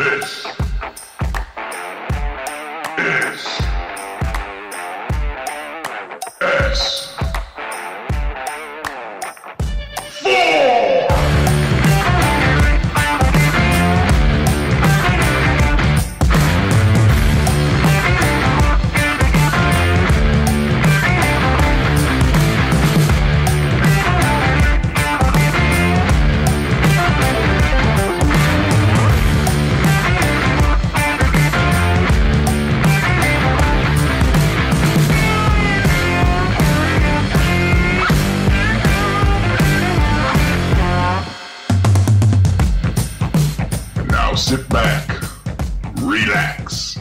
This is S-4. Sit back, relax,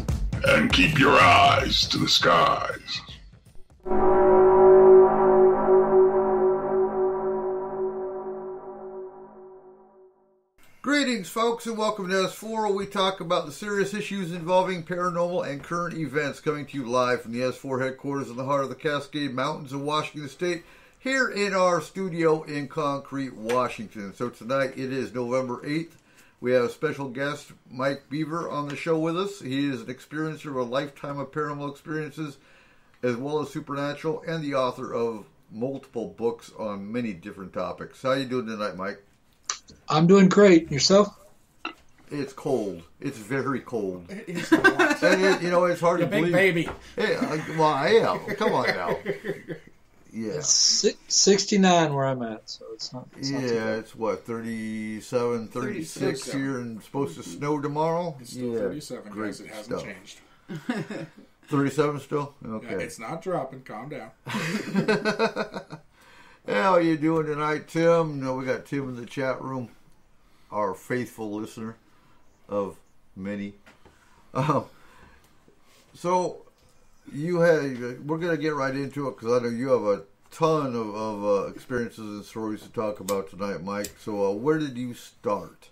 and keep your eyes to the skies. Greetings, folks, and welcome to S-4, where we talk about the serious issues involving paranormal and current events, coming to you live from the S-4 headquarters in the heart of the Cascade Mountains of Washington State, here in our studio in Concrete, Washington. So tonight it is November 8th. We have a special guest, Mike Beaver, on the show with us. He is an experiencer of a lifetime of paranormal experiences, as well as supernatural, and the author of multiple books on many different topics. How you doing tonight, Mike? I'm doing great. Yourself? It's cold. It's very cold. It is hot. And it's hard to believe. Big baby. Well, I am. Come on now. Yeah. It's 69 where I'm at, so it's not too bad. It's what, 37, 36 here, and supposed to snow tomorrow? It's still 37, great guys. It hasn't stuff. changed. 37 still? Okay. Yeah, it's not dropping. Calm down. How are you doing tonight, Tim? We got Tim in the chat room, our faithful listener of many. So we're going to get right into it because I know you have a ton of experiences and stories to talk about tonight, Mike. So where did you start?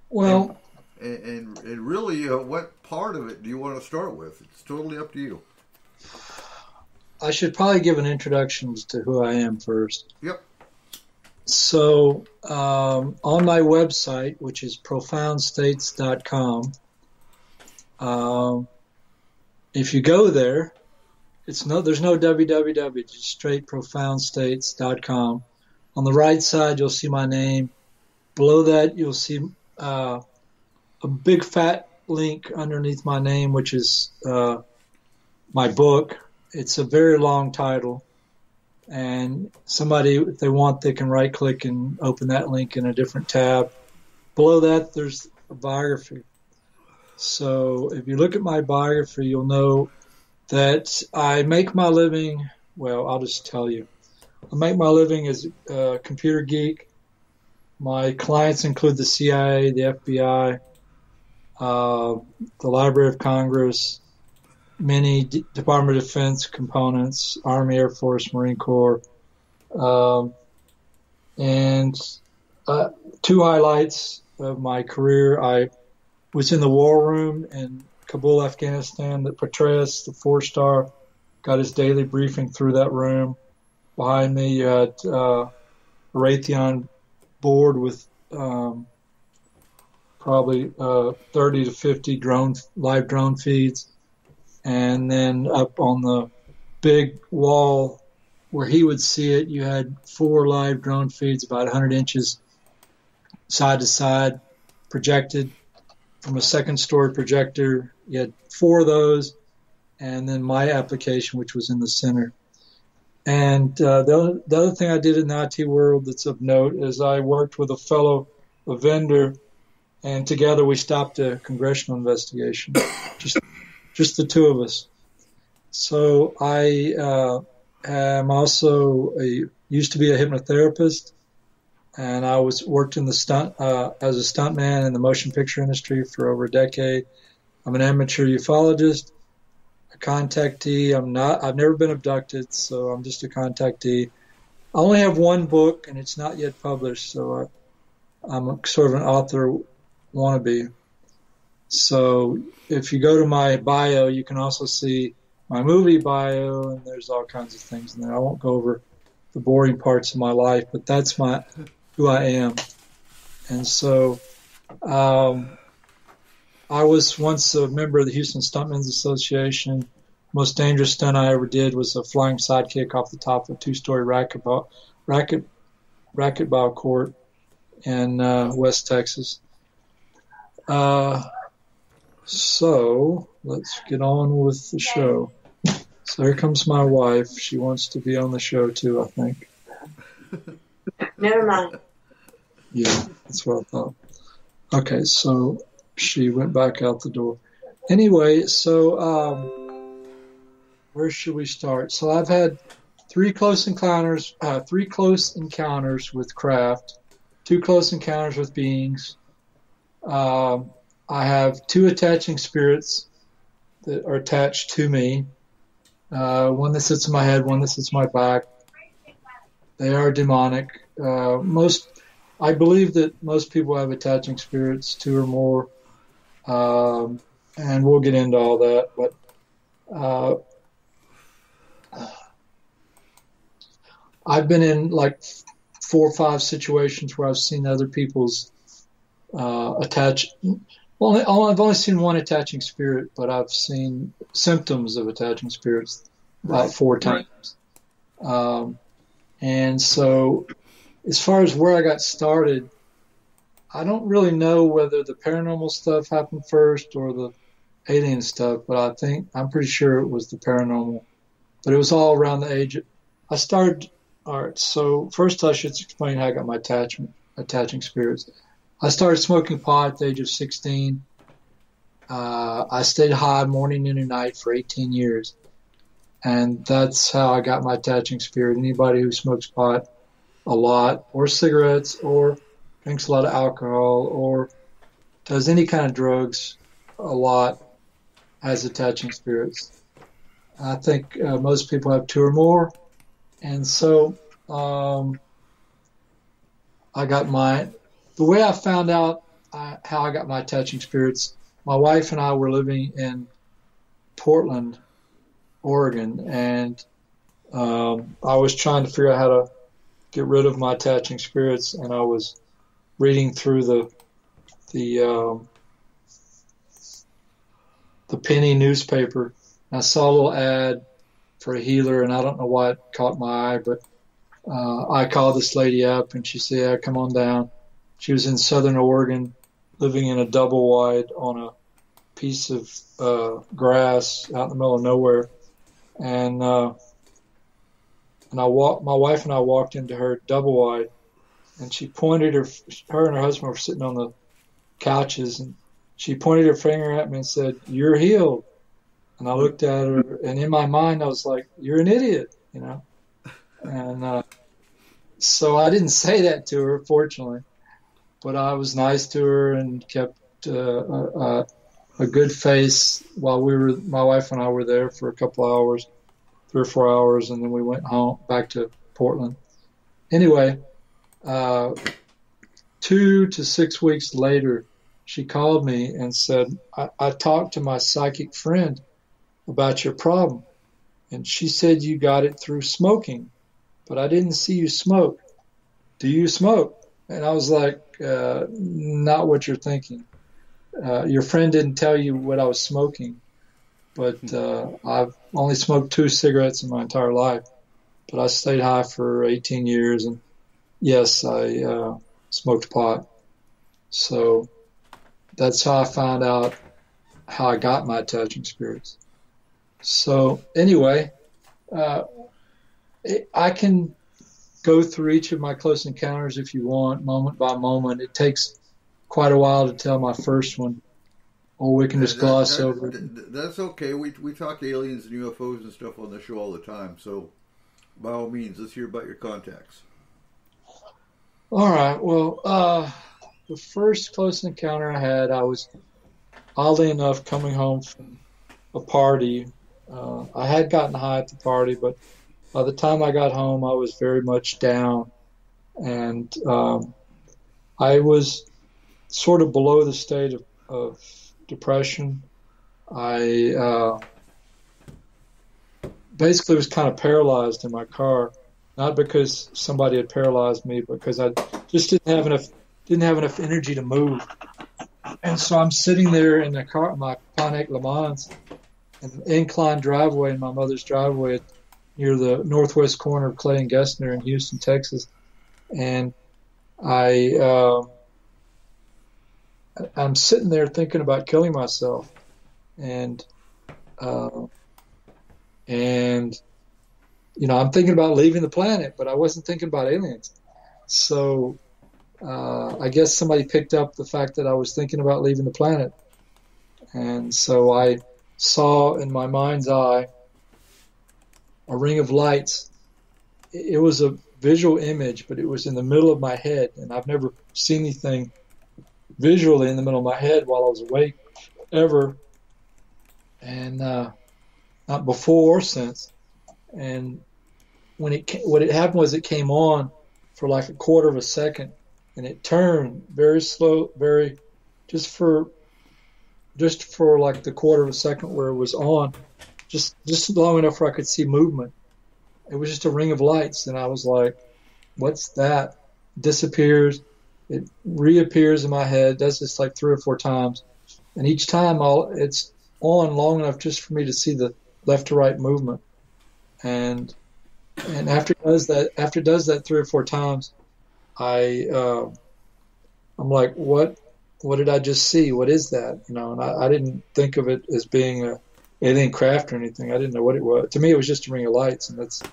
Well, and really, what part of it do you want to start with? It's totally up to you. I should probably give an introduction to who I am first. Yep. So on my website, which is profoundstates.com, if you go there, there's no www, just straight profoundstates.com. On the right side, you'll see my name. Below that, you'll see a big fat link underneath my name, which is my book. It's a very long title, and somebody, if they want, they can right-click and open that link in a different tab. Below that, there's a biography. So if you look at my biography, you'll know that I make my living, well, I'll just tell you. I make my living as a computer geek. My clients include the CIA, the FBI, the Library of Congress, many Department of Defense components, Army, Air Force, Marine Corps. And two highlights of my career, I was in the war room in Kabul, Afghanistan, that Petraeus, the 4-star, got his daily briefing through that room. Behind me, you had a Raytheon board with probably 30 to 50 live drone feeds. And then up on the big wall where he would see it, you had 4 live drone feeds about 100 inches side to side, projected from a second-story projector. You had 4 of those, and then my application, which was in the center. And the other thing I did in the IT world that's of note is I worked with a vendor, and together we stopped a congressional investigation, just the two of us. So I am also used to be a hypnotherapist, and I worked in the as a stuntman in the motion picture industry for over a decade. I'm an amateur ufologist, a contactee. I've never been abducted, so I'm just a contactee. I only have one book, and it's not yet published, so I'm sort of an author wannabe. So if you go to my bio, you can also see my movie bio, and there's all kinds of things in there. I won't go over the boring parts of my life, but that's who I am. And so I was once a member of the Houston Stuntmen's Association. Most dangerous stunt I ever did was a flying sidekick off the top of a 2-story racquetball court in West Texas. So let's get on with the show. So here comes my wife. She wants to be on the show too, I think. Never mind. Yeah, that's what I thought. Okay, so she went back out the door. Anyway, so where should we start? So I've had three close encounters with craft, 2 close encounters with beings. I have 2 attaching spirits that are attached to me. One that sits in my head, one that sits in my back. They are demonic. I believe that most people have attaching spirits, 2 or more, and we'll get into all that. But I've been in like 4 or 5 situations where I've seen other people's attached. Well, I've only seen one attaching spirit, but I've seen symptoms of attaching spirits about 4 times. And so as far as where I got started, I don't really know whether the paranormal stuff happened first or the alien stuff, but I'm pretty sure it was the paranormal. But it was all around the age. I started, all right, so first I should explain how I got my attaching spirits. I started smoking pot at the age of 16. I stayed high morning and night for 18 years. And that's how I got my attaching spirit. Anybody who smokes pot a lot, or cigarettes, or drinks a lot of alcohol, or does any kind of drugs a lot, has attaching spirits. I think most people have 2 or more. And so I got the way I found out how I got my attaching spirits, my wife and I were living in Portland, Oregon, and I was trying to figure out how to get rid of my attaching spirits, and I was reading through the penny newspaper. And I saw a little ad for a healer, and I don't know why it caught my eye, but I called this lady up, and she said, "Yeah, come on down." She was in Southern Oregon, living in a double wide on a piece of grass out in the middle of nowhere. And my wife and I walked into her double wide, and she pointed her and her husband were sitting on the couches, and she pointed her finger at me and said, "You're healed." And I looked at her, and in my mind I was like, "You're an idiot," you know. And so I didn't say that to her, fortunately, but I was nice to her and kept a good face while my wife and I were there for a couple of hours, 3 or 4 hours, and then we went home back to Portland. Anyway, 2 to 6 weeks later, she called me and said, I talked to my psychic friend about your problem, and she said you got it through smoking, but I didn't see you smoke. Do you smoke? And I was like, not what you're thinking. Your friend didn't tell you what I was smoking, but I've only smoked 2 cigarettes in my entire life, but I stayed high for 18 years, and yes, I smoked pot. So that's how I found out how I got my attaching spirits. So anyway, I can go through each of my close encounters if you want, moment by moment. It takes quite a while to tell my first one, or we can just gloss over it. That's okay. We talk aliens and UFOs and stuff on the show all the time, so by all means, let's hear about your contacts. All right. Well, the first close encounter I had, I was, oddly enough, coming home from a party. I had gotten high at the party, but by the time I got home, I was very much down, and I was sort of below the state of depression. I basically was kind of paralyzed in my car, not because somebody had paralyzed me, but because I just didn't have enough energy to move. And so I'm sitting there in the car, my Pontiac Le Mans, an inclined driveway in my mother's driveway near the northwest corner of Clay and Gessner in Houston, Texas. And I'm sitting there thinking about killing myself. And you know, I'm thinking about leaving the planet, but I wasn't thinking about aliens. So I guess somebody picked up the fact that I was thinking about leaving the planet. And so I saw in my mind's eye a ring of lights. It was a visual image, but it was in the middle of my head. And I've never seen anything visually in the middle of my head while I was awake ever. And not before or since. And what it happened was it came on for like a quarter of a second, and it turned very slow, just for like the quarter of a second where it was on, just long enough where I could see movement. It was just a ring of lights, and I was like, "What's that?" Disappears, it reappears in my head. Does this like 3 or 4 times, and each time it's on long enough just for me to see the left to right movement. And after it does that 3 or 4 times, I'm like, what did I just see? What is that? You know, and I didn't think of it as being a alien craft or anything. I didn't know what it was. To me, it was just a ring of lights, and that's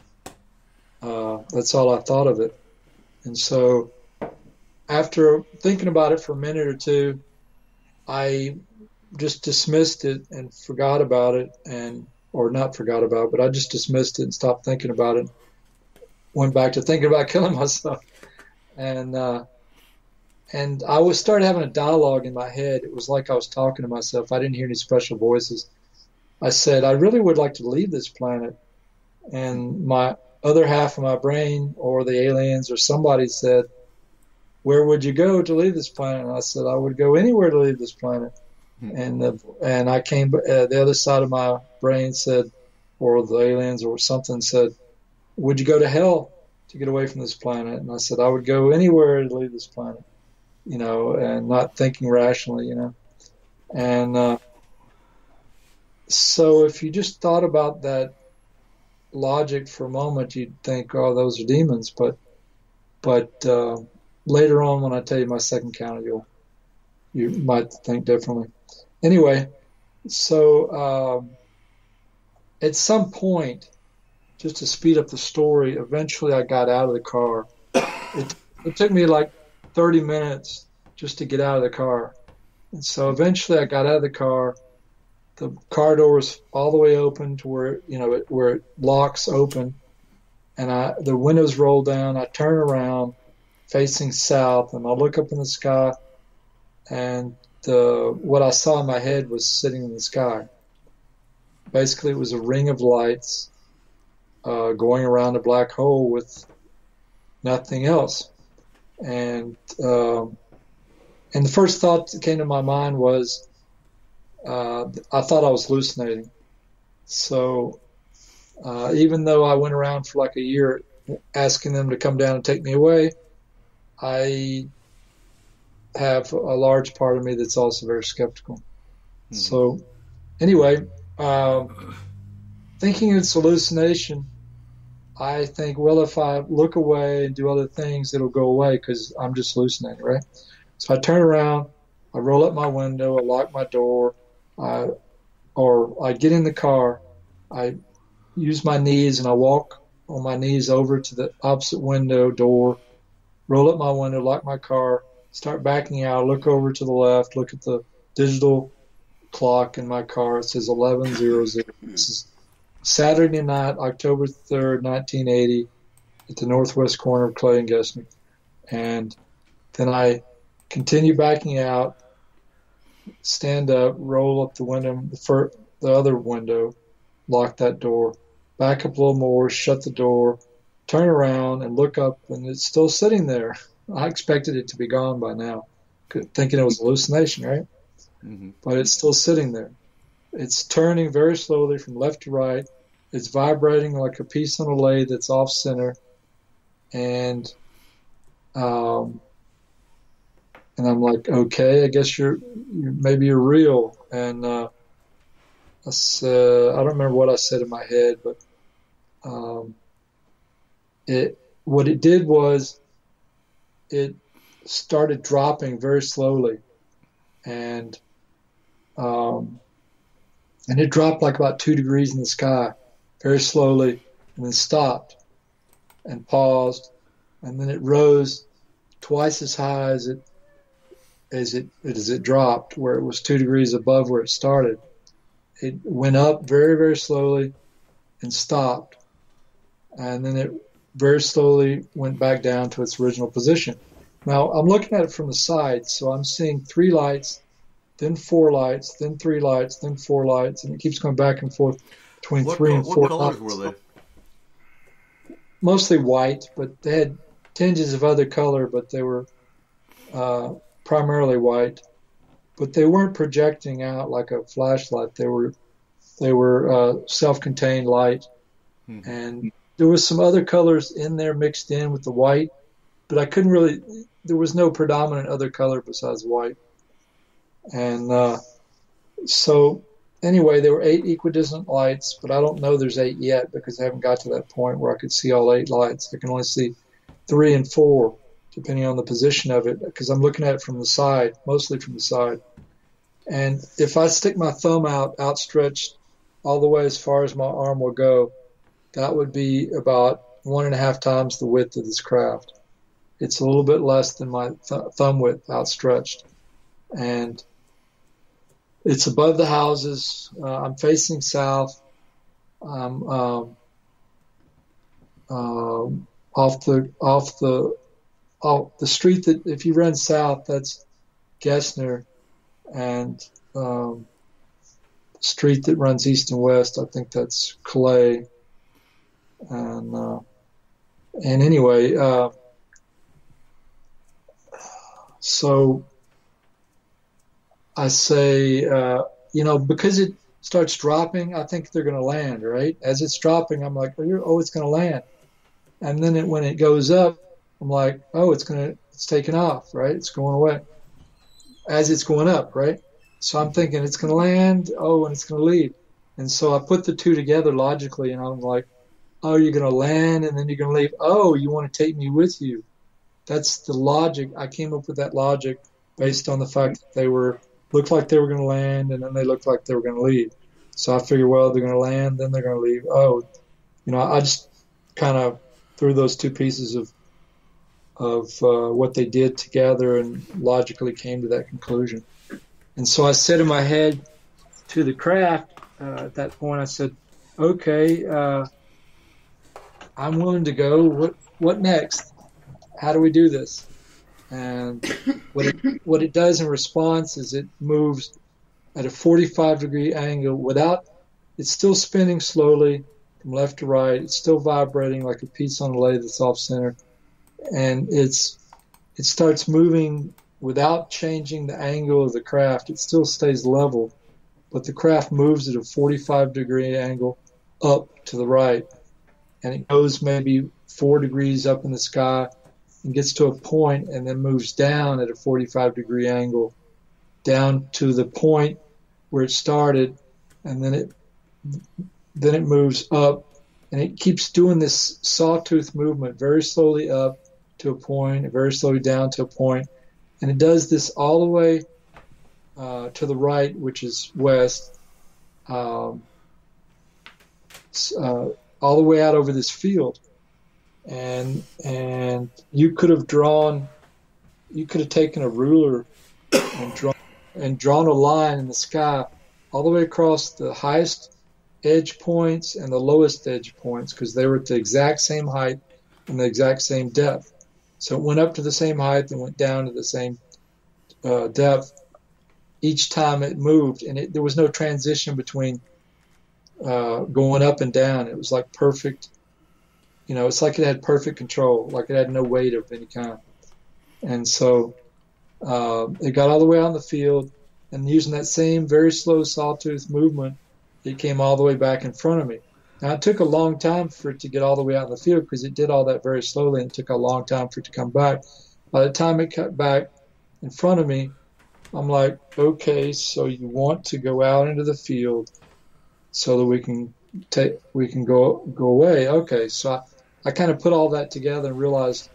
all I thought of it. And so after thinking about it for a minute or two, I just dismissed it and forgot about it, or not forgot about it, but I just dismissed it and stopped thinking about it. Went back to thinking about killing myself. And I started having a dialogue in my head. It was like I was talking to myself. I didn't hear any special voices. I said, I really would like to leave this planet. And my other half of my brain, or the aliens, or somebody said, where would you go to leave this planet? And I said, I would go anywhere to leave this planet. And I came, the other side of my brain said, or the aliens or something said, would you go to hell to get away from this planet? And I said, I would go anywhere to leave this planet, you know, and not thinking rationally, you know. And so if you just thought about that logic for a moment, you'd think, oh, those are demons. But later on, when I tell you my second counter, you might think differently. Anyway, so at some point, just to speed up the story, eventually I got out of the car. It took me like 30 minutes just to get out of the car. And so eventually I got out of the car. The car door was all the way open to where, you know, where it locks open. And the windows roll down. I turn around facing south, and I look up in the sky, and what I saw in my head was sitting in the sky. Basically, it was a ring of lights going around a black hole with nothing else. And the first thought that came to my mind was, I thought I was hallucinating. So even though I went around for like a year asking them to come down and take me away, I have a large part of me that's also very skeptical. Mm-hmm. So anyway, thinking it's hallucination, I think, well, if I look away and do other things, it'll go away because I'm just hallucinating, right? So I turn around, I roll up my window, I lock my door, or I get in the car, I use my knees and I walk on my knees over to the opposite window door, roll up my window, lock my car, start backing out, look over to the left, look at the digital clock in my car. It says 11:00. This is Saturday night, October 3rd, 1980, at the northwest corner of Clay and Gessner. And then I continue backing out, stand up, roll up the window, the other window, lock that door, back up a little more, shut the door, turn around and look up, and it's still sitting there. I expected it to be gone by now, thinking it was a hallucination, right? Mm-hmm. But it's still sitting there. It's turning very slowly from left to right. It's vibrating like a piece on a lathe that's off center. And And I'm like, okay, I guess maybe you're real. And I said, I don't remember what I said in my head, but what it did was it started dropping very slowly, and it dropped like about 2 degrees in the sky, very slowly, and then stopped and paused, and then it rose twice as high as it dropped, where it was 2 degrees above where it started. It went up very, very slowly and stopped, and then it very slowly went back down to its original position. Now, I'm looking at it from the side, so I'm seeing 3 lights, then 4 lights, then 3 lights, then 4 lights, and it keeps going back and forth between 3 and 4 What colors lights. were they? Mostly white, but they had tinges of other color, but they were primarily white. But they weren't projecting out like a flashlight. They were self-contained light, and there was some other colors in there mixed in with the white, but I couldn't really. There was no predominant other color besides white. And so anyway, there were 8 equidistant lights, but I don't know there's 8 yet because I haven't got to that point where I could see all 8 lights. I can only see 3 and 4, depending on the position of it, because I'm looking at it from the side, mostly from the side. And if I stick my thumb out, outstretched all the way as far as my arm will go, that would be about 1.5 times the width of this craft. It's a little bit less than my thumb width outstretched. And it's above the houses. I'm facing south. I'm off the street that if you run south, that's Gessner, and the street that runs east and west, I think that's Clay. And anyway, so I say, because it starts dropping, I think they're going to land, right? As it's dropping, I'm like, oh, it's going to land. And then when it goes up, I'm like, oh, it's taking off, right? It's going away as it's going up, right? So I'm thinking it's going to land, and it's going to leave. And so I put the two together logically, and I'm like, oh, you're going to land and then you're going to leave. Oh, you want to take me with you. That's the logic. I came up with that logic based on the fact that they looked like they were going to land, and then they looked like they were going to leave. So I figured, well, they're going to land, then they're going to leave. Oh, I just kind of threw those two pieces of what they did together and logically came to that conclusion. And so I said in my head to the craft at that point, I said, okay, I'm willing to go. What next? How do we do this? And what it does in response is it moves at a 45-degree angle it's still spinning slowly from left to right. It's still vibrating like a piece on a lathe that's off center. And it starts moving without changing the angle of the craft. It still stays level, but the craft moves at a 45-degree angle up to the right. And it goes maybe 4 degrees up in the sky and gets to a point and then moves down at a 45-degree angle down to the point where it started, and then it moves up, and it keeps doing this sawtooth movement very slowly up to a point, very slowly down to a point, and it does this all the way to the right, which is west, all the way out over this field. And you could have taken a ruler and drawn a line in the sky all the way across the highest edge points and the lowest edge points, because they were at the exact same height and the exact same depth. So it went up to the same height and went down to the same depth each time it moved, and there was no transition between going up and down. It was like perfect. It's like it had perfect control, like it had no weight of any kind. And so it got all the way out in the field, and using that same very slow sawtooth movement, it came all the way back in front of me. Now, it took a long time for it to get all the way out in the field because it did all that very slowly, and it took a long time for it to come back. By the time it cut back, in front of me. I'm like, okay, so you want to go out into the field so that we can go away. Okay, so I kind of put all that together and realized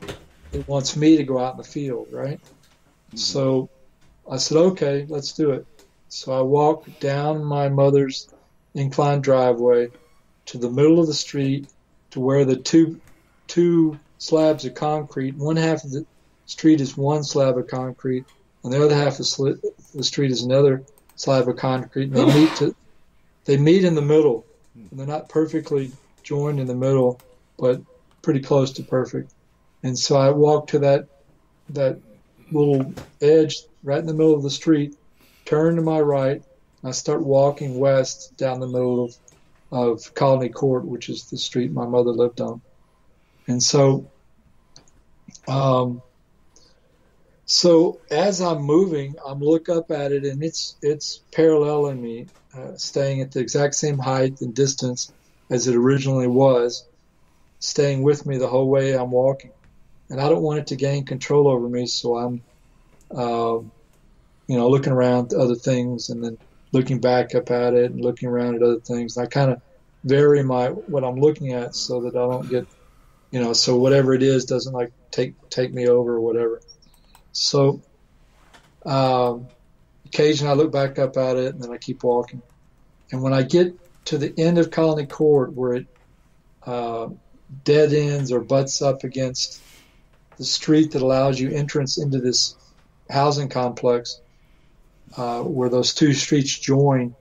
it wants me to go out in the field, right? Mm-hmm. So I said, okay, let's do it. So I walked down my mother's inclined driveway to the middle of the street to where the two slabs of concrete, one half of the street is one slab of concrete, and the other half of the street is another slab of concrete, and they meet in the middle, and they're not perfectly joined in the middle, but pretty close to perfect. And so I walked to that little edge right in the middle of the street, turn to my right, and I start walking west down the middle of Colony Court, which is the street my mother lived on. And so as I'm moving, I'm look up at it, and it's paralleling me, staying at the exact same height and distance as it originally was, staying with me the whole way I'm walking. And I don't want it to gain control over me, so I'm, looking around at other things and then looking back up at it and looking around at other things. And I kind of vary what I'm looking at so that I don't get, so whatever it is doesn't like take me over or whatever. So occasionally I look back up at it and then I keep walking. And when I get to the end of Colony Court where it dead ends or butts up against the street that allows you entrance into this housing complex, where those two streets join,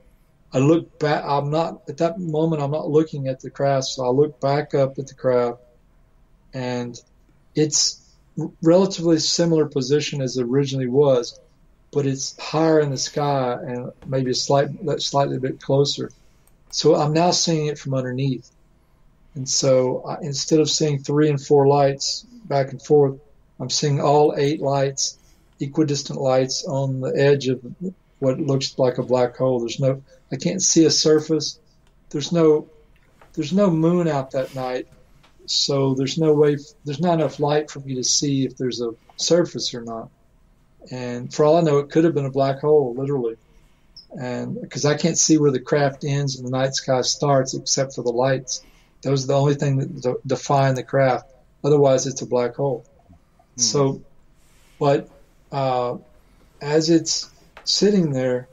I look back. At that moment, I'm not looking at the craft, so I look back up at the craft, and it's relatively similar position as it originally was, but it's higher in the sky and maybe slightly bit closer. So I'm now seeing it from underneath. And so instead of seeing 3 and 4 lights back and forth, I'm seeing all 8 lights, equidistant lights on the edge of what looks like a black hole. I can't see a surface. There's no moon out that night, so there's not enough light for me to see if there's a surface or not. And for all I know, it could have been a black hole, literally. And because I can't see where the craft ends and the night sky starts except for the lights. Those are the only thing that define the craft. Otherwise, it's a black hole. Mm-hmm. So, but as it's sitting there,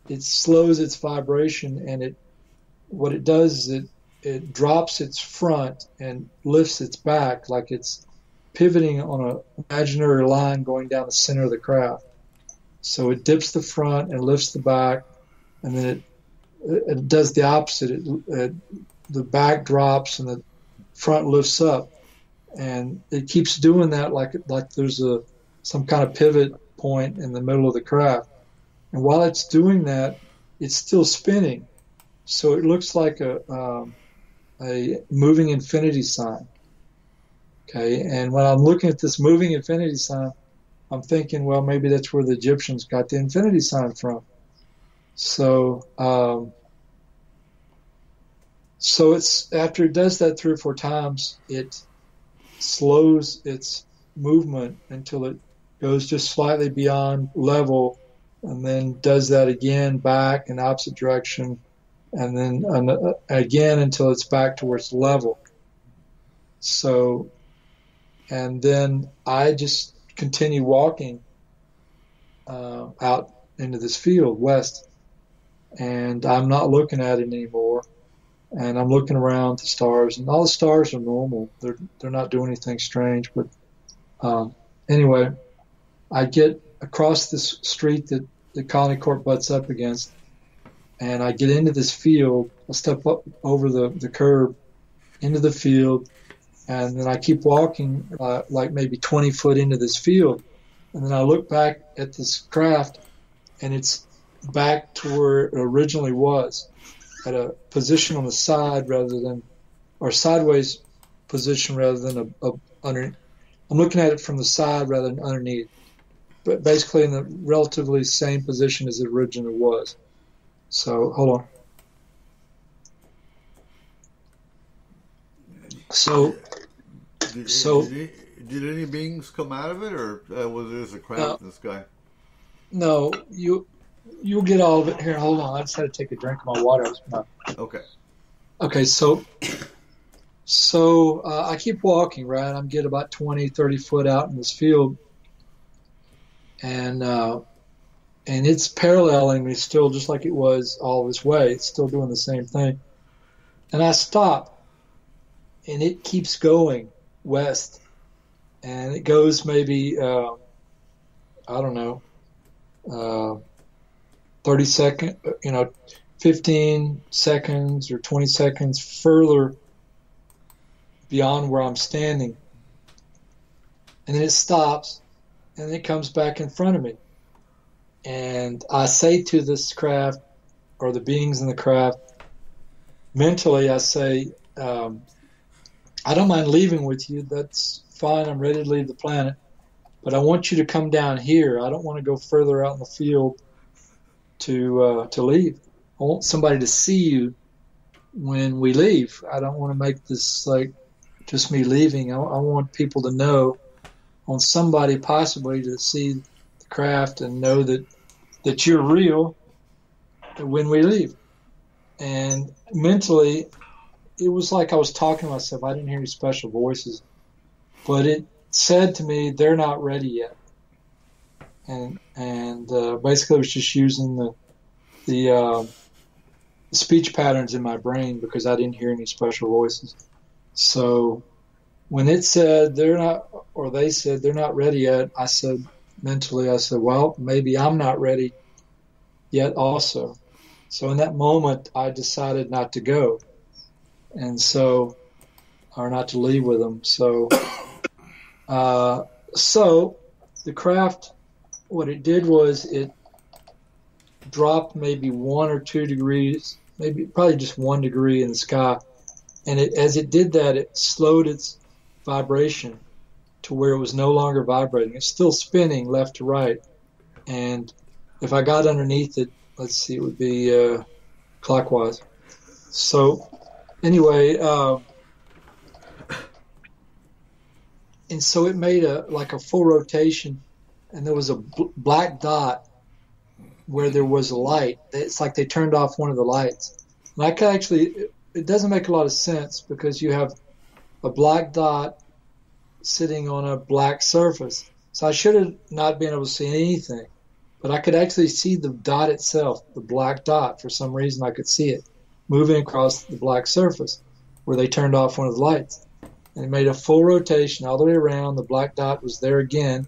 it slows its vibration, and what it does is it drops its front and lifts its back like it's pivoting on an imaginary line going down the center of the craft. So it dips the front and lifts the back, and then it does the opposite. The back drops and the front lifts up, and it keeps doing that like there's some kind of pivot point in the middle of the craft. And while it's doing that, it's still spinning, so it looks like a moving infinity sign. Okay, and when I'm looking at this moving infinity sign, I'm thinking, well, maybe that's where the Egyptians got the infinity sign from. So it's after it does that 3 or 4 times, it slows its movement until it goes just slightly beyond level, and then does that again back in opposite direction, and then again until it's back to where it's level. So, and then I just continue walking out into this field west, and I'm not looking at it anymore. And I'm looking around the stars, and all the stars are normal. They're not doing anything strange. But anyway, I get across this street that the Colony Court butts up against, and I get into this field. I step up over the curb into the field, and then I keep walking like maybe 20 foot into this field. And then I look back at this craft, and it's back to where it originally was, at a position on the side or sideways position rather than under. I'm looking at it from the side rather than underneath, but basically in the relatively same position as it originally was. So hold on. So did Did any beings come out of it, or was there just a craft in the sky? No, you'll get all of it. Here, hold on. I just had to take a drink of my water. Okay. Okay, so I keep walking, right? I'm getting about 20, 30 foot out in this field, and it's paralleling me still, just like it was all this way. It's still doing the same thing. And I stop, and it keeps going west, and it goes maybe, 30 seconds, 15 seconds or 20 seconds further beyond where I'm standing. And then it stops, and then it comes back in front of me. And I say to this craft, or the beings in the craft, mentally I say, I don't mind leaving with you. That's fine. I'm ready to leave the planet. But I want you to come down here. I don't want to go further out in the field to leave. I want somebody to see you when we leave. I don't want to make this like just me leaving. I want people to know, I want somebody possibly to see the craft and know that you're real when we leave. And mentally, it was like I was talking to myself. I didn't hear any special voices, but it said to me, they're not ready yet. And basically it was just using the speech patterns in my brain because I didn't hear any special voices. So when it said they said they're not ready yet, I said mentally, well, maybe I'm not ready yet also. So in that moment, I decided not to go, or not to leave with them. So the craft, what it did was it dropped maybe 1 or 2 degrees, probably just 1 degree in the sky. And as it did that, it slowed its vibration to where it was no longer vibrating. It's still spinning left to right. And if I got underneath it, let's see, it would be clockwise. So anyway, and so it made a full rotation, and there was a black dot where there was a light. It's like they turned off one of the lights. And I could actually, it doesn't make a lot of sense because you have a black dot sitting on a black surface. So I should have not been able to see anything, but I could actually see the dot itself, the black dot. For some reason, I could see it moving across the black surface where they turned off one of the lights. And it made a full rotation all the way around. The black dot was there again.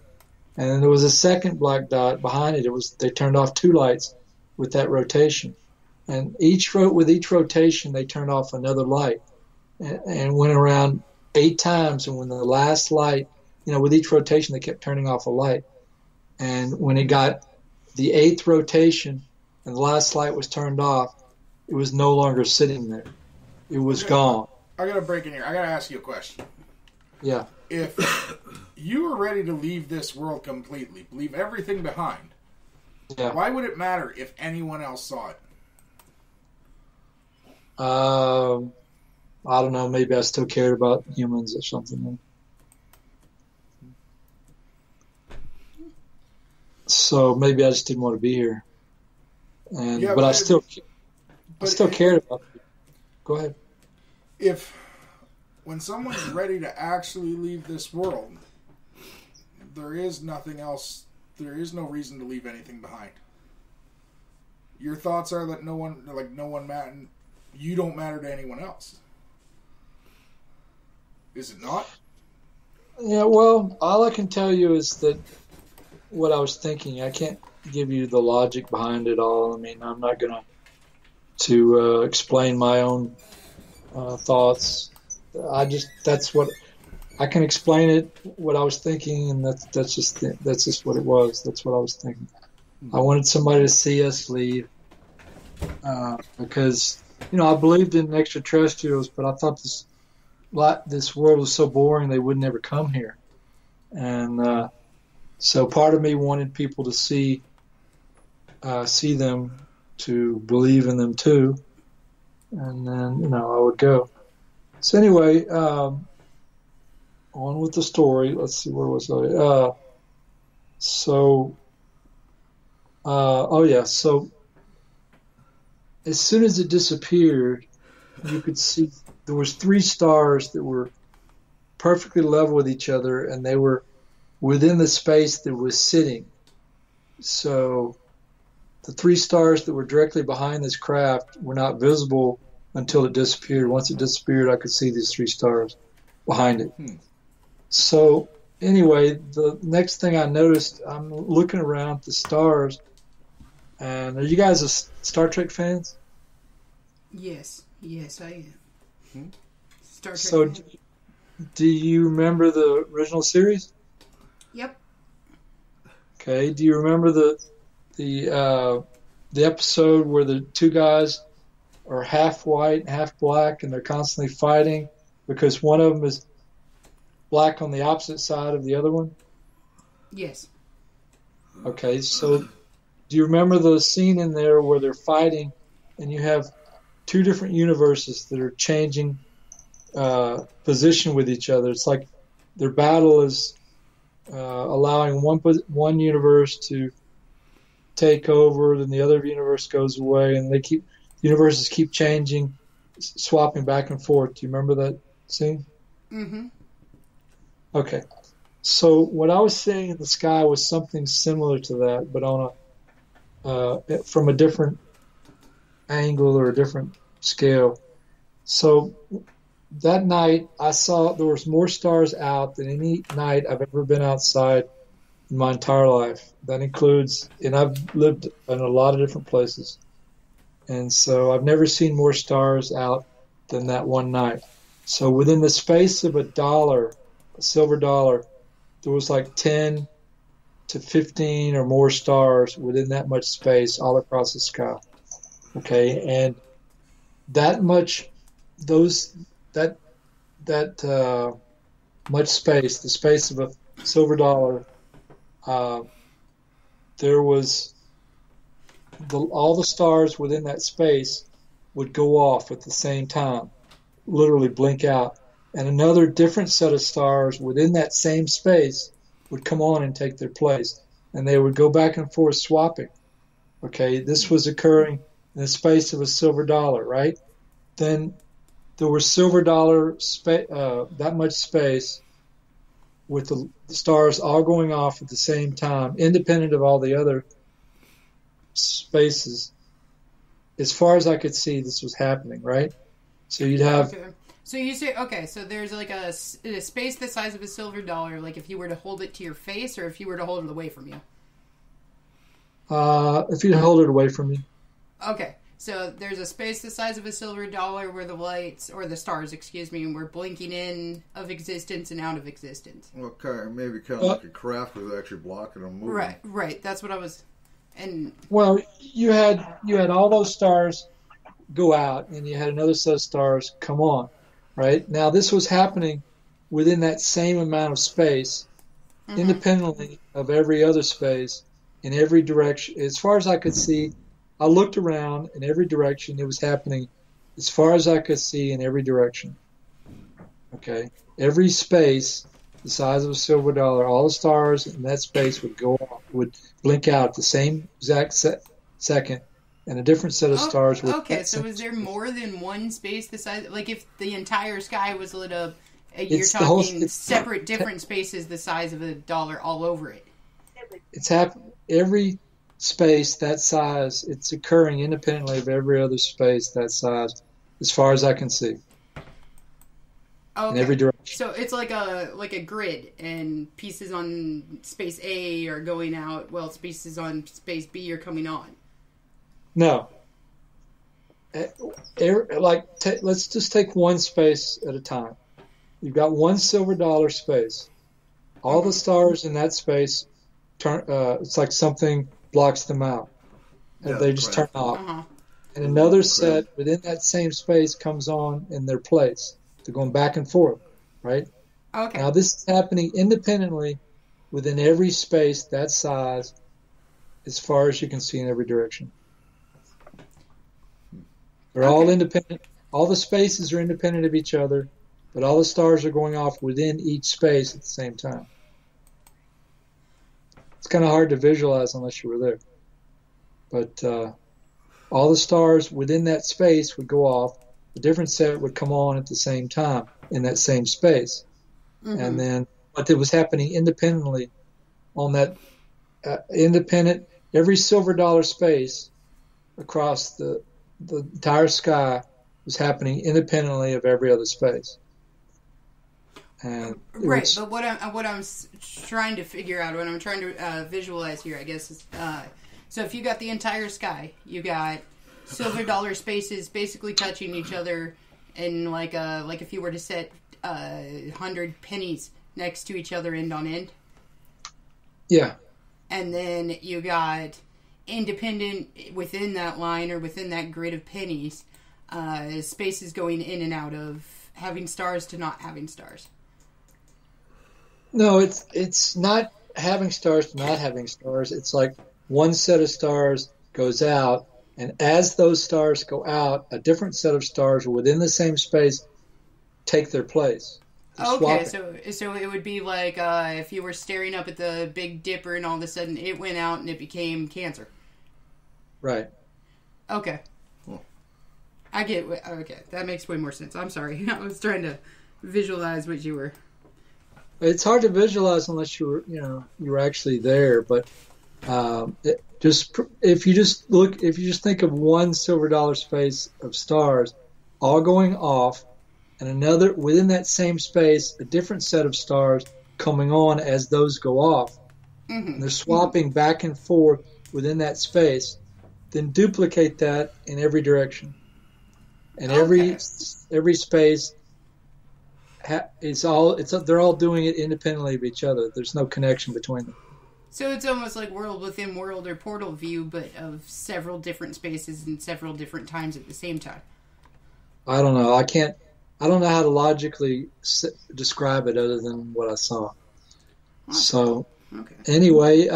And then there was a second black dot behind it. They turned off 2 lights with that rotation. And with each rotation, they turned off another light and went around 8 times. And when the last light, with each rotation, they kept turning off a light. And when it got the 8th rotation and the last light was turned off, it was no longer sitting there. It was gone. I got to break in here. I got to ask you a question. Yeah. If you were ready to leave this world completely, leave everything behind, why would it matter if anyone else saw it? I don't know. Maybe I still cared about humans or something. So maybe I just didn't want to be here. But I still cared about it. Go ahead. When someone's ready to actually leave this world, there is nothing else. There is no reason to leave anything behind. Your thoughts are that no one matter. You don't matter to anyone else. Is it not? Yeah. Well, all I can tell you is that what I was thinking. I can't give you the logic behind it all. I mean, I'm not going to explain my own thoughts. That's what I can explain it, what I was thinking, and that's just what it was. That's what I was thinking. I wanted somebody to see us leave because I believed in extraterrestrials, but I thought this world was so boring they would never come here, and so part of me wanted people to see them, to believe in them too, and then I would go. So anyway, on with the story. Let's see, where was I? So as soon as it disappeared, you could see there was 3 stars that were perfectly level with each other, and they were within the space that was sitting. So the 3 stars that were directly behind this craft were not visible until it disappeared. Once it disappeared, I could see these 3 stars behind it. So anyway, the next thing I noticed, I'm looking around at the stars, and are you guys Star Trek fans? Yes, I am. Star Trek. So do you remember the original series? Yep. Okay. Do you remember the episode where the 2 guys are half white, half black, and they're constantly fighting because one of them is black on the opposite side of the other one? Yes. Okay. So do you remember the scene in there where they're fighting and you have 2 different universes that are changing position with each other? It's like their battle is allowing one universe to take over, then the other universe goes away, and universes keep changing, swapping back and forth. Do you remember that scene? Mm-hmm. Okay. So what I was seeing in the sky was something similar to that, but on from a different angle or a different scale. So that night, I saw there was more stars out than any night I've ever been outside in my entire life. That includes, and I've lived in a lot of different places. And so I've never seen more stars out than that one night. So within the space of $1, a silver dollar, there was like 10 to 15 or more stars within that much space all across the sky. Okay, and that much, much space, the space of a silver dollar, there was all the stars within that space would go off at the same time, literally blink out, and another different set of stars within that same space would come on and take their place, and they would go back and forth swapping. Okay, this was occurring in the space of a silver dollar, right? Then there was silver dollar that much space with the stars all going off at the same time, independent of all the other spaces. As far as I could see, this was happening, right? So you'd have... Okay. So you say, okay, so there's like a space the size of a silver dollar, like if you were to hold it to your face or if you were to hold it away from you? If you'd hold it away from me. Okay, so there's a space the size of a silver dollar where the lights, or the stars, were blinking in of existence and out of existence. Okay, maybe kind of like a craft was actually blocking them moving. Right, that's what I was... And well, you had all those stars go out, and you had another set of stars come on, right? Now, this was happening within that same amount of space, independently of every other space, in every direction. As far as I could see, I looked around in every direction. It was happening as far as I could see in every direction. Okay? Every space the size of a silver dollar, all the stars in that space would go off, would blink out at the same exact second, and a different set of stars would... Okay, so is there more than one space the size... Like, if the entire sky was lit up, you're talking separate different spaces the size of a dollar all over it? It's happening. Every space that size, it's occurring independently of every other space that size, as far as I can see. Okay. In every direction. So it's like a grid, and pieces on space A are going out, while pieces on space B are coming on. No. Let's just take one space at a time. You've got one silver dollar space. All the stars in that space turn. It's like something blocks them out, and they just turn off. And another set within that same space comes on in their place. They're going back and forth, right? Okay. Now this is happening independently within every space that size, as far as you can see in every direction. They're all independent. All the spaces are independent of each other, but all the stars are going off within each space at the same time. It's kind of hard to visualize unless you were there. But all the stars within that space would go off. A different set would come on at the same time in that same space. Mm-hmm. And then, but it was happening independently on that independent, every silver dollar space across the entire sky was happening independently of every other space. And right, but what I'm trying to figure out, what I'm trying to visualize here, I guess, is so if you got the entire sky, you got silver dollar spaces basically touching each other, and like if you were to set 100 pennies next to each other end on end. Yeah. And then you got independent within that line or within that grid of pennies, spaces going in and out of having stars to not having stars. No, it's not having stars to not having stars. It's like one set of stars goes out, and as those stars go out, a different set of stars within the same space take their place. Okay, so it would be like if you were staring up at the Big Dipper and all of a sudden it went out and it became Cancer. Right. Okay. I get. Okay, that makes way more sense. I'm sorry. I was trying to visualize what you were. It's hard to visualize unless you were actually there. But if you just think of one silver dollar space of stars, all going off, and another within that same space, a different set of stars coming on as those go off. Mm-hmm. And they're swapping back and forth within that space. Then duplicate that in every direction, and every space they're all doing it independently of each other. There's no connection between them. So it's almost like world within world or portal view, but of several different spaces and several different times at the same time. I don't know. I don't know how to logically describe it other than what I saw. Okay. So anyway,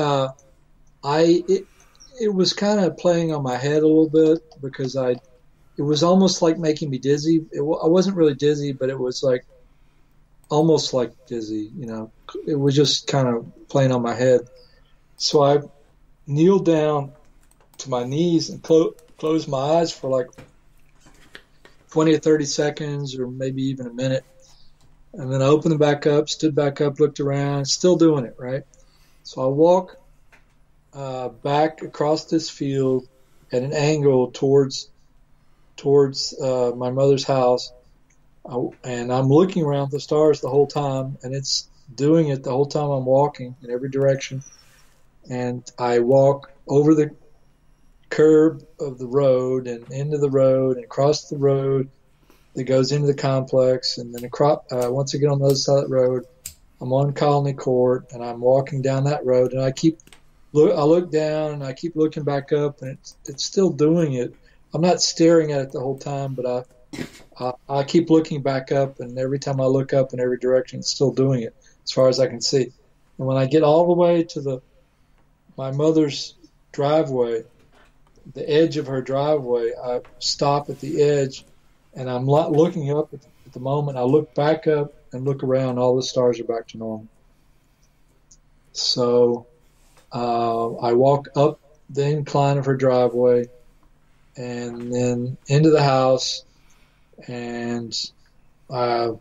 it was kind of playing on my head a little bit because it was almost like making me dizzy. I wasn't really dizzy, but it was like almost like dizzy, It was just kind of playing on my head. So I kneeled down to my knees and closed my eyes for like 20 or 30 seconds or maybe even a minute. And then I opened them back up, stood back up, looked around, still doing it, right? So I walk back across this field at an angle towards my mother's house, and I'm looking around at the stars the whole time, and it's doing it the whole time I'm walking in every direction. And I walk over the curb of the road and into the road and across the road that goes into the complex, and then once I get on the other side of the road, I'm on Colony Court, and I'm walking down that road, and I look down and I keep looking back up, and it's still doing it. I'm not staring at it the whole time, but I keep looking back up, and every time I look up in every direction, it's still doing it as far as I can see. And when I get all the way to my mother's driveway, the edge of her driveway, I stop at the edge, and I'm looking up at the moment. I look back up and look around. All the stars are back to normal. So I walk up the incline of her driveway and then into the house, and I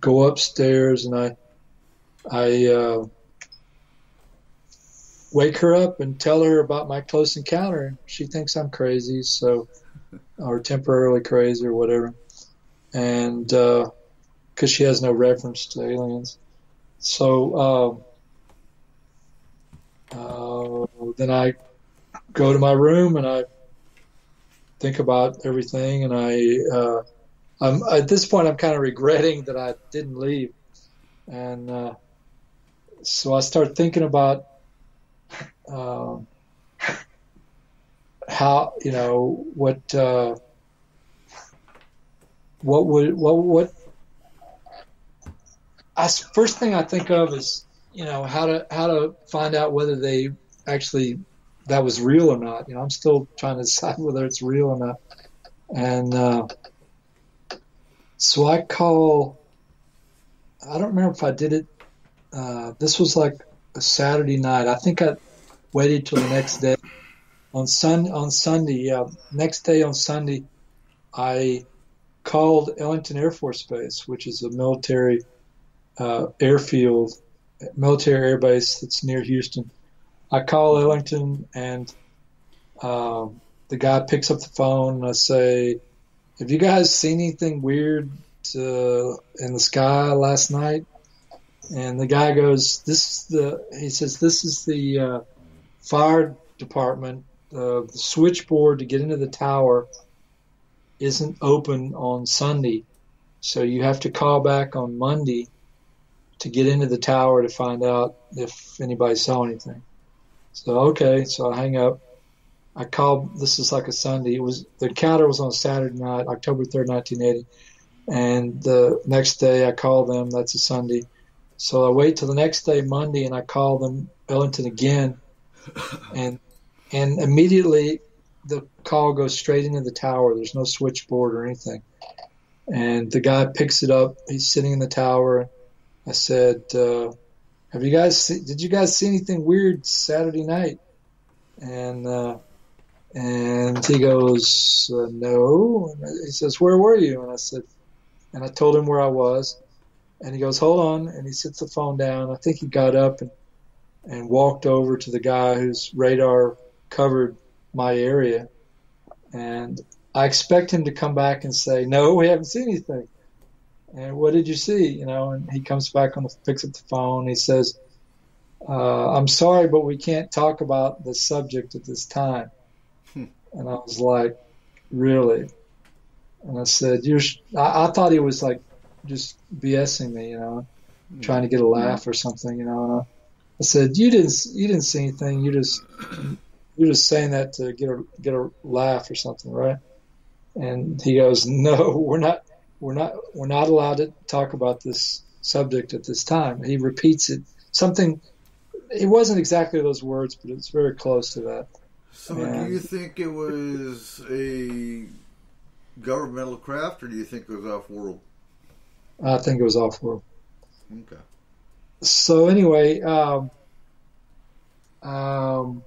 go upstairs, and I wake her up and tell her about my close encounter. She thinks I'm crazy, or temporarily crazy or whatever, and because she has no reference to aliens. So then I go to my room and I think about everything, and I'm at this point I'm kind of regretting that I didn't leave, and so I start thinking about how first thing I think of is how to find out whether they actually that was real or not. I'm still trying to decide whether it's real or not. And so I call I don't remember if I did it. This was like a Saturday night. I think I waited till the next day. On Sunday, next day on Sunday, I called Ellington Air Force Base, which is a military airfield, military air base that's near Houston. I call Ellington, and the guy picks up the phone, and I say, "Have you guys seen anything weird in the sky last night?" And the guy goes, he says, "This is the fire department. The switchboard to get into the tower isn't open on Sunday, so you have to call back on Monday to get into the tower to find out if anybody saw anything." So, okay, so I hang up. I called, this is like a Sunday. The encounter was on Saturday night, October 3rd, 1980. And the next day I call them, that's a Sunday. So I wait till the next day, Monday, and I call them, Ellington, again. And immediately the call goes straight into the tower. There's no switchboard or anything. And the guy picks it up. He's sitting in the tower. I said, did you guys see anything weird Saturday night? And he goes, no. And he says, where were you? And I said, and I told him where I was. And he goes, hold on. And he sits the phone down. I think he got up and walked over to the guy whose radar covered my area. And I expect him to come back and say, no, we haven't seen anything. And what did you see? And he comes back picks up the phone. He says, I'm sorry, but we can't talk about the subject at this time. And I was like, really? And I said, I thought he was like just BSing me, trying to get a laugh or something, And I said, you didn't see anything. You're just saying that to get a laugh or something, right? And he goes, no, we're not allowed to talk about this subject at this time. He repeats it. Something, it wasn't exactly those words, but it's very close to that. So do you think it was a governmental craft, or do you think it was off-world? I think it was off-world. Okay. So anyway, hold on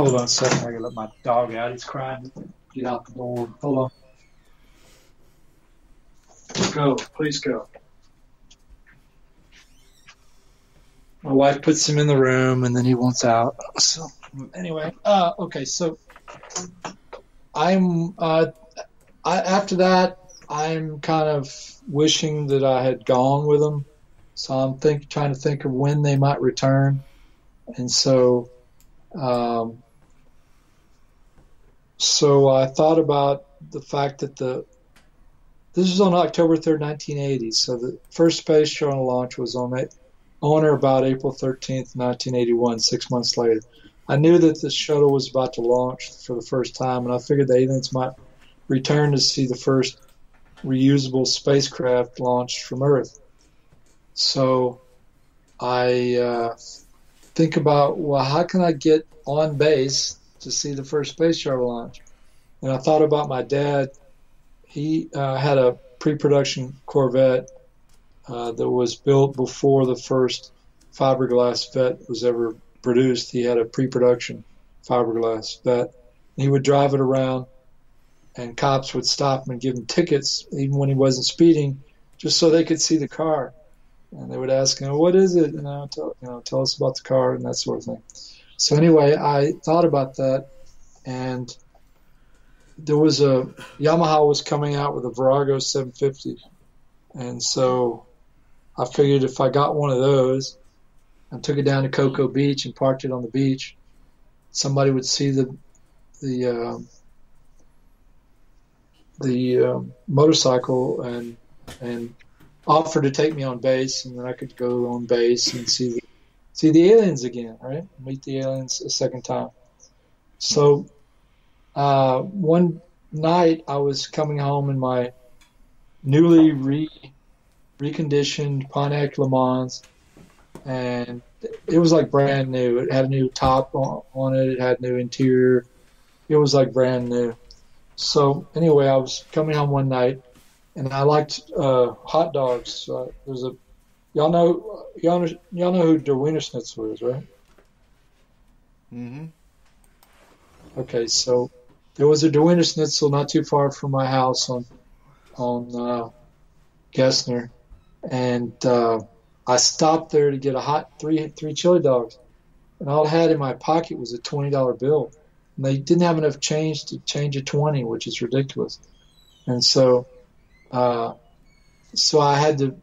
a second. I gotta let my dog out. He's crying. Get out the door. Hold on. Go. Please go. My wife puts him in the room, and then he wants out. So anyway, okay. So after that, I'm kind of wishing that I had gone with them. So I'm trying to think of when they might return, and so I thought about the fact that this was on October 3rd, 1980. So the first space shuttle launch was on or about April 13th, 1981, 6 months later. I knew that the shuttle was about to launch for the first time, and I figured the aliens might return to see the first reusable spacecraft launched from Earth. So I think about, well, how can I get on base to see the first space shuttle launch? And I thought about my dad. He had a pre-production Corvette that was built before the first fiberglass vet was ever produced. He had a pre-production fiberglass vet. He would drive it around, and cops would stop him and give him tickets, even when he wasn't speeding, just so they could see the car. And they would ask him, what is it? Tell us about the car and that sort of thing. So anyway, I thought about that, and there was Yamaha was coming out with a Virago 750. And so I figured if I got one of those and took it down to Cocoa Beach and parked it on the beach, somebody would see the motorcycle and offer to take me on base, and then I could go on base and see the aliens again, right? Meet the aliens a second time. So one night I was coming home in my newly reconditioned Pontiac Le Mans, and it was like brand new. It had a new top on it. It had new interior. It was like brand new. So anyway, I was coming home one night, and I liked hot dogs. There's a y'all know who Der Wiener Schnitzel is, right? Mm-hmm. Okay, so there was a Der Wiener Schnitzel not too far from my house on Gessner, and I stopped there to get a hot three chili dogs, and all I had in my pocket was a $20 bill, and they didn't have enough change to change a 20, which is ridiculous, and so I had to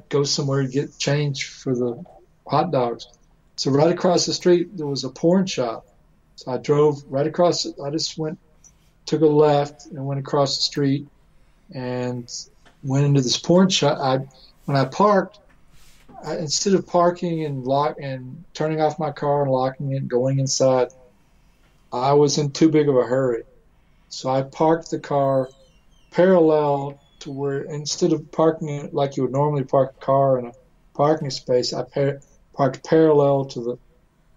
go somewhere to get change for the hot dogs. So right across the street there was a porn shop. So I drove right across. I just took a left and went across the street and went into this porn shop. When I parked, instead of parking and turning off my car and locking it, going inside, I was in too big of a hurry. So I parked the car parallel to where, instead of parking it like you would normally park a car in a parking space, I parked parallel to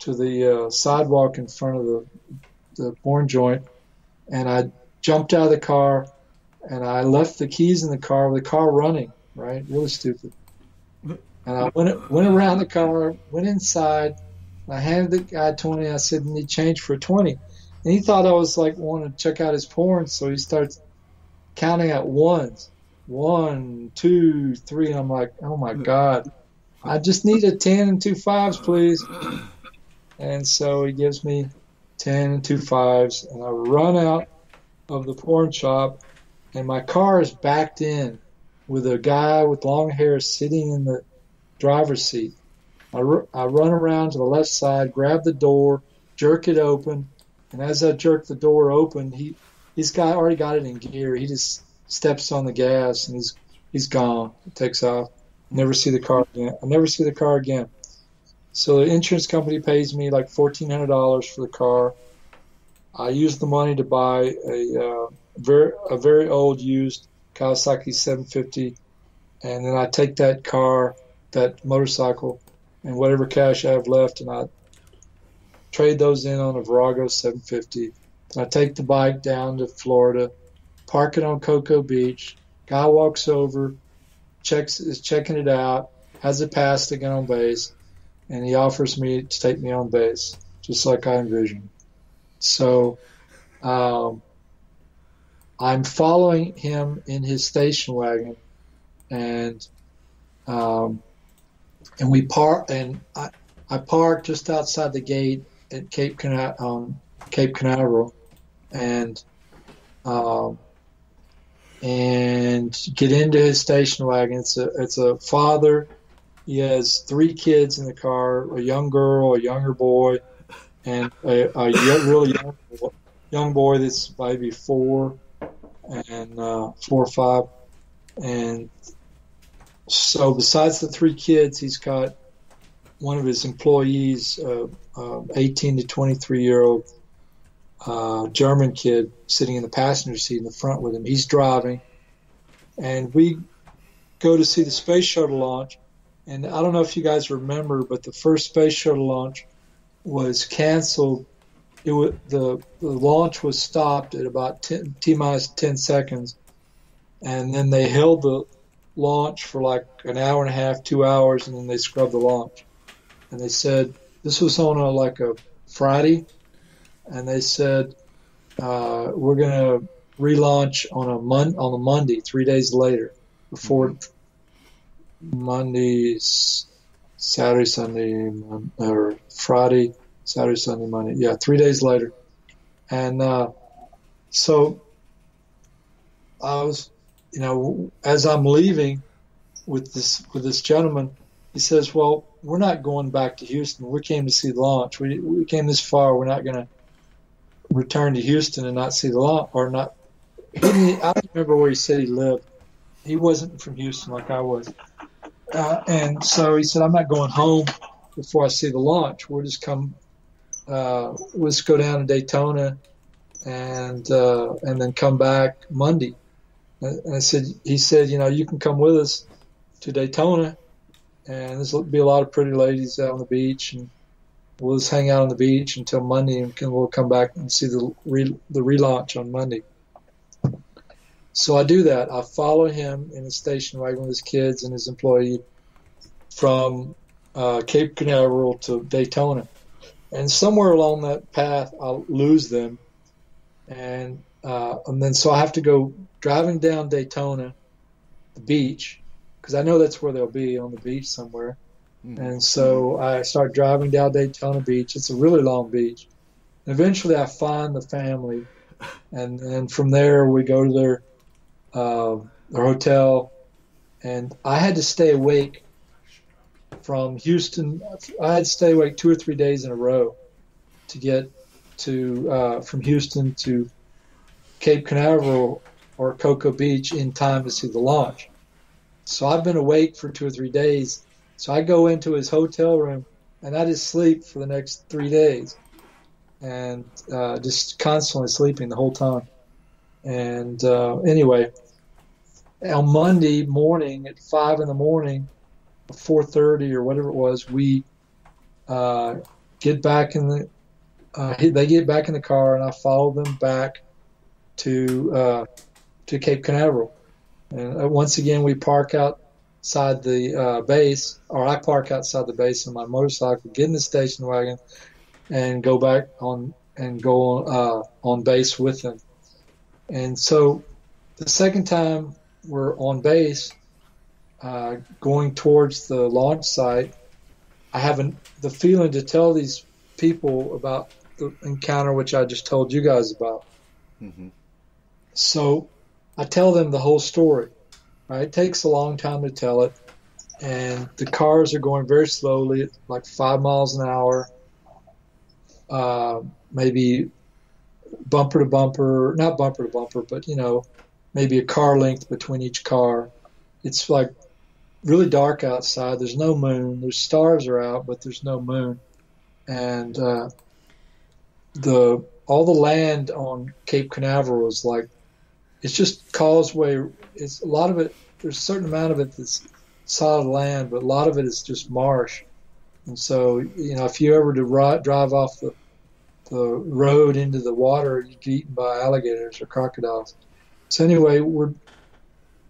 the sidewalk in front of the porn joint, and I jumped out of the car, and I left the keys in the car with the car running, right? Really stupid. And I went around the car, went inside, and I handed the guy 20. I said, "I need change for 20." And he thought I was like wanting to check out his porn, so he starts counting at ones. 1, 2, 3, and I'm like, oh my God, I just need a 10 and 2 5s, please. And so he gives me 10 and 2 5s, and I run out of the porn shop, and my car is backed in with a guy with long hair sitting in the driver's seat. I run around to the left side, grab the door, jerk it open, and as I jerk the door open, he's already got it in gear. He just steps on the gas, and he's gone. He takes off. Never see the car again. I never see the car again. So the insurance company pays me like $1,400 for the car. I use the money to buy a very old used Kawasaki 750, and then I take that motorcycle, and whatever cash I have left, and I trade those in on a Virago 750. I take the bike down to Florida, park it on Cocoa Beach. Guy walks over, is checking it out, has it passed to get on base, and he offers me to take me on base, just like I envisioned. So I'm following him in his station wagon, and we park, and I park just outside the gate at Cape Canaveral, and get into his station wagon. It's a father. He has 3 kids in the car: a young girl, a younger boy, and a really young boy that's maybe 4 or 5. And so, besides the 3 kids, he's got one of his employees, 18 to 23-year-old German kid, sitting in the passenger seat in the front with him. He's driving, and we go to see the space shuttle launch. And I don't know if you guys remember, but the first space shuttle launch was canceled. The launch was stopped at about T-minus 10 seconds, and then they held the launch for like an hour and a half, 2 hours, and then they scrubbed the launch. And they said, this was on a Friday, and they said, we're going to relaunch on a Monday, 3 days later, before Monday, Saturday, Sunday, or Friday, Saturday, Sunday, Monday. Yeah, 3 days later. And so I was, as I'm leaving with this gentleman, he says, well, we're not going back to Houston. We came to see the launch. We came this far. We're not going to return to Houston and not see the launch, or not. I don't remember where he said he lived. He wasn't from Houston like I was. And so he said, I'm not going home before I see the launch. We'll just go down to Daytona and then come back Monday. And he said, you can come with us to Daytona, and there'll be a lot of pretty ladies out on the beach, and we'll just hang out on the beach until Monday, and we'll come back and see the relaunch on Monday. So I do that. I follow him in his station wagon with his kids and his employee from Cape Canaveral to Daytona. And somewhere along that path, I'll lose them. And then so I have to go driving down Daytona, the beach, because I know that's where they'll be, on the beach somewhere. And so I start driving down Daytona Beach. It's a really long beach. And eventually I find the family. And then from there we go to their hotel. And I had to stay awake from Houston. I had to stay awake 2 or 3 days in a row to get to from Houston to Cape Canaveral or Cocoa Beach in time to see the launch. So I've been awake for 2 or 3 days. So I go into his hotel room and I just sleep for the next 3 days, and just constantly sleeping the whole time. And anyway, on Monday morning at 5 in the morning, 4:30 or whatever it was, we get back in the. They get back in the car, and I follow them back to Cape Canaveral. And once again, we park outside the base, or I park outside the base on my motorcycle, get in the station wagon, and go back on base with them. And so the second time we're on base, going towards the launch site, I have the feeling to tell these people about the encounter which I just told you guys about. Mm-hmm. So I tell them the whole story. Right? It takes a long time to tell it, and the cars are going very slowly, like 5 miles an hour, maybe bumper to bumper, not bumper to bumper, but maybe a car length between each car. It's like really dark outside. There's no moon. There's stars are out, but there's no moon. And all the land on Cape Canaveral is like, it's just causeway. It's a lot of it. There's a certain amount of it that's solid land, but a lot of it is just marsh. And so, if you ever drive off the road into the water, you get eaten by alligators or crocodiles. So anyway,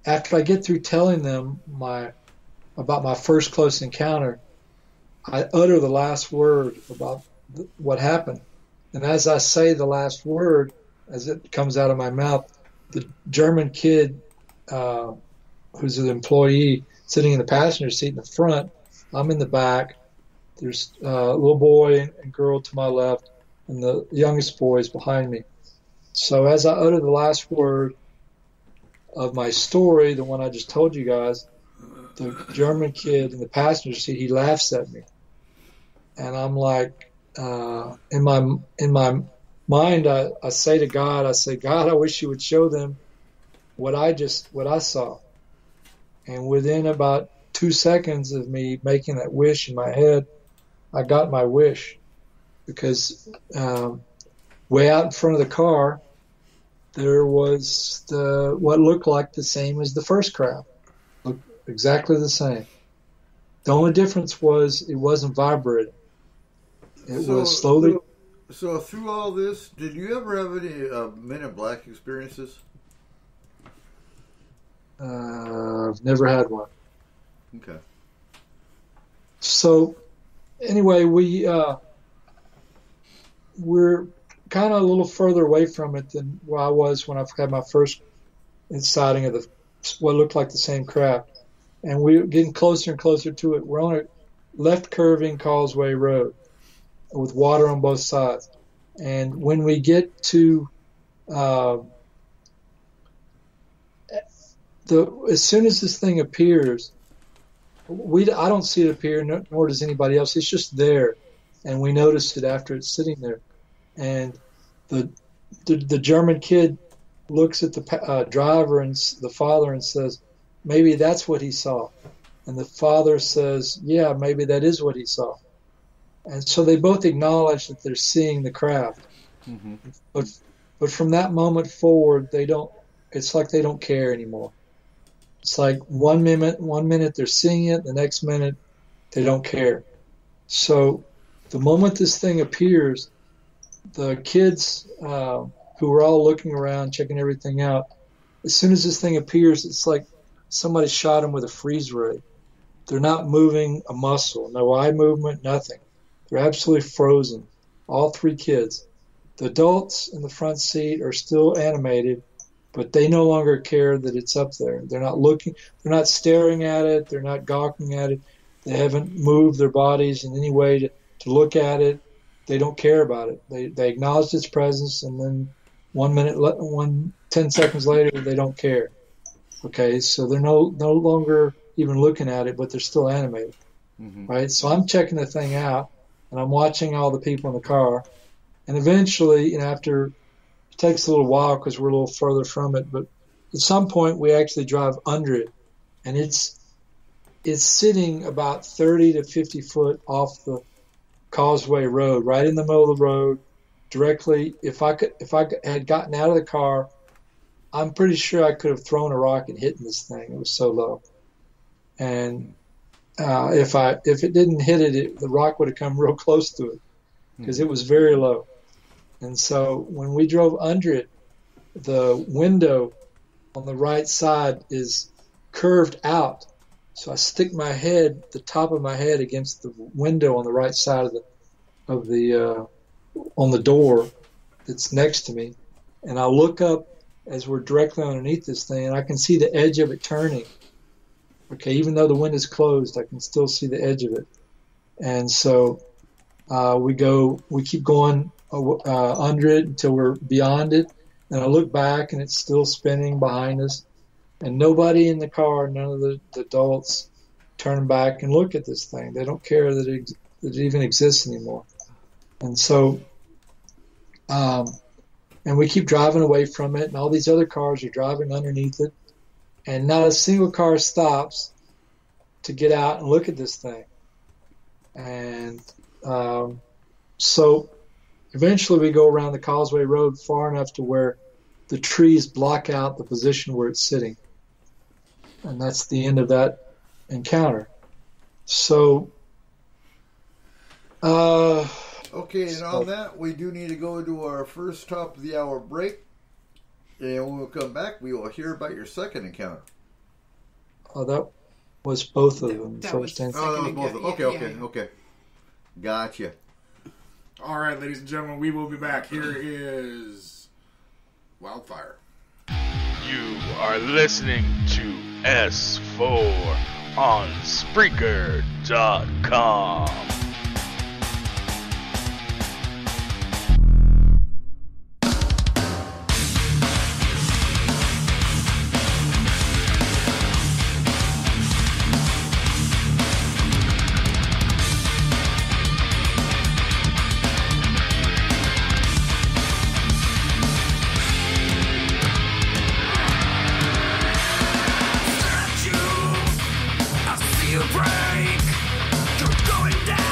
after I get through telling them about my first close encounter, I utter the last word about what happened. And as I say the last word, as it comes out of my mouth, the German kid, who's an employee, sitting in the passenger seat in the front, I'm in the back. There's a little boy and girl to my left, and the youngest boy is behind me. So as I utter the last word of my story, the one I just told you guys, the German kid in the passenger seat, he laughs at me. And I'm like, in my mind, I say to God, God, I wish you would show them what I saw. And within about 2 seconds of me making that wish in my head, I got my wish, because way out in front of the car, there was what looked like the same as the first craft. Looked exactly the same. The only difference was it wasn't vibrating. It was slowly. So through all this, did you ever have any Men in Black experiences? I've never had one. Okay. So anyway, we're kind of a little further away from it than where I was when I had my first sighting of what looked like the same craft. And we're getting closer and closer to it. We're on a left curving causeway road with water on both sides. And when we get to as soon as this thing appears, I don't see it appear, nor does anybody else. It's just there, and we notice it after it's sitting there. And the German kid looks at the driver and the father and says, maybe that's what he saw. And the father says, yeah, maybe that is what he saw. And so they both acknowledge that they're seeing the craft. Mm-hmm. But from that moment forward, it's like they don't care anymore. It's like one minute they're seeing it, the next minute they don't care. So the moment this thing appears, the kids who were all looking around, checking everything out, as soon as this thing appears, it's like somebody shot them with a freeze ray. They're not moving a muscle, no eye movement, nothing. They're absolutely frozen. All 3 kids. The adults in the front seat are still animated, but they no longer care that it's up there. They're not looking, they're not staring at it, they're not gawking at it. They haven't moved their bodies in any way to look at it. They don't care about it. They acknowledge its presence, and then 10 seconds later, they don't care. Okay, so they're no longer even looking at it, but they're still animated, right? So I'm checking the thing out, and I'm watching all the people in the car, and eventually, after it takes a little while because we're a little further from it, but at some point we actually drive under it, and it's sitting about 30 to 50 foot off the Causeway Road, right in the middle of the road, directly. If I had gotten out of the car, I'm pretty sure I could have thrown a rock and hit this thing. It was so low. And if it didn't hit it, the rock would have come real close to it because it was very low. And so when we drove under it, the window on the right side is curved out. So I stick my head, the top of my head, against the window on the right side on the door that's next to me, and I look up as we're directly underneath this thing, and I can see the edge of it turning. Okay, even though the window's closed, I can still see the edge of it. And so we keep going under it until we're beyond it, and I look back, and it's still spinning behind us. And nobody in the car, none of the adults, turn back and look at this thing. They don't care that it even exists anymore. And so, and we keep driving away from it, and all these other cars are driving underneath it, and not a single car stops to get out and look at this thing. And so eventually we go around the Causeway Road far enough to where the trees block out the position where it's sitting. And that's the end of that encounter. So, okay, and on that, we do need to go into our first top of the hour break. And when we come back, we will hear about your second encounter. Oh, that was both of them. First and that was both of them. Okay. Gotcha. All right, ladies and gentlemen, we will be back. Here is Wildfire. You are listening to S4 on Spreaker.com. Break. You're going down.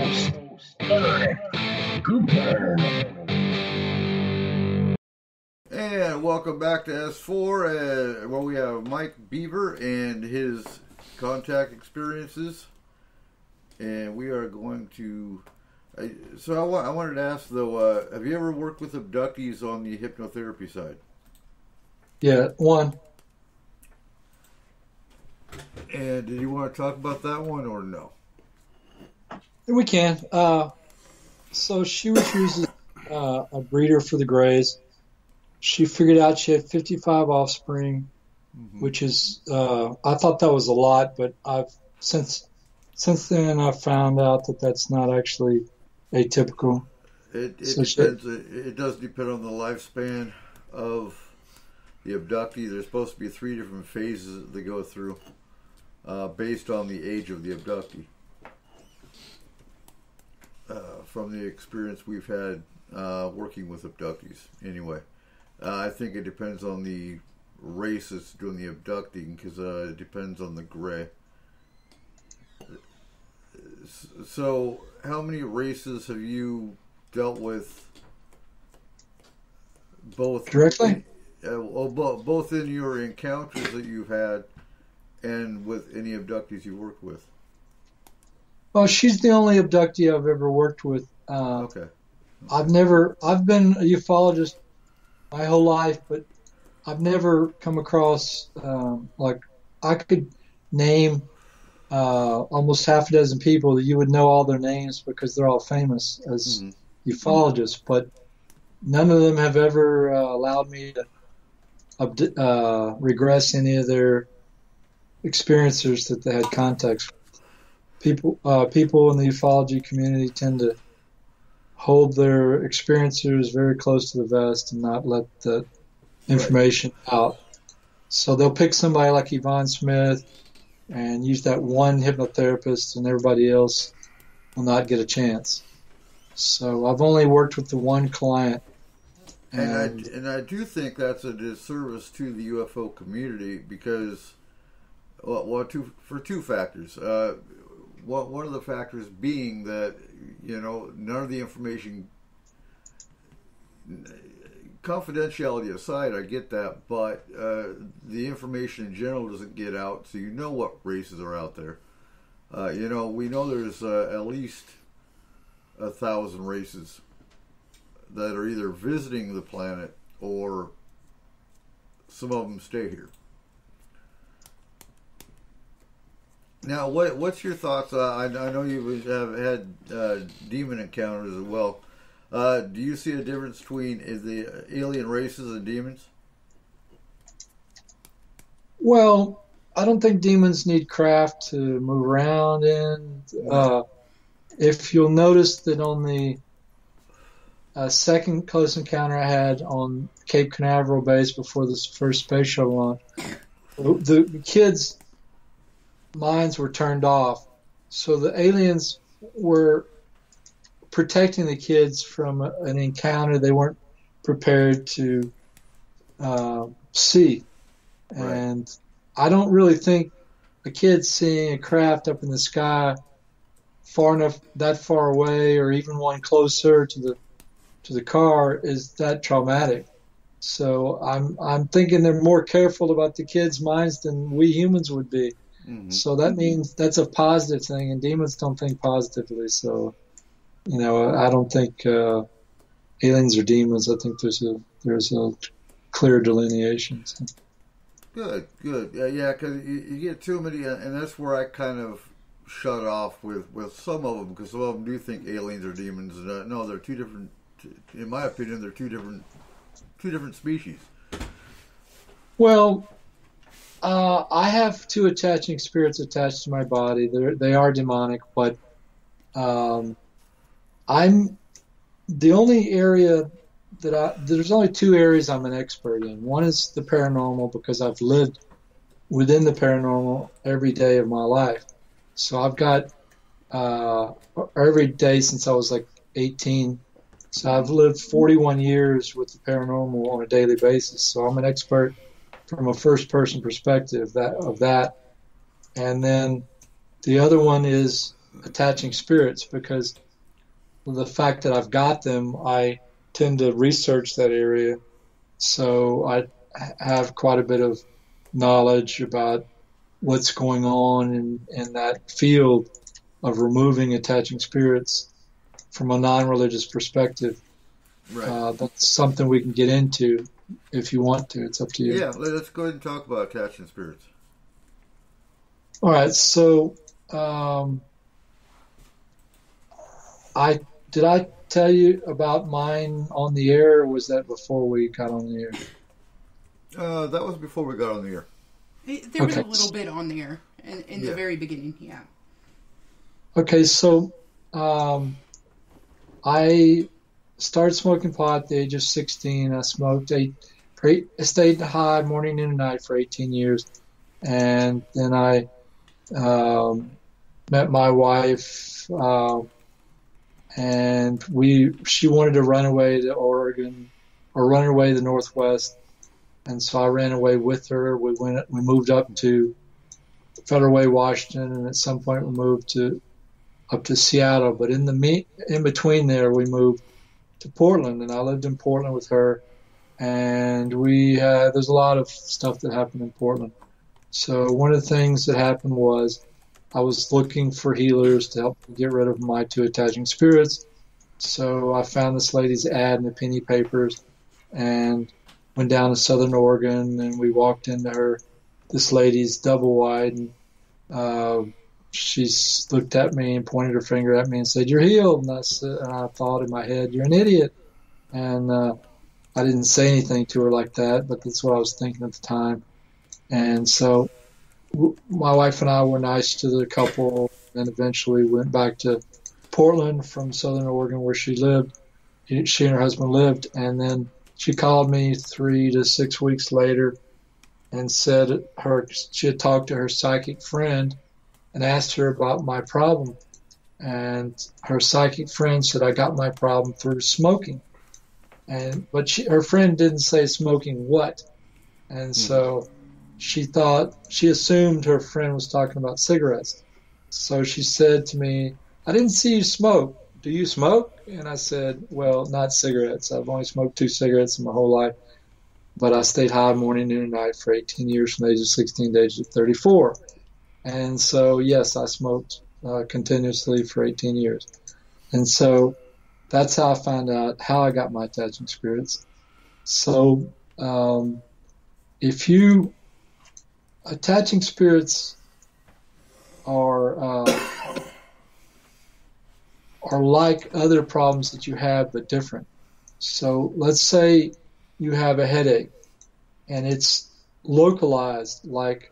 host, Eric Cooper. And welcome back to S4, where we have Mike Beaver and his contact experiences. And we are going to... I wanted to ask, though, have you ever worked with abductees on the hypnotherapy side? Yeah, one. And did you want to talk about that one or no? We can. So she was using a breeder for the Greys. She figured out she had 55 offspring, which is, I thought that was a lot, but since then I've found out that that's not actually atypical. It depends. It does depend on the lifespan of the abductee. There's supposed to be 3 different phases that they go through based on the age of the abductee. From the experience we've had working with abductees, anyway. I think it depends on the race that's doing the abducting, because it depends on the gray. So, how many races have you dealt with? Both directly? Both in your encounters that you've had, and with any abductees you worked with. Well, she's the only abductee I've ever worked with. Okay. I've been a ufologist my whole life, but I've never come across, I could name almost half a dozen people that you would know all their names because they're all famous as ufologists, but none of them have ever allowed me to regress any of their experiencers that they had contacts with. People in the ufology community tend to hold their experiencers very close to the vest and not let the information out. So they'll pick somebody like Yvonne Smith and use that one hypnotherapist, and everybody else will not get a chance. So I've only worked with the one client. And I do think that's a disservice to the UFO community because, for 2 factors. One of the factors being that, none of the information, confidentiality aside, I get that, but the information in general doesn't get out, so you know what races are out there. We know there's at least 1,000 races that are either visiting the planet or some of them stay here. Now, what's your thoughts? I know you have had demon encounters as well. Do you see a difference between the alien races and demons? Well, I don't think demons need craft to move around in. If you'll notice that on the second close encounter I had on Cape Canaveral base before this first space shuttle launch, the kids' minds were turned off. So the aliens were protecting the kids from an encounter they weren't prepared to see. Right. And I don't really think a kid seeing a craft up in the sky that far away, or even one closer to the car, is that traumatic. So I'm thinking they're more careful about the kids' minds than we humans would be. Mm-hmm. So that means that's a positive thing, and demons don't think positively. So, I don't think aliens are demons. I think there's a clear delineation. So. Good. Yeah, because you get too many, and that's where I kind of shut off with some of them, because some of them do think aliens are demons. No, they're 2 different. In my opinion, they're 2 different species. Well, I have 2 attaching spirits attached to my body. They are demonic, but I'm the only area there's only 2 areas I'm an expert in. One is the paranormal, because I've lived within the paranormal every day of my life. So I've got every day since I was like 18. So I've lived 41 years with the paranormal on a daily basis. So I'm an expert from a first-person perspective of that. And then the other one is attaching spirits, because of the fact that I've got them, I tend to research that area. So I have quite a bit of knowledge about what's going on in that field of removing attaching spirits from a non-religious perspective. Right. That's something we can get into if you want to. It's up to you. Yeah, let's go ahead and talk about attaching spirits. All right. So, did I tell you about mine on the air, or was that before we got on the air? That was before we got on the air. There was a little bit on the air in the very beginning, yeah. Okay, so I started smoking pot at the age of 16. I smoked I stayed high morning and night for 18 years. And then I met my wife, and she wanted to run away to Oregon or run away to the Northwest. And so I ran away with her. We moved up to Federal Way, Washington, and at some point we moved up to Seattle. But in between there, we moved to Portland, and I lived in Portland with her. And there's a lot of stuff that happened in Portland. So one of the things that happened was I was looking for healers to help me get rid of my 2 attaching spirits. So I found this lady's ad in the penny papers and went down to Southern Oregon, and we walked into this lady's double wide, and she looked at me and pointed her finger at me and said, "You're healed." And I thought in my head, "You're an idiot." And I didn't say anything to her like that, but that's what I was thinking at the time. And so my wife and I were nice to the couple, and eventually went back to Portland from Southern Oregon, where she lived. She and her husband lived, and then she called me 3 to 6 weeks later and said she had talked to her psychic friend and asked her about my problem. And her psychic friend said, "I got my problem through smoking." But her friend didn't say smoking what. And so she assumed her friend was talking about cigarettes. So she said to me, "I didn't see you smoke. Do you smoke?" And I said, "Well, not cigarettes. I've only smoked 2 cigarettes in my whole life, but I stayed high morning, noon, and night for 18 years from the age of 16 to the age of 34. And so, yes, I smoked continuously for 18 years. And so that's how I found out how I got my attaching spirits. So attaching spirits are like other problems that you have, but different. So let's say you have a headache and it's localized, like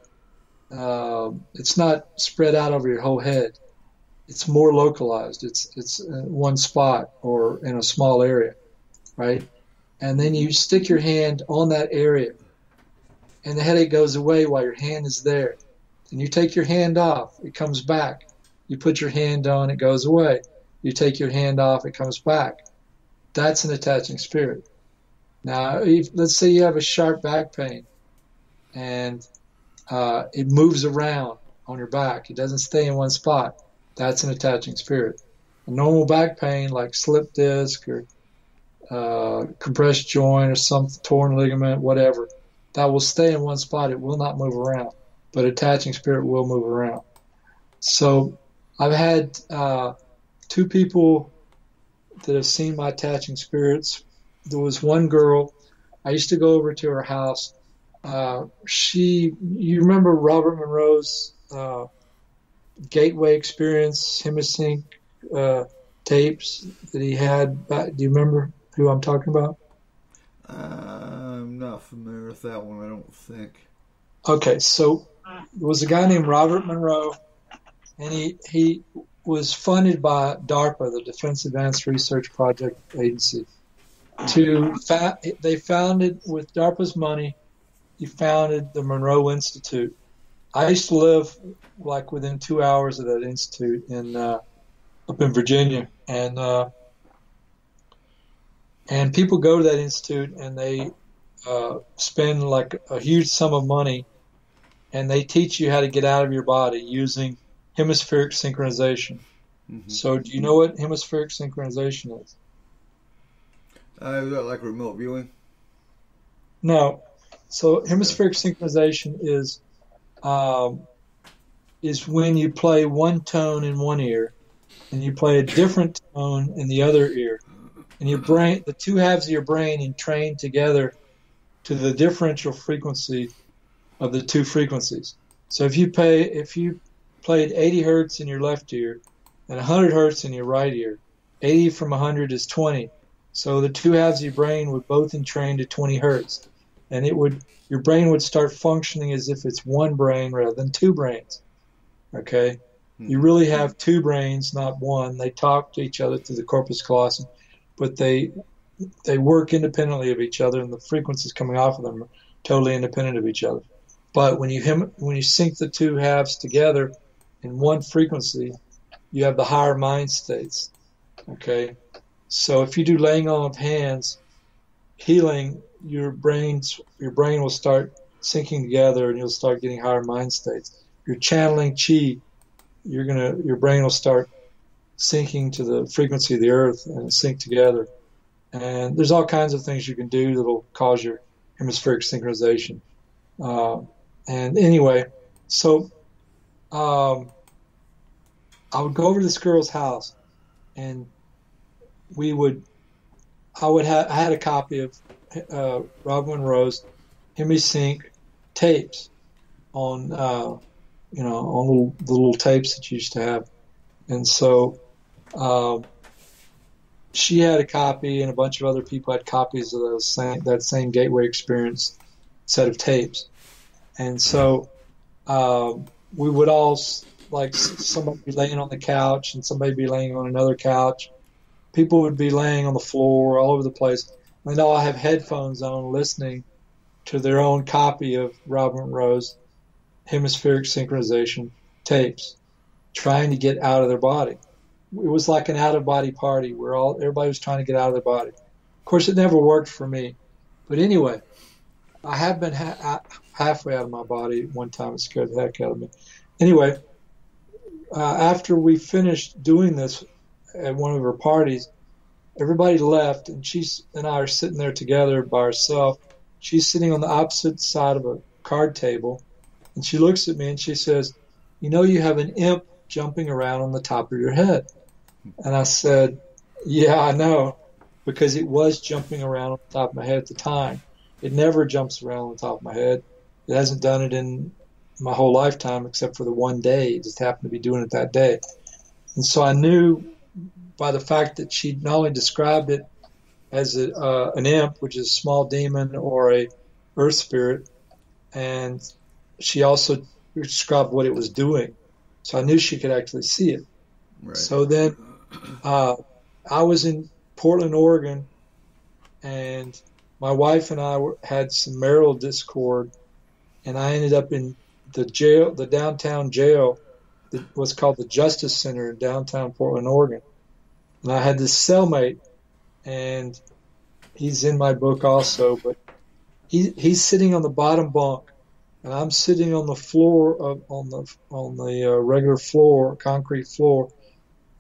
it's not spread out over your whole head. It's more localized. It's in one spot or in a small area, right? And then you stick your hand on that area and the headache goes away while your hand is there. And you take your hand off, it comes back. You put your hand on, it goes away. You take your hand off, it comes back. That's an attaching spirit. Now, let's say you have a sharp back pain and it moves around on your back. It doesn't stay in one spot. That's an attaching spirit. A normal back pain like slip disc or compressed joint or some torn ligament, whatever, that will stay in one spot. It will not move around. But attaching spirit will move around. So I've had 2 people that have seen my attaching spirits. There was one girl, I used to go over to her house. You remember Robert Monroe's Gateway Experience Hemisync tapes that he had? Do you remember who I'm talking about? I'm not familiar with that one, I don't think. Okay, so there was a guy named Robert Monroe, and he was funded by DARPA, the Defense Advanced Research Project Agency. They founded, with DARPA's money, he founded the Monroe Institute. I used to live like within 2 hours of that institute up in Virginia, and people go to that institute and they spend like a huge sum of money, and they teach you how to get out of your body using hemispheric synchronization. Mm-hmm. So do you know what hemispheric synchronization is? Is that like remote viewing? No. So hemispheric synchronization is when you play one tone in one ear and you play a different tone in the other ear. And your brain, the two halves of your brain entrain together to the differential frequency of the two frequencies. So if you played 80 hertz in your left ear and 100 hertz in your right ear, 80 from 100 is 20. So the two halves of your brain would both entrain to 20 hertz. And your brain would start functioning as if it's one brain rather than two brains. Okay? You really have two brains, not one. They talk to each other through the corpus callosum, but they work independently of each other, and the frequencies coming off of them are totally independent of each other. But when you sync the two halves together in one frequency, you have the higher mind states. Okay? So if you do laying on of hands, healing, your brain will start syncing together, and you'll start getting higher mind states. You're channeling chi. Your brain will start syncing to the frequency of the earth and sync together. And there's all kinds of things you can do that'll cause your hemispheric synchronization. And anyway, so I would go over to this girl's house, and I had a copy of Robin Monroe's Hemisync tapes on the little tapes that you used to have. And so she had a copy, and a bunch of other people had copies of that same Gateway Experience set of tapes. And so we would all, like, somebody be laying on the couch and somebody be laying on another couch. People would be laying on the floor all over the place. They'd all have headphones on listening to their own copy of Robin Monroe's Hemispheric Synchronization tapes, trying to get out of their body. It was like an out-of-body party where everybody was trying to get out of their body. Of course, it never worked for me. But anyway, I have been halfway out of my body one time. It scared the heck out of me. Anyway, after we finished doing this at one of her parties, everybody left, and she and I are sitting there together by ourselves. She's sitting on the opposite side of a card table, and she looks at me and she says, "You know, you have an imp jumping around on the top of your head." And I said, "Yeah, I know, because it was jumping around on the top of my head at the time. It never jumps around on the top of my head. It hasn't done it in my whole lifetime except for the one day. It just happened to be doing it that day." And so I knew by the fact that she not only described it as an imp, which is a small demon or a earth spirit, and she also described what it was doing. So I knew she could actually see it. Right. So then I was in Portland, Oregon, and my wife and I had some marital discord, and I ended up in the jail, the downtown jail that was called the Justice Center in downtown Portland, Oregon. And I had this cellmate, and he's in my book also, but he's sitting on the bottom bunk, and I'm sitting on the floor on the regular floor, concrete floor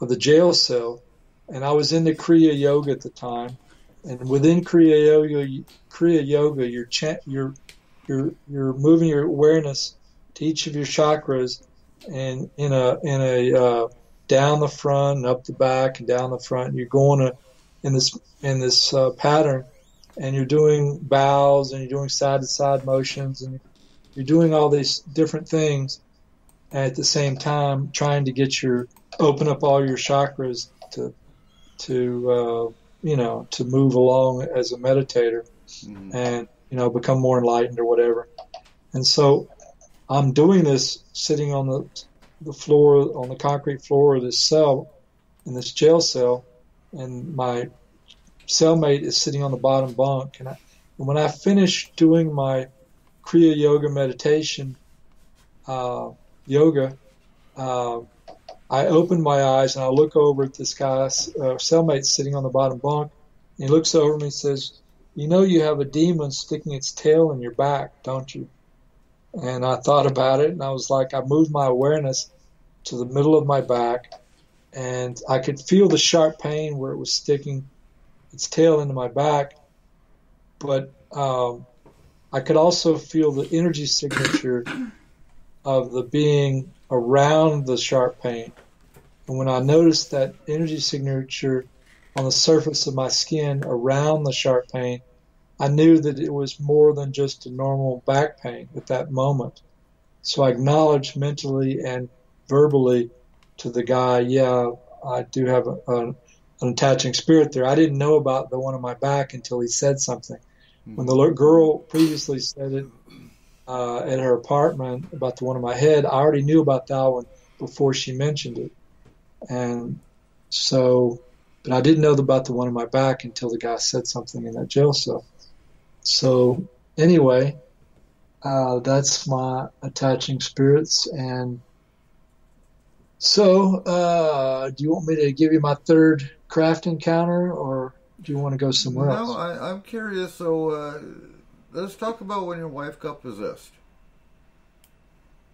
of the jail cell. And I was into Kriya Yoga at the time, and within Kriya Yoga, you're moving your awareness to each of your chakras, and in a down the front and up the back and down the front. And you're going in this pattern, and you're doing bows, and you're doing side to side motions, and you're doing all these different things at the same time, trying to open up all your chakras to move along as a meditator, and become more enlightened or whatever. And so I'm doing this sitting on the floor, on the concrete floor of this cell, in this jail cell, and my cellmate is sitting on the bottom bunk. And when I finished doing my Kriya Yoga meditation, I open my eyes and I look over at this guy's cellmate sitting on the bottom bunk. And he looks over at me and says, "You know, you have a demon sticking its tail in your back, don't you?" And I thought about it, and I was like, I moved my awareness to the middle of my back, and I could feel the sharp pain where it was sticking its tail into my back, but I could also feel the energy signature of the being around the sharp pain. And when I noticed that energy signature on the surface of my skin around the sharp pain, I knew that it was more than just a normal back pain at that moment. So I acknowledged mentally and verbally to the guy, yeah, I do have an attaching spirit there. I didn't know about the one on my back until he said something. When the girl previously said it at her apartment about the one on my head, I already knew about that one before she mentioned it. And so, but I didn't know about the one on my back until the guy said something in that jail cell. So anyway, that's my attaching spirits. And so, do you want me to give you my third craft encounter, or do you want to go somewhere else? No, I'm curious. So let's talk about when your wife got possessed.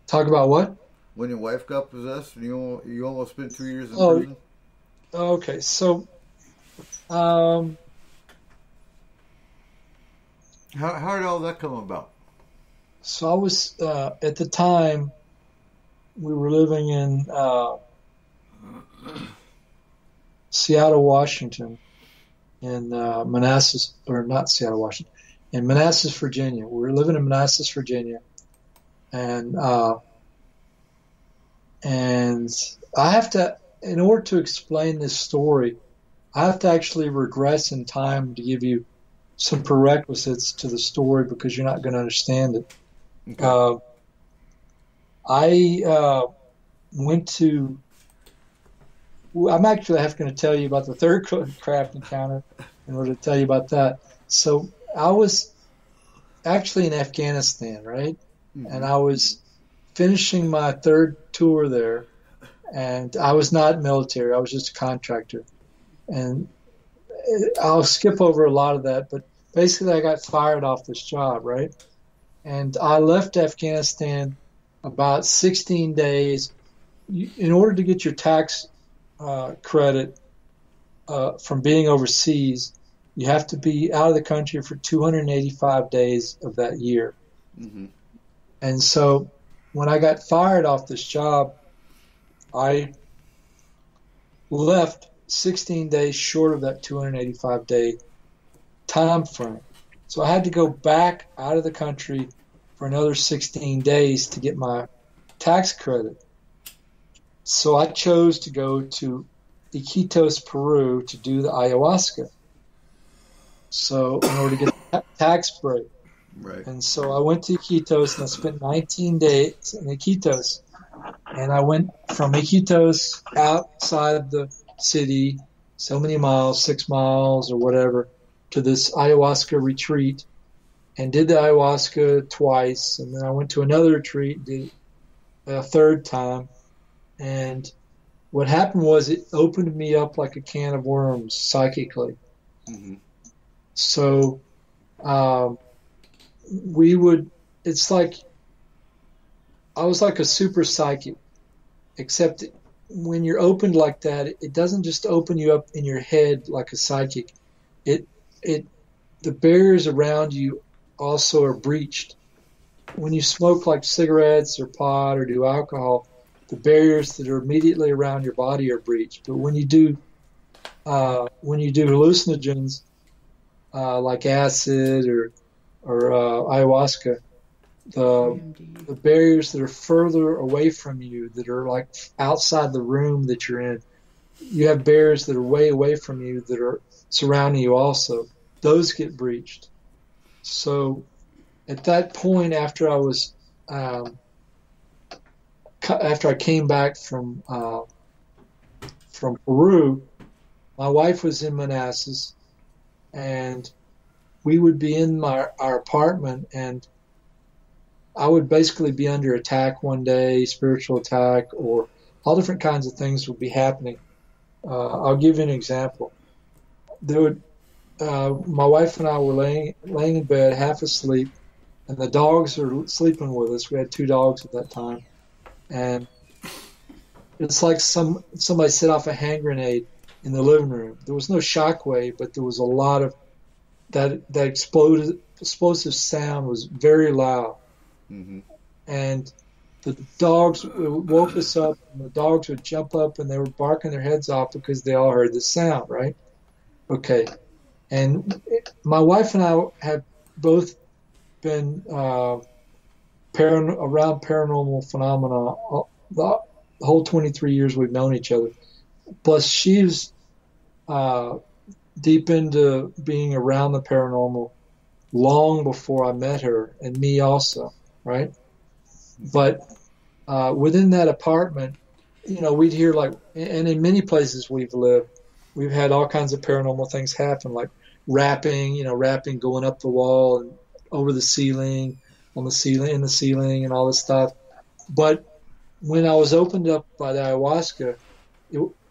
Talk about what? When your wife got possessed, and you almost spent 2 years in prison. Okay, so how did all that come about? So I was at the time we were living in Seattle, Washington, in Manassas, or not Seattle, Washington, in Manassas, Virginia. We were living in Manassas, Virginia, and I have to, in order to explain this story, I have to actually regress in time to give you some prerequisites to the story because you're not going to understand it. Okay. I went to. I'm actually going to tell you about the third craft encounter in order to tell you about that. So I was actually in Afghanistan, right? Mm-hmm. And I was finishing my third tour there, and I was not military. I was just a contractor. And I'll skip over a lot of that, but basically I got fired off this job, right? And I left Afghanistan about 16 days. In order to get your tax credit from being overseas, you have to be out of the country for 285 days of that year. Mm-hmm. And so when I got fired off this job, I left 16 days short of that 285-day time frame. So I had to go back out of the country for another 16 days to get my tax credit. So I chose to go to Iquitos, Peru, to do the ayahuasca. So in order to get the tax break. Right. And so I went to Iquitos and I spent 19 days in Iquitos. And I went from Iquitos outside the city, so many miles, 6 miles or whatever, to this ayahuasca retreat, and did the ayahuasca twice. And then I went to another retreat, did it a third time. And what happened was it opened me up like a can of worms psychically. Mm-hmm. So it's like I was like a super psychic, except when you're opened like that, it doesn't just open you up in your head like a psychic. The barriers around you also are breached. When you smoke like cigarettes or pot or do alcohol, the barriers that are immediately around your body are breached. But when you do hallucinogens like acid or ayahuasca, the barriers that are further away from you, that are like outside the room that you're in, you have barriers that are way away from you that are surrounding you also. Those get breached. So at that point, after I came back from Peru, my wife was in Manassas, and we would be in our apartment, and I would basically be under attack one day, spiritual attack, or all different kinds of things would be happening. I'll give you an example. My wife and I were laying in bed, half asleep, and the dogs are sleeping with us. We had 2 dogs at that time, and it's like somebody set off a hand grenade in the living room. There was no shockwave, but there was a lot of that explosive sound was very loud. Mm-hmm. And the dogs woke us up, and the dogs would jump up and they were barking their heads off because they all heard the sound, right? Okay. And my wife and I have both been around paranormal phenomena the whole 23 years we've known each other. Plus, she's deep into being around the paranormal long before I met her, and me also, right? But within that apartment, we'd hear and in many places we've lived, we've had all kinds of paranormal things happen, like rapping going up the wall and over the ceiling, in the ceiling and all this stuff. But when I was opened up by the ayahuasca,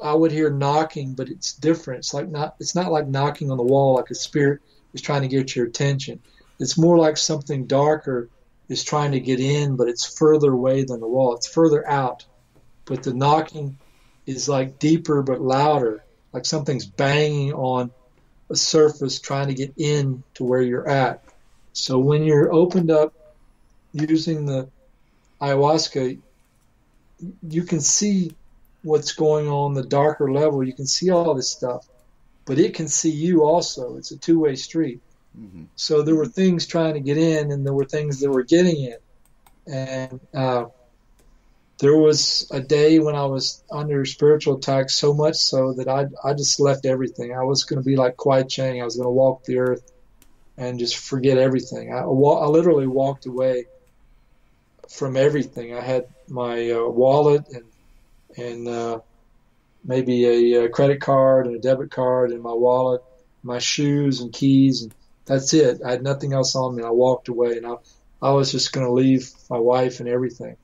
I would hear knocking, but it's different. It's not like knocking on the wall like a spirit is trying to get your attention. It's more like something darker is trying to get in, but it's further away than the wall. It's further out. But the knocking is like deeper but louder, like something's banging on a surface trying to get in to where you're at. So when you're opened up using the ayahuasca, you can see what's going on the darker level. You can see all this stuff, but it can see you also. It's a two-way street. Mm-hmm. So there were things trying to get in, and there were things that were getting in. And there was a day when I was under spiritual attack, so much so that I just left everything. I was going to be like Kwai Chang. I was going to walk the earth and just forget everything. I literally walked away from everything. I had my wallet and maybe a credit card and a debit card in my wallet, my shoes and keys, and that's it. I had nothing else on me. I walked away, and I was just going to leave my wife and everything.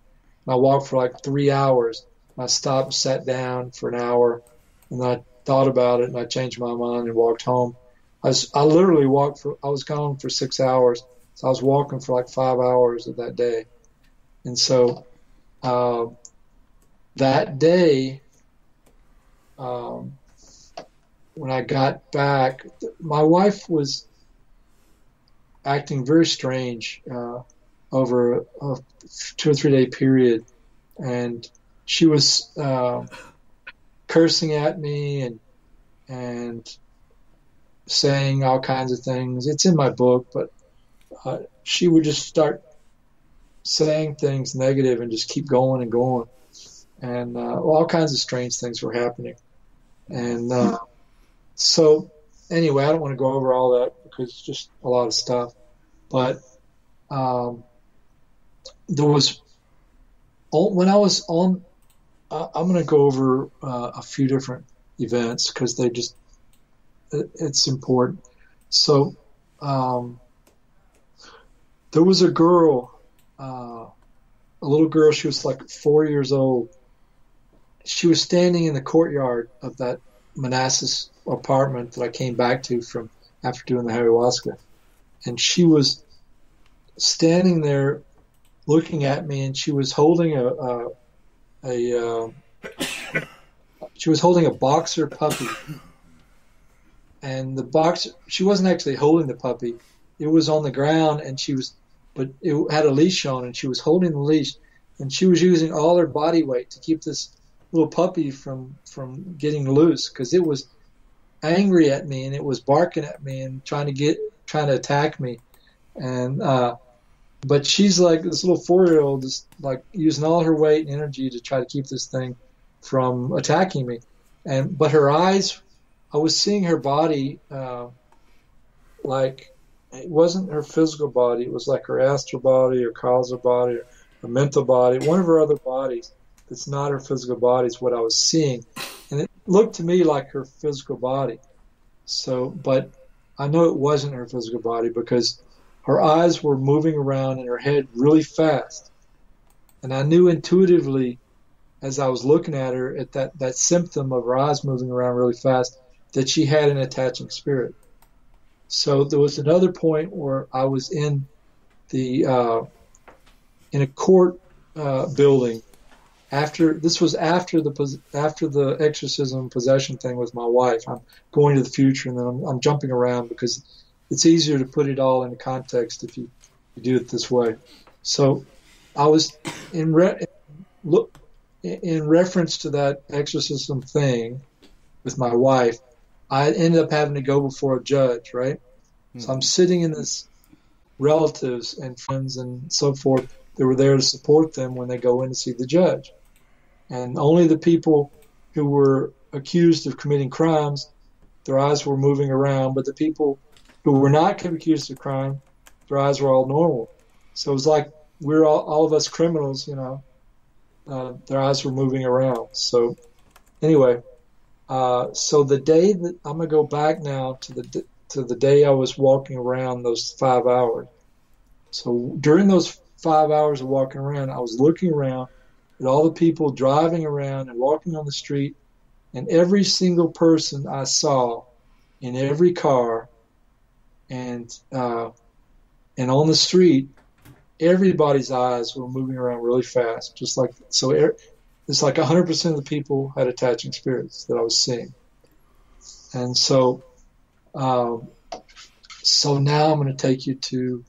And I walked for like 3 hours. I stopped and sat down for an hour, and I thought about it, and I changed my mind and walked home. I literally I was gone for 6 hours, so I was walking for like 5 hours of that day. And so that day, when I got back, my wife was acting very strange over a 2 or 3 day period, and she was cursing at me and saying all kinds of things. It's in my book, but she would just start saying things negative and just keep going and going, and all kinds of strange things were happening. And so anyway, I don't want to go over all that because it's just a lot of stuff. But there was, when I was on, I'm going to go over a few different events because it's important. So there was a girl, a little girl, she was like 4 years old. She was standing in the courtyard of that Manassas apartment that I came back to from after doing the ayahuasca. And she was standing there looking at me, and she was holding she was holding a boxer puppy. And she wasn't actually holding the puppy. It was on the ground, but it had a leash on, and she was holding the leash, and she was using all her body weight to keep this little puppy from getting loose, because it was angry at me and it was barking at me and trying to attack me. And but she's like this little 4-year-old, just like using all her weight and energy to try to keep this thing from attacking me. But her eyes, I was seeing her body like it wasn't her physical body. It was like her astral body or causal body or her mental body, one of her other bodies that's not her physical body is what I was seeing. And it looked to me like her physical body. So, but I know it wasn't her physical body because her eyes were moving around in her head really fast. And I knew intuitively as I was looking at her at that symptom of her eyes moving around really fast that she had an attaching spirit. So there was another point where I was in a court building this was after the exorcism and possession thing with my wife. I'm going to the future, and then I'm jumping around because it's easier to put it all into context if you do it this way. So I was in reference to that exorcism thing with my wife. I ended up having to go before a judge, right? So I'm sitting in this relatives and friends and so forth that were there to support them when they go in to see the judge. And only the people who were accused of committing crimes, their eyes were moving around, but the people who were not accused of crime, their eyes were all normal. So it was like we're all of us criminals, their eyes were moving around. So anyway, so the day that I'm going to go back now to the day I was walking around those 5 hours. So during those 5 hours of walking around, I was looking around at all the people driving around and walking on the street, and every single person I saw in every car and on the street, everybody's eyes were moving around really fast, it's like 100% of the people had attaching spirits that I was seeing. And so now I'm going to take you to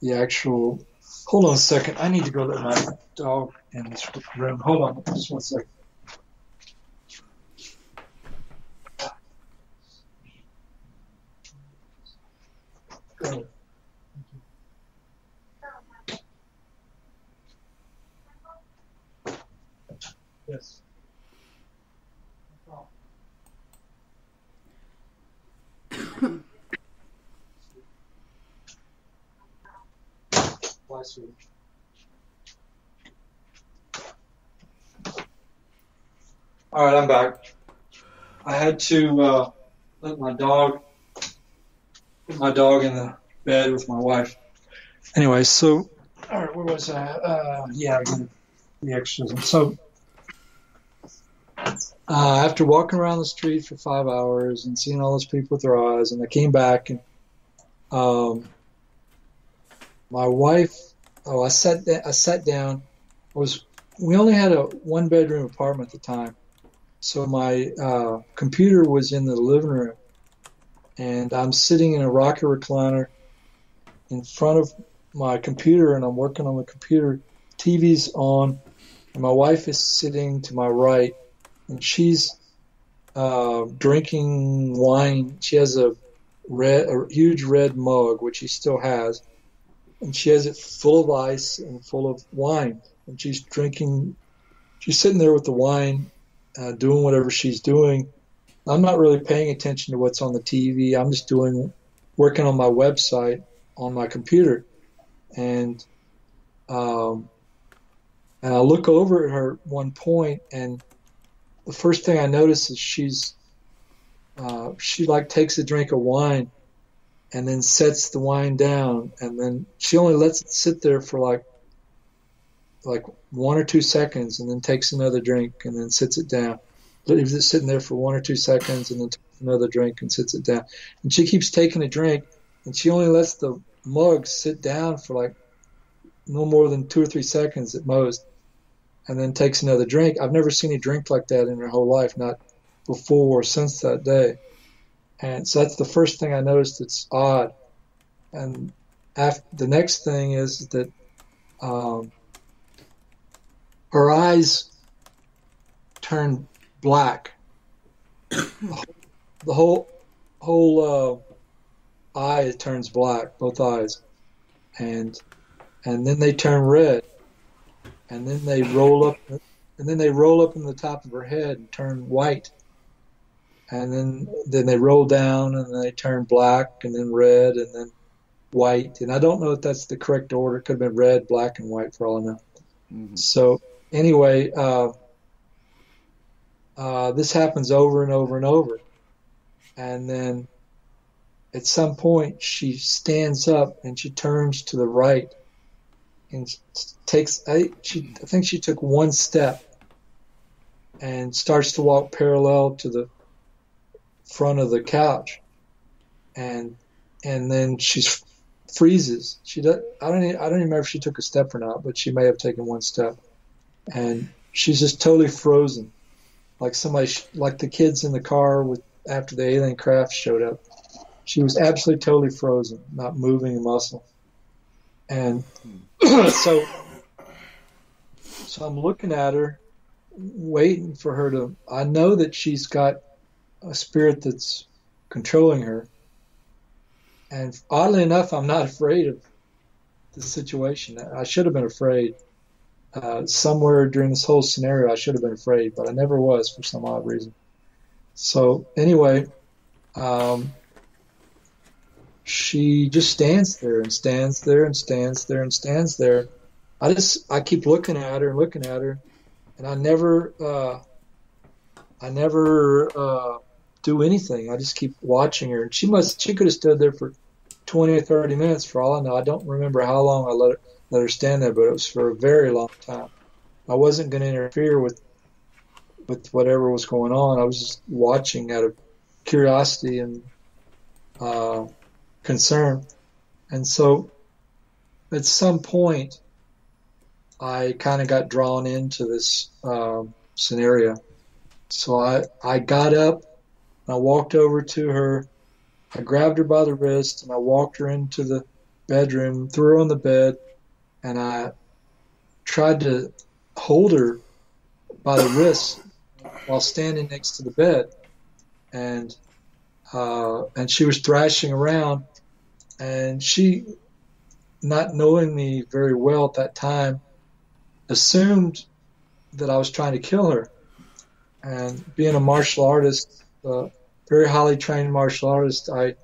the actual. Hold on a second. I need to go let my dog in this room. Hold on, just 1 second. Go ahead. Yes. Last week. All right, I'm back. I had to put my dog in the bed with my wife. Anyway, so all right, where was I? The exorcism. So after walking around the street for 5 hours and seeing all those people with their eyes, and I came back and my wife, I sat down. We only had a 1-bedroom apartment at the time, so my computer was in the living room, and I'm sitting in a rocker recliner in front of my computer, and I'm working on the computer. TV's on, and my wife is sitting to my right, and she's drinking wine. She has a huge red mug, which she still has, and she has it full of ice and full of wine. And she's drinking. She's sitting there with the wine, doing whatever she's doing. I'm not really paying attention to what's on the TV. I'm just working on my website on my computer, and I look over at her at one point, and the first thing I notice is she takes a drink of wine and then sets the wine down, and then she only lets it sit there for like 1 or 2 seconds, and then takes another drink and then sits it down. Leaves it sitting there for 1 or 2 seconds and then takes another drink and sits it down. And she keeps taking a drink, and she only lets the mug sit down for like no more than 2 or 3 seconds at most, and then takes another drink. I've never seen a drink like that in her whole life, not before or since that day. And so that's the first thing I noticed that's odd. And the next thing is that her eyes turn black. The whole eye turns black, both eyes, and then they turn red, and then they roll up in the top of her head and turn white, and then they roll down and then they turn black and then red and then white. And I don't know if that's the correct order. It could have been red, black, and white for all I know. Mm-hmm. So anyway, this happens over and over and over. And then at some point she stands up and she turns to the right and I think she took one step and starts to walk parallel to the front of the couch, and then she freezes. I don't even remember if she took a step or not, but she may have taken one step, and she's just totally frozen, like somebody, like the kids in the car after the alien craft showed up. She was absolutely totally frozen, not moving a muscle. And so I'm looking at her, waiting for her to. I know that she's got a spirit that's controlling her. And oddly enough, I'm not afraid of the situation. I should have been afraid. Somewhere during this whole scenario, I should have been afraid, but I never was for some odd reason. So anyway, she just stands there and stands there and stands there and stands there. I keep looking at her and looking at her, and I never do anything. I just keep watching her. She could have stood there for 20 or 30 minutes for all I know. I don't remember how long I let her stand there, but it was for a very long time. I wasn't going to interfere with whatever was going on. I was just watching out of curiosity and concern. And so at some point, I kind of got drawn into this scenario. So I got up, and I walked over to her. I grabbed her by the wrist, and I walked her into the bedroom, threw her on the bed, and I tried to hold her by the wrist while standing next to the bed. And she was thrashing around, and she, not knowing me very well at that time, assumed that I was trying to kill her. And being a martial artist, very highly trained martial artist, I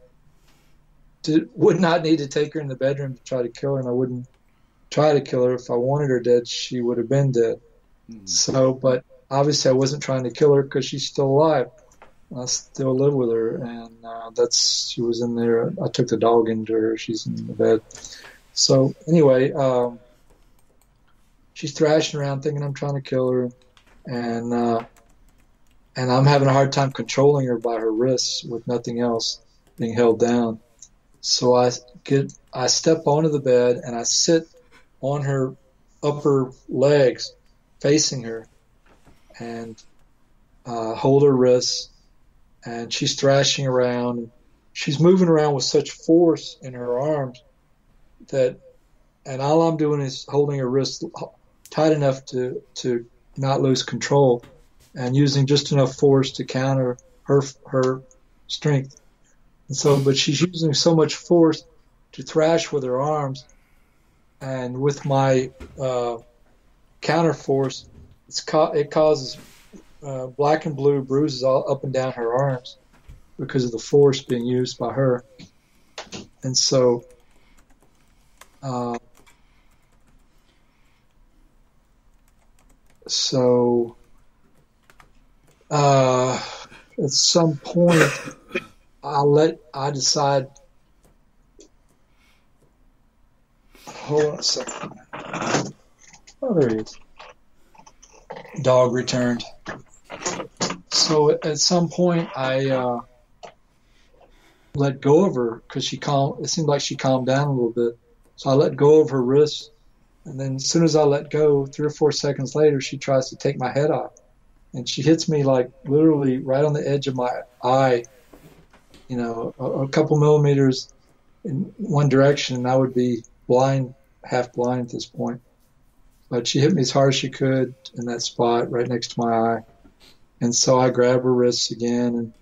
would not need to take her in the bedroom to try to kill her, and I wouldn't try to kill her. If I wanted her dead, she would have been dead. Mm-hmm. So, but obviously I wasn't trying to kill her because she's still alive. I still live with her, and she was in there. I took the dog into her. She's in the bed. So anyway, she's thrashing around thinking I'm trying to kill her, and I'm having a hard time controlling her by her wrists with nothing else being held down. So I step onto the bed and I sit on her upper legs facing her and hold her wrists, and she's thrashing around. She's moving around with such force in her arms and all I'm doing is holding her wrists tight enough to not lose control, and using just enough force to counter her strength. And so, but she's using so much force to thrash with her arms, and with my counter force, it causes black and blue bruises all up and down her arms because of the force being used by her. And so, at some point, I decide. Hold on a second. Oh, there he is. Dog returned. So at some point, I let go of her because it seemed like she calmed down a little bit. So I let go of her wrist, and then as soon as I let go, 3 or 4 seconds later, she tries to take my head off. And she hits me like literally right on the edge of my eye, a couple millimeters in one direction, and I would be blind, half blind at this point. But she hit me as hard as she could in that spot right next to my eye. And so I grab her wrists again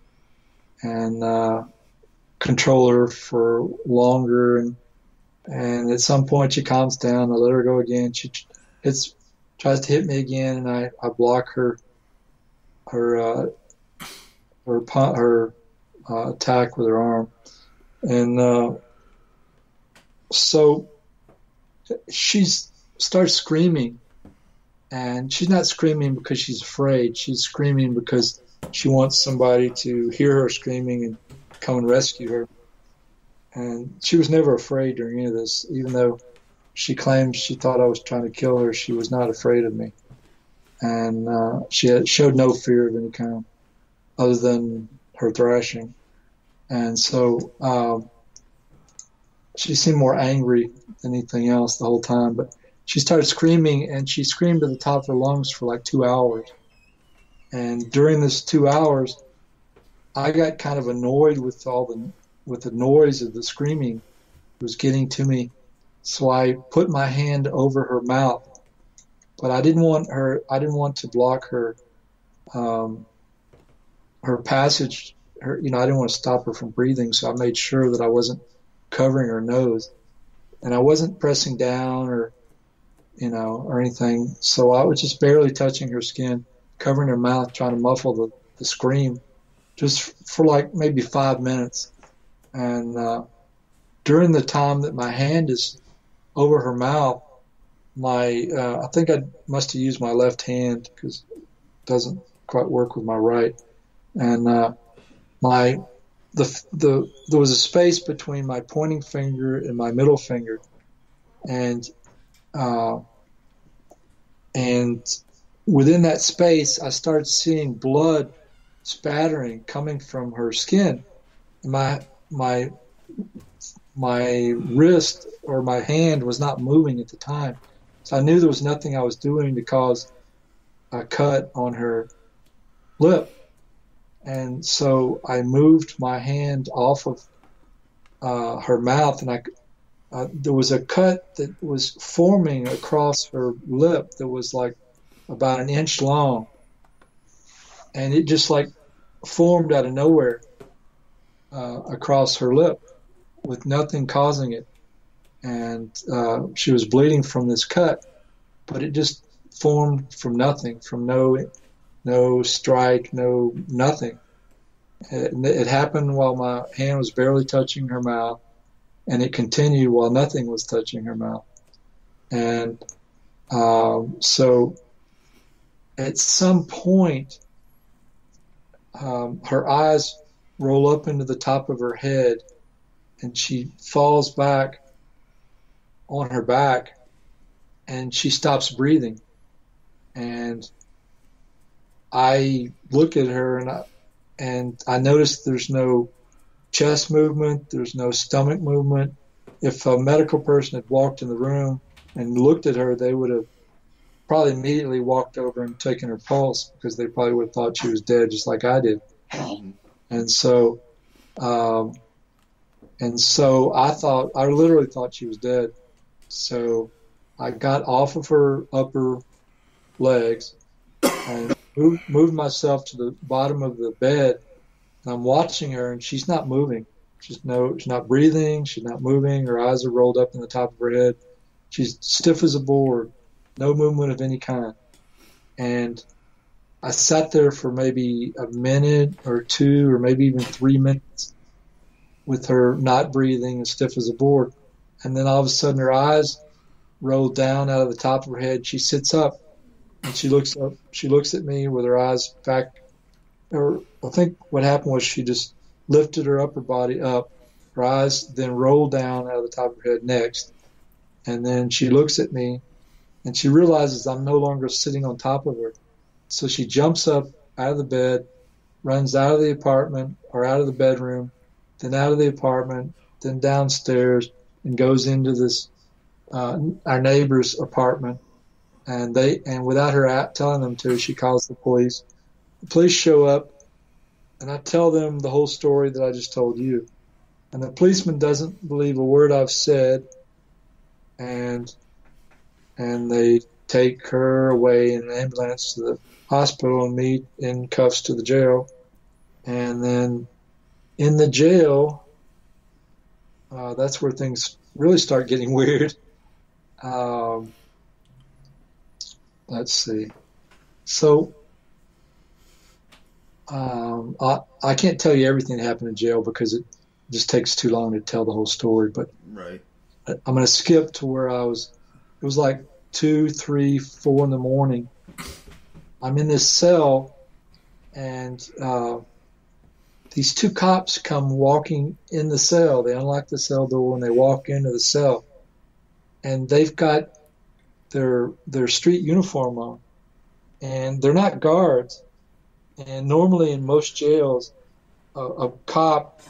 and control her for longer. And at some point she calms down. I let her go again. She tries to hit me again, and I block her attack with her arm. And so she starts screaming, and she's not screaming because she's afraid. She's screaming because she wants somebody to hear her screaming and come and rescue her. And she was never afraid during any of this, even though she claims she thought I was trying to kill her. She was not afraid of me. And she showed no fear of any kind other than her thrashing. And so she seemed more angry than anything else the whole time. But she started screaming, and she screamed at the top of her lungs for like 2 hours. And during this 2 hours, I got kind of annoyed with the noise of the screaming. It was getting to me. So I put my hand over her mouth, but I didn't want to block her passage. I didn't want to stop her from breathing. So I made sure that I wasn't covering her nose, and I wasn't pressing down or anything. So I was just barely touching her skin, covering her mouth, trying to muffle the scream, just for like maybe 5 minutes. And during the time that my hand is over her mouth, I think I must have used my left hand because it doesn't quite work with my right. And there was a space between my pointing finger and my middle finger, and within that space, I started seeing blood spattering coming from her skin. My wrist or my hand was not moving at the time, so I knew there was nothing I was doing to cause a cut on her lip. And so I moved my hand off of her mouth, and there was a cut that was forming across her lip that was like about 1 inch long, and it just like formed out of nowhere across her lip with nothing causing it. And she was bleeding from this cut, but it just formed from nothing, from no strike, nothing. It happened while my hand was barely touching her mouth, and it continued while nothing was touching her mouth. And so at some point, her eyes roll up into the top of her head, and she falls back on her back, and she stops breathing. And I look at her, and I notice there's no chest movement, there's no stomach movement. If a medical person had walked in the room and looked at her, they would have probably immediately walked over and taken her pulse, because they probably would have thought she was dead, just like I did. And so I literally thought she was dead. So I got off of her upper legs and moved myself to the bottom of the bed. And I'm watching her, and she's not moving. She's not breathing. She's not moving. Her eyes are rolled up in the top of her head. She's stiff as a board, no movement of any kind. And I sat there for maybe a minute or two, or maybe even 3 minutes, with her not breathing and stiff as a board. And then all of a sudden, her eyes rolled down out of the top of her head. She sits up, and she looks up. She looks at me with her eyes back. Or I think what happened was she just lifted her upper body up. Her eyes then rolled down out of the top of her head next. And then she looks at me, and she realizes I'm no longer sitting on top of her. So she jumps up out of the bed, runs out of the apartment or out of the bedroom, then out of the apartment, then downstairs, and goes into this our neighbor's apartment. And without her telling them to, she calls the police. The police show up, and I tell them the whole story that I just told you. And the policeman doesn't believe a word I've said, and they take her away in an ambulance to the hospital and me in cuffs to the jail. And then in the jail, that's where things really start getting weird. Let's see. So I can't tell you everything that happened in jail because it just takes too long to tell the whole story. But right. I'm going to skip to where I was. It was like 2, 3, 4 in the morning. I'm in this cell, and these 2 cops come walking in the cell. They unlock the cell door and they walk into the cell, and they've got their street uniform on, and they're not guards. And normally in most jails, a cop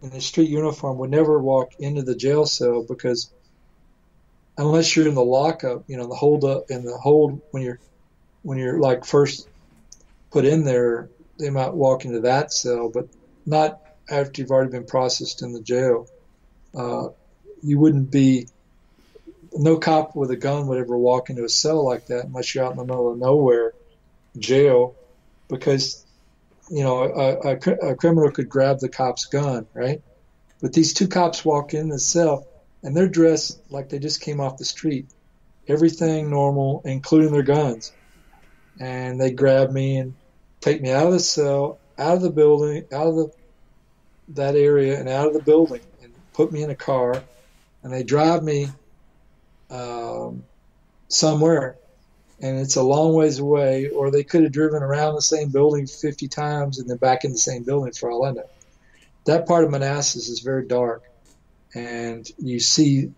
in a street uniform would never walk into the jail cell because unless you're in the lockup, the hold up and the hold when you're like first put in there, they might walk into that cell, but not after you've already been processed in the jail. You wouldn't be, no cop with a gun would ever walk into a cell like that unless you're out in the middle of nowhere, jail, because, a criminal could grab the cop's gun, right? But these two cops walk in the cell and they're dressed like they just came off the street. Everything normal, including their guns. And they grab me and take me out of the cell, out of the building, out of that area and out of the building, and put me in a car, and they drive me somewhere, and it's a long ways away, or they could have driven around the same building 50 times and then back in the same building for all I know. That part of Manassas is very dark, and you see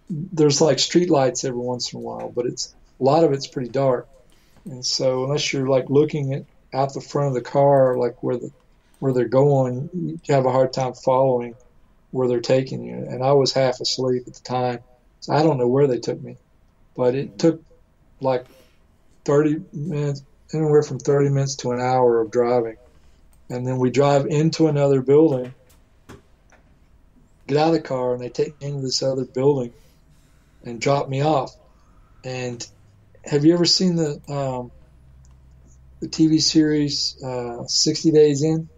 there's like street lights every once in a while, but a lot of it's pretty dark. And so unless you're like looking out the front of the car, like where they're going, you have a hard time following where they're taking you. And I was half asleep at the time, so I don't know where they took me. But it took like 30 minutes, anywhere from 30 minutes to an hour of driving. And then we drive into another building, get out of the car, and they take me into this other building and drop me off. And have you ever seen the TV series 60 Days In?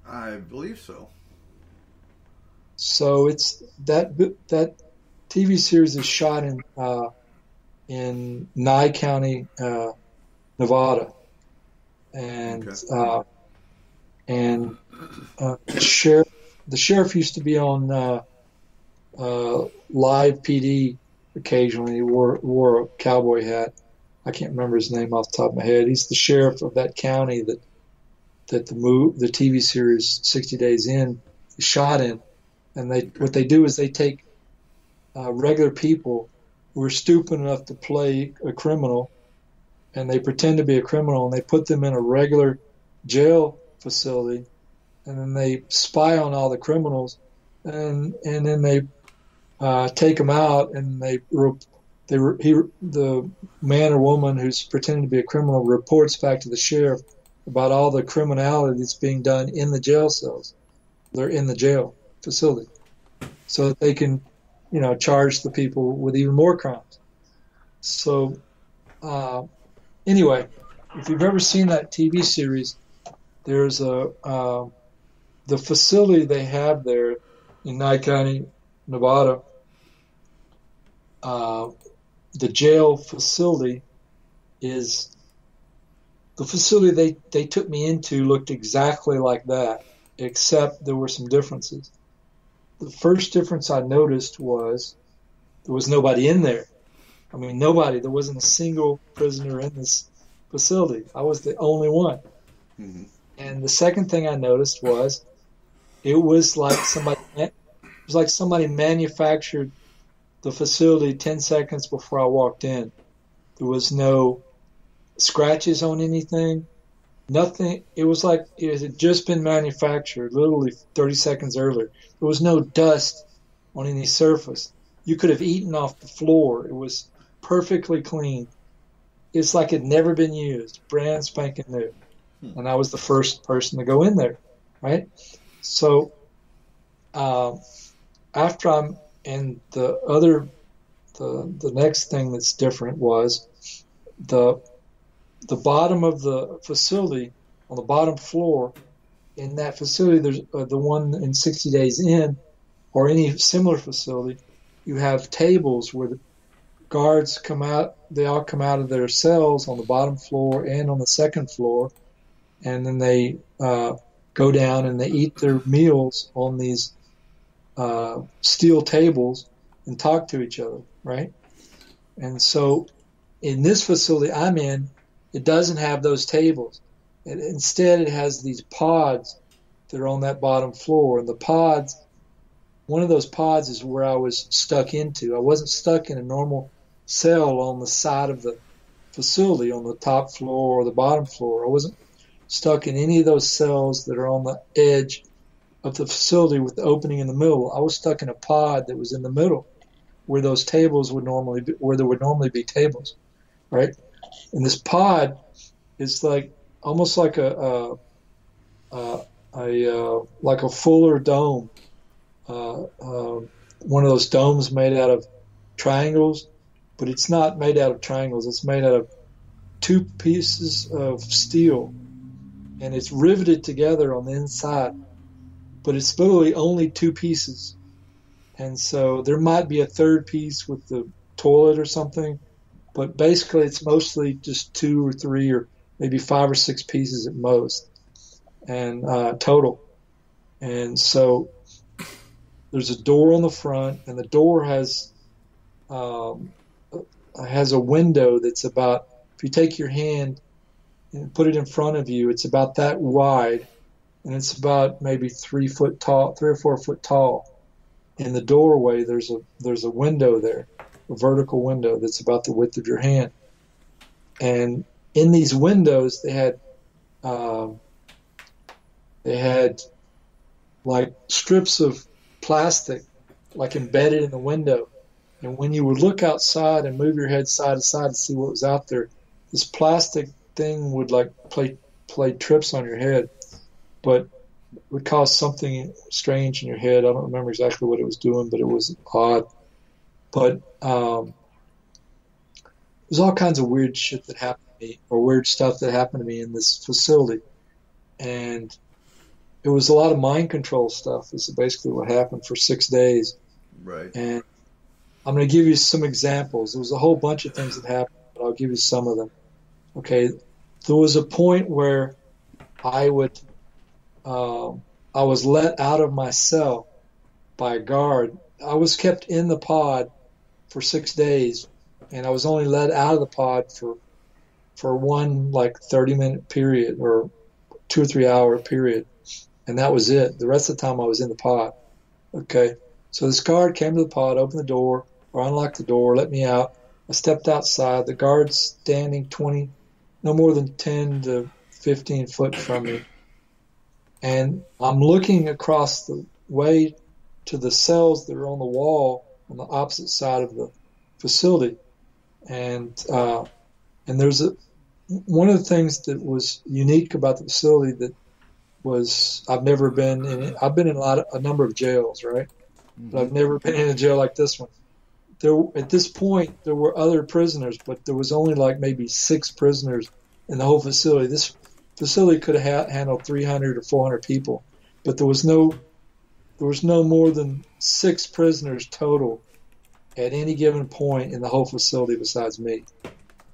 I believe so. So it's that TV series is shot in Nye County, Nevada, and okay. The sheriff used to be on Live PD occasionally. He wore a cowboy hat. I can't remember his name off the top of my head. He's the sheriff of that county that the TV series 60 Days In is shot in. And what they do is they take regular people who are stupid enough to play a criminal, and they pretend to be a criminal, and they put them in a regular jail facility, and then they spy on all the criminals, and then they take them out, and the man or woman who's pretending to be a criminal reports back to the sheriff about all the criminality that's being done in the jail cells. They're in the jail facility, so that they can, charge the people with even more crimes. So, anyway, if you've ever seen that TV series, there's the facility they have there in Nye County, Nevada. The jail facility is the facility they took me into looked exactly like that, except there were some differences. The first difference I noticed was there was nobody in there. I mean, nobody. There wasn't a single prisoner in this facility. I was the only one. Mm-hmm. And the second thing I noticed was it was like somebody manufactured the facility 10 seconds before I walked in. There was no scratches on anything, nothing. It was like it had just been manufactured literally 30 seconds earlier. There was no dust on any surface. You could have eaten off the floor. It was perfectly clean. It's like it had never been used, brand spanking new. And I was the first person to go in there, right? So after I'm in the next thing that's different was the bottom of the facility, on the bottom floor, in that facility, there's the one in 60 Days In, or any similar facility, you have tables where the guards come out, they all come out of their cells on the bottom floor and on the second floor, and then they go down and they eat their meals on these steel tables and talk to each other, right? And so in this facility I'm in, it doesn't have those tables. Instead, it has these pods that are on that bottom floor. And the pods, one of those pods is where I was stuck into. I wasn't stuck in a normal cell on the side of the facility, on the top floor or the bottom floor. I wasn't stuck in any of those cells that are on the edge of the facility with the opening in the middle. I was stuck in a pod that was in the middle. where those tables would normally be, where there would normally be tables, right? And this pod is like almost like a fuller dome, one of those domes made out of triangles, but it's not made out of triangles. It's made out of two pieces of steel, and it's riveted together on the inside, but it's literally only two pieces. And so there might be a third piece with the toilet or something, but basically it's mostly just 2 or 3 or maybe 5 or 6 pieces at most, and total. And so there's a door on the front, and the door has a window that's about, if you take your hand and put it in front of you, it's about that wide, and it's about maybe 3 foot tall, 3 or 4 foot tall. In the doorway, there's a window there, a vertical window that's about the width of your hand. And in these windows, they had like strips of plastic, like embedded in the window. And when you would look outside and move your head side to side to see what was out there, this plastic thing would like play tricks on your head, but would cause something strange in your head. I don't remember exactly what it was doing, but it was odd. But there's all kinds of weird shit that happened to me, or weird stuff that happened to me in this facility. And it was a lot of mind control stuff. This is basically what happened for 6 days. Right. And I'm going to give you some examples. There was a whole bunch of things that happened, but I'll give you some of them. Okay. There was a point where I was let out of my cell by a guard. I was kept in the pod for 6 days, and I was only let out of the pod for one like 30-minute period or 2 or 3 hour period, and that was it. The rest of the time I was in the pod. Okay, so this guard came to the pod, opened the door or unlocked the door, let me out. I stepped outside. The guard's standing no more than 10 to 15 foot from me. And I'm looking across the way to the cells that are on the wall on the opposite side of the facility. And there's one of the things that was unique about the facility that was, I've never been in. I've been in a number of jails, right? But I've never been in a jail like this one. At this point, there were other prisoners, but there was only like maybe 6 prisoners in the whole facility. This facility could have handled 300 or 400 people, but there was no more than 6 prisoners total at any given point in the whole facility besides me.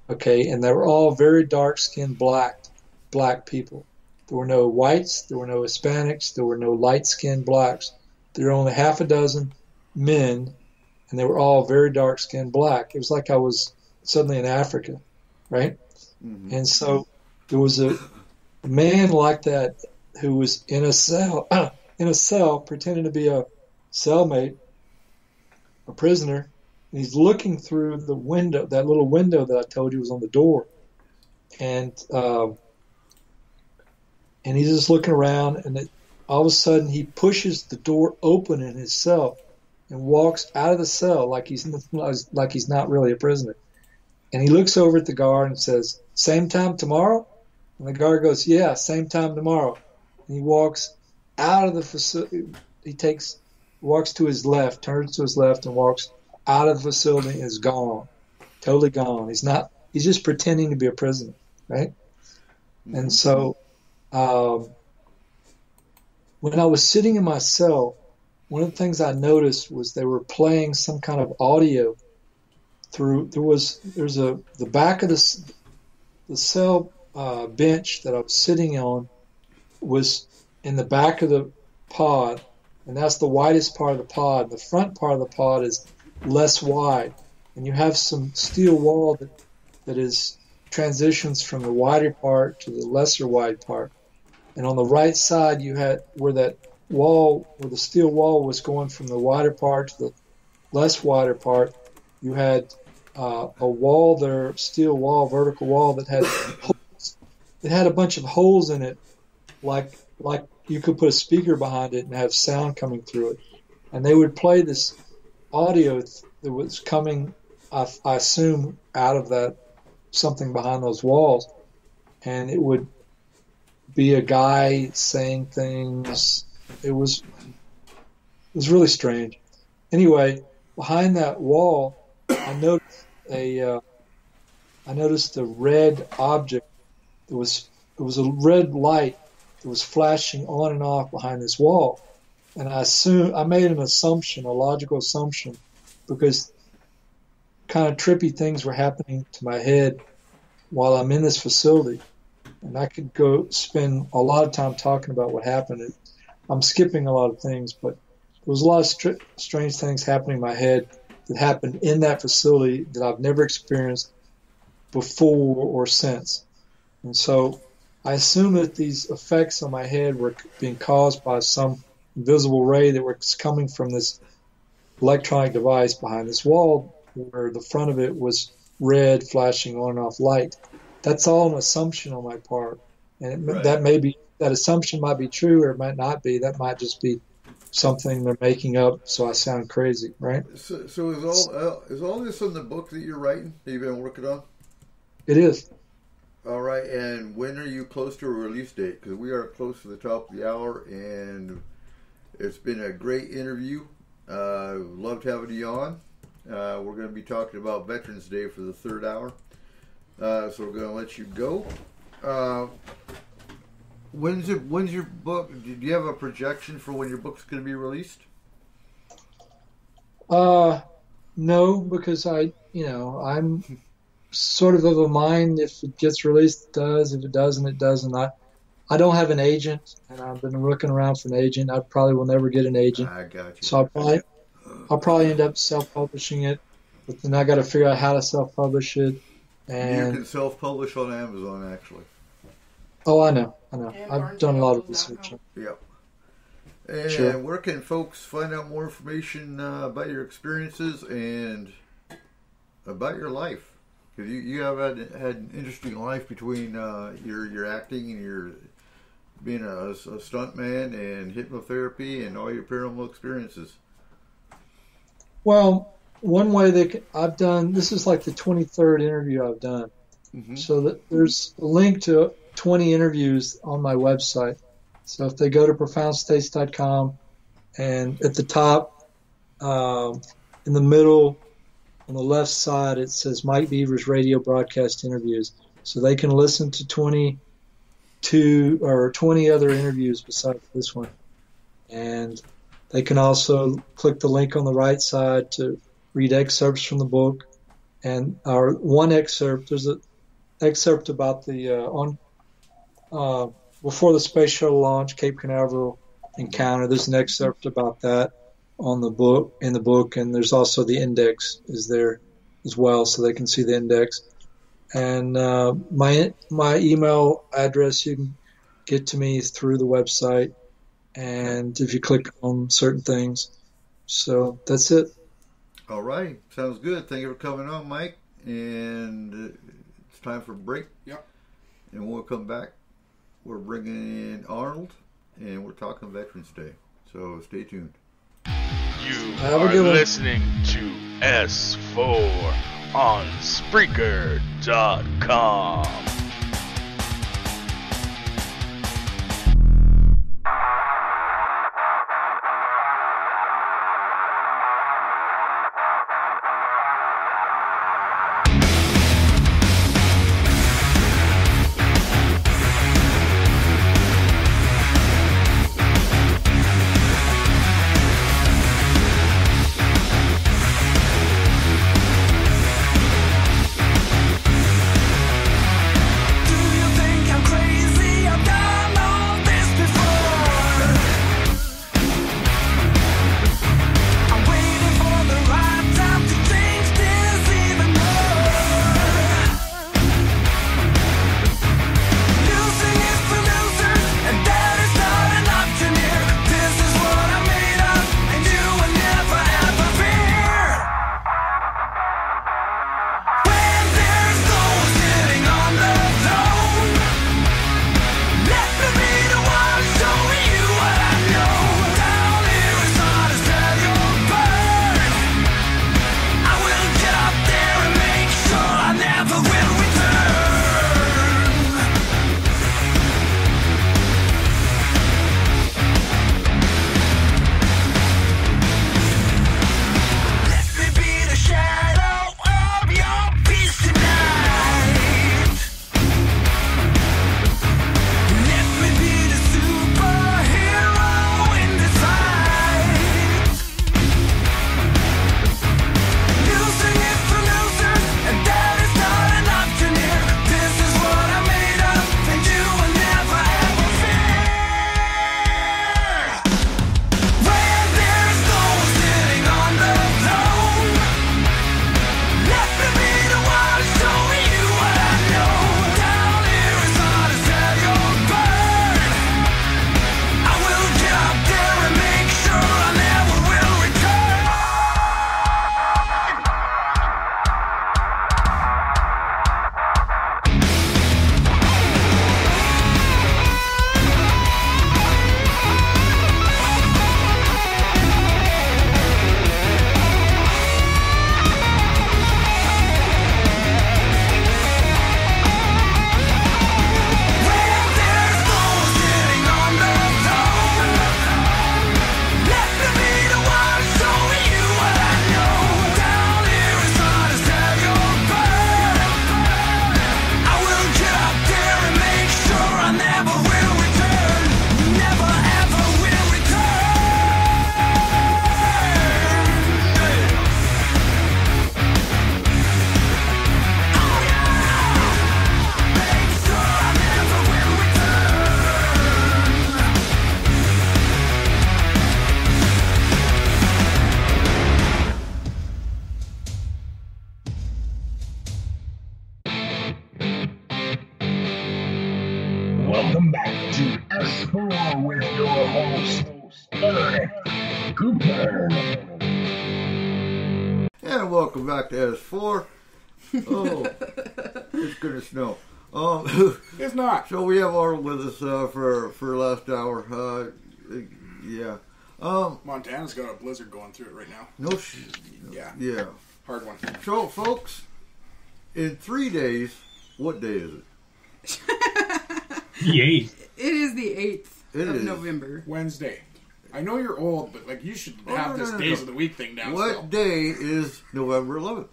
Okay, and they were all very dark-skinned black people. There were no whites, there were no Hispanics, there were no light-skinned blacks. There were only half a dozen men, and they were all very dark-skinned black. It was like I was suddenly in Africa, right? Mm-hmm. And so there was a man like that who was in a cell pretending to be a cellmate, a prisoner, and he's looking through the window, that little window that I told you was on the door, and he's just looking around, and all of a sudden he pushes the door open in his cell and walks out of the cell like he's not really a prisoner, and he looks over at the guard and says, "Same time tomorrow?" And the guard goes, "Yeah, same time tomorrow." And he walks out of the facility. Walks to his left, turns to his left, and walks out of the facility and is gone, totally gone. He's just pretending to be a prisoner, right? Mm-hmm. And so when I was sitting in my cell, one of the things I noticed was they were playing some kind of audio through. There's the back of the cell bench that I was sitting on was in the back of the pod, and that's the widest part of the pod. The front part of the pod is less wide, and you have some steel wall that is transitions from the wider part to the lesser wide part. And on the right side, you had where the steel wall was going from the wider part to the less wider part, you had a wall there, steel wall, vertical wall that had holes. It had a bunch of holes in it, like you could put a speaker behind it and have sound coming through it. And they would play this audio that was coming, I assume, out of that something behind those walls, and it would be a guy saying things. It was really strange. Anyway, behind that wall, I noticed a red object. It was a red light that was flashing on and off behind this wall, and I made an assumption, a logical assumption, because kind of trippy things were happening to my head while I'm in this facility, and I could go spend a lot of time talking about what happened. I'm skipping a lot of things, but there was a lot of strange things happening in my head that happened in that facility that I've never experienced before or since. And so I assume that these effects on my head were being caused by some invisible ray that was coming from this electronic device behind this wall, where the front of it was red, flashing on and off light. That's all an assumption on my part, and that assumption might be true or it might not be. That might just be something they're making up so I sound crazy, right? So is all this in the book that you're writing, that you've been working on? It is. All right, and when are you close to a release date? Because we are close to the top of the hour, and it's been a great interview. Loved having you on. We're going to be talking about Veterans Day for the third hour, so we're going to let you go. When's your book? Do you have a projection for when your book's going to be released? No, because I'm sort of a mind. If it gets released, it does. If it doesn't, it doesn't. I don't have an agent, and I've been looking around for an agent. I probably will never get an agent. I got you. So I'll probably end up self-publishing it, but then I got to figure out how to self-publish it. And you can self-publish on Amazon, actually. Oh, I know. I've done a lot of research. Yep. And Sure. Where can folks find out more information about your experiences and about your life? Because you have had an interesting life between your acting and your being a stuntman and hypnotherapy and all your paranormal experiences. Well, one way that I've done, this is like the 23rd interview I've done. Mm-hmm. So there's a link to 20 interviews on my website. So if they go to profoundstates.com, and at the top, in the middle, on the left side, it says Mike Beaver's radio broadcast interviews. So they can listen to 20 other interviews besides this one. And they can also click the link on the right side to read excerpts from the book. And our one excerpt, there's an excerpt about the before the space shuttle launch, Cape Canaveral encounter. There's an excerpt about that in the book, and there's also the index is there as well, so they can see the index. And my email address, you can get to me through the website, and if you click on certain things. So that's it. All right. Sounds good. Thank you for coming on, Mike. And it's time for a break. Yep. And when we'll come back, we're bringing in Arnold, and we're talking Veterans Day. So stay tuned. You are listening to S4 on Spreaker.com. Welcome back to S4 with your host, Eric Cooper. And welcome back to S4. Oh, it's gonna snow. It's not. So we have Arnold with us for last hour. Yeah. Montana's got a blizzard going through it right now. No shit. Yeah. Yeah. Hard one. So, folks, in 3 days, what day is it? The 8th. It is the 8th of is. November. Wednesday. I know you're old, but like you should have this days of the week thing down. What still. day is November 11th?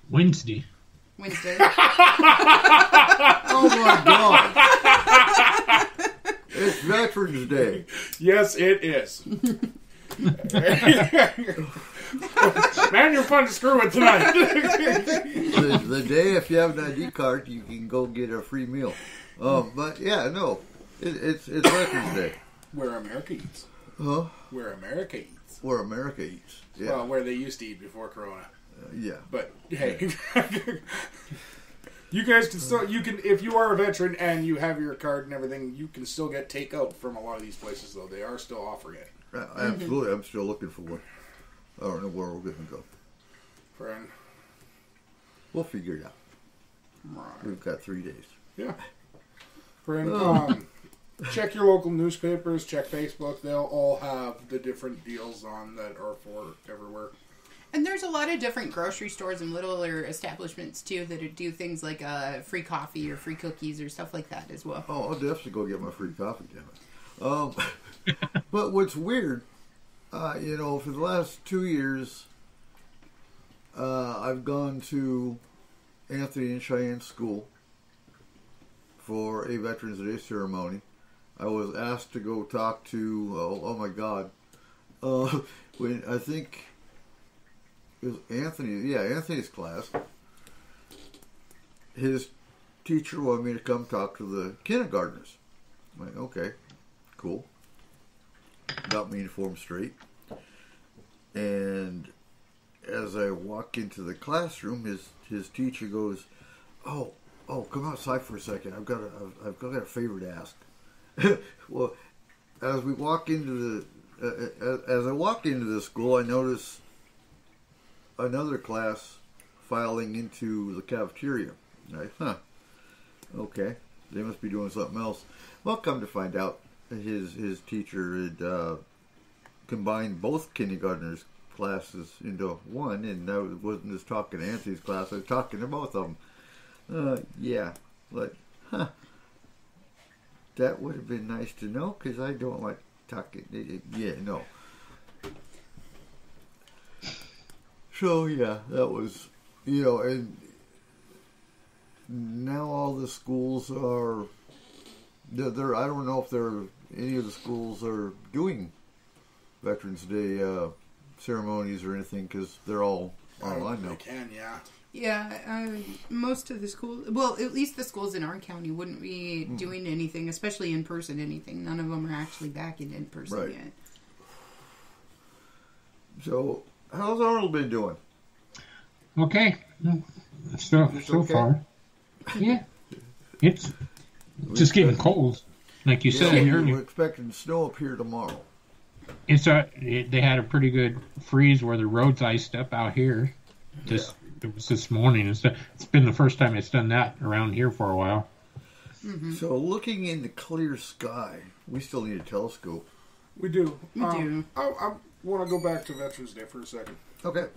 Wednesday. Wednesday. Oh my God! It's Veterans Day. Yes, it is. Man, you're fun to screw with tonight. The day, if you have an ID card, you can go get a free meal. But yeah, no, it's Veterans Day. Where America eats. Huh? Where America eats. Where America eats. Yeah. Well, where they used to eat before Corona. Yeah. But hey, you guys can still, if you are a veteran and you have your card and everything, you can still get takeout from a lot of these places, though. They are still offering it. Absolutely. I'm still looking for one. I don't know where we're going to go. Friend. We'll figure it out. We've got 3 days. Yeah. Friend, check your local newspapers, check Facebook. They'll all have the different deals on that are for everywhere. And there's a lot of different grocery stores and littler establishments, too, that do things like free coffee or free cookies or stuff like that as well. Oh, I'll definitely go get my free coffee, damn it. But what's weird, for the last 2 years, I've gone to Anthony and Cheyenne's school for a Veterans Day ceremony. I was asked to go talk to, oh my God, when I think it was Anthony's class. His teacher wanted me to come talk to the kindergartners. I'm like, okay, cool. Got my uniform straight. And as I walk into the classroom, his teacher goes, "Oh, come outside for a second. I've got a favor to ask." Well, as I walk into the school, I notice another class filing into the cafeteria. Right? Okay, they must be doing something else. Well, come to find out, his teacher had combined both kindergartners classes into one, and I wasn't just talking to Anthony's class, I was talking to both of them. Yeah, like, that would have been nice to know, because I don't like talking. Yeah, no. So, yeah, that was, and now all the schools are, they're I don't know if any of the schools are doing Veterans Day ceremonies or anything, because they're all online now. They can, yeah. Yeah, most of the schools, well, at least the schools in our county wouldn't be doing anything, especially in person anything. None of them are actually back in person yet. So, how's Arnold been doing? Okay. So okay? far. Yeah. It's just getting cold. Like you said earlier. We're expecting snow up here tomorrow. They had a pretty good freeze where the roads iced up out here. It was this morning. It's been the first time it's done that around here for a while. Mm-hmm. So looking in the clear sky, we still need a telescope. We do. We do. I want to go back to Veterans Day for a second. Okay.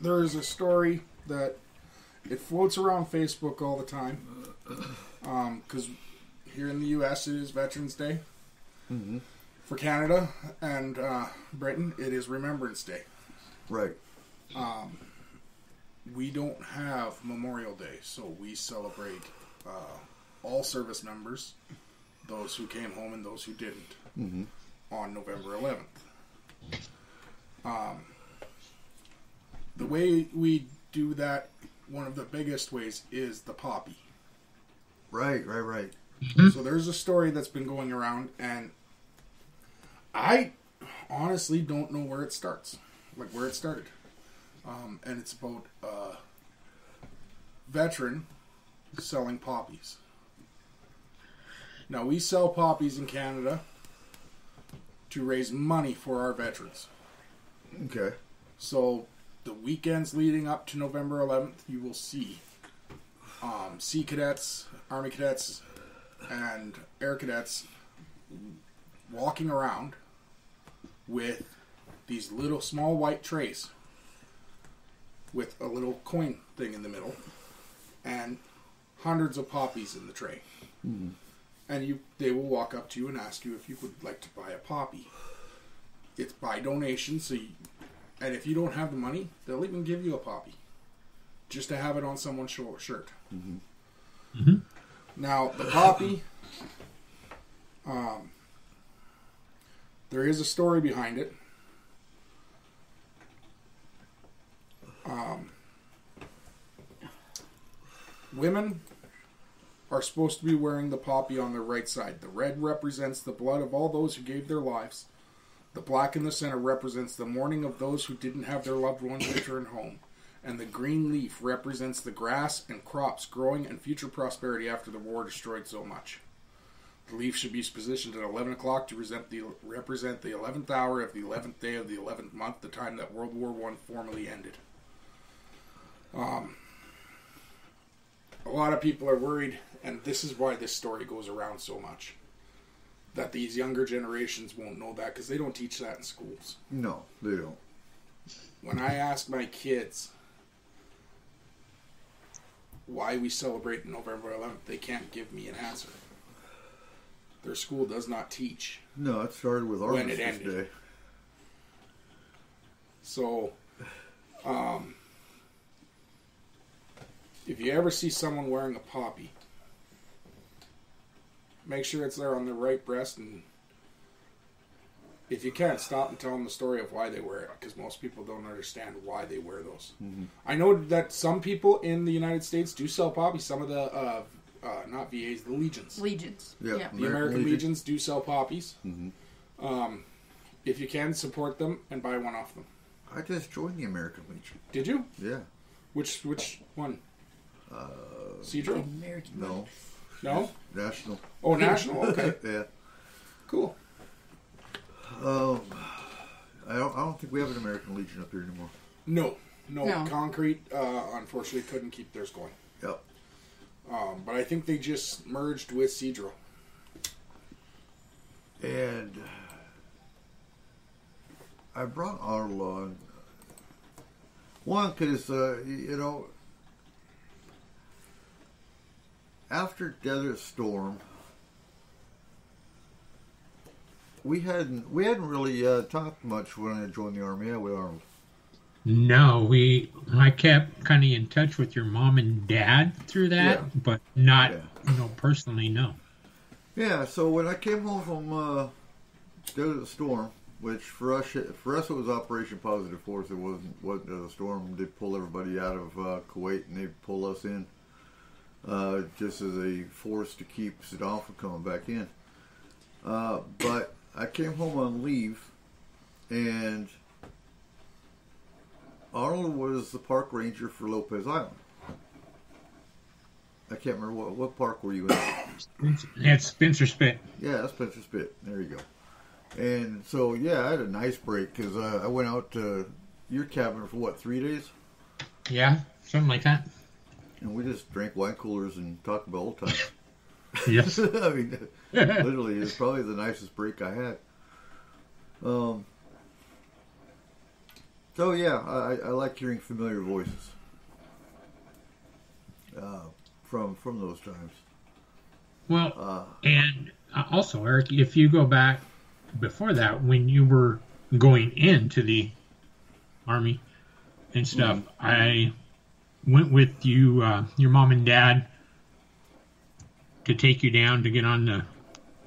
There is a story that it floats around Facebook all the time. Because here in the U.S. it is Veterans Day. Mm-hmm. For Canada and Britain, it is Remembrance Day. Right. We don't have Memorial Day, so we celebrate all service members, those who came home and those who didn't, on November 11th. The way we do that, one of the biggest ways, is the poppy. Right. So there's a story that's been going around, and I honestly don't know where it starts, like where it started. And it's about a veteran selling poppies. Now, we sell poppies in Canada to raise money for our veterans. Okay. So, the weekends leading up to November 11th, you will see Sea Cadets, Army Cadets, and Air Cadets walking around with these little small white trays with a little coin thing in the middle and hundreds of poppies in the tray. Mm-hmm. And they will walk up to you and ask you if you would like to buy a poppy. It's by donation, and if you don't have the money, they'll even give you a poppy just to have it on someone's shirt. Mm-hmm. Mm-hmm. Now, the poppy, there is a story behind it. Women are supposed to be wearing the poppy on their right side. The red represents the blood of all those who gave their lives. The black in the center represents the mourning of those who didn't have their loved ones return home. And the green leaf represents the grass and crops growing and future prosperity after the war destroyed so much. The leaf should be positioned at 11 o'clock to represent the 11th hour of the 11th day of the 11th month, the time that World War I formally ended. A lot of people are worried, and this is why this story goes around so much, that these younger generations won't know that because they don't teach that in schools. No, they don't. When I ask my kids why we celebrate November 11th, they can't give me an answer. Their school does not teach. No, it started with Armistice Day. So, if you ever see someone wearing a poppy, make sure it's there on their right breast, and if you can, stop and tell them the story of why they wear it, because most people don't understand why they wear those. Mm-hmm. I know that some people in the United States do sell poppies. Some of the, not VAs, the Legions. Legions. Yep. Yeah. The American Legions do sell poppies. Mm-hmm. If you can, support them and buy one off them. I just joined the American Legion. Did you? Yeah. Which one? Cedro? American. No. No? National. Oh, National? Okay. Yeah. Cool. I don't think we have an American Legion up here anymore. No. No. Concrete, unfortunately, couldn't keep theirs going. Yep. But I think they just merged with Cedro. And I brought Arnold on. One, because, after Desert Storm, we hadn't really talked much when I joined the Army. Yeah, with Arnold. No, I kept kind of in touch with your mom and dad through that, but not, personally, no. Yeah, so when I came home from Desert Storm, which for us it was Operation Positive Force. It wasn't Desert Storm. They pull everybody out of Kuwait and they pull us in just as a force to keep Saddam from coming back in. But I came home on leave, and Arnold was the park ranger for Lopez Island. I can't remember what park were you in? It's Spencer Spit. Yeah, that's Spencer Spit. There you go. And so, I had a nice break because I went out to your cabin for 3 days? Yeah, something like that. And we just drank wine coolers and talked about old times. Yes. I mean, literally, it's probably the nicest break I had. So, I like hearing familiar voices from those times. Well, and also, Eric, if you go back before that, when you were going into the Army and stuff, I went with you, your mom and dad, to take you down to get on the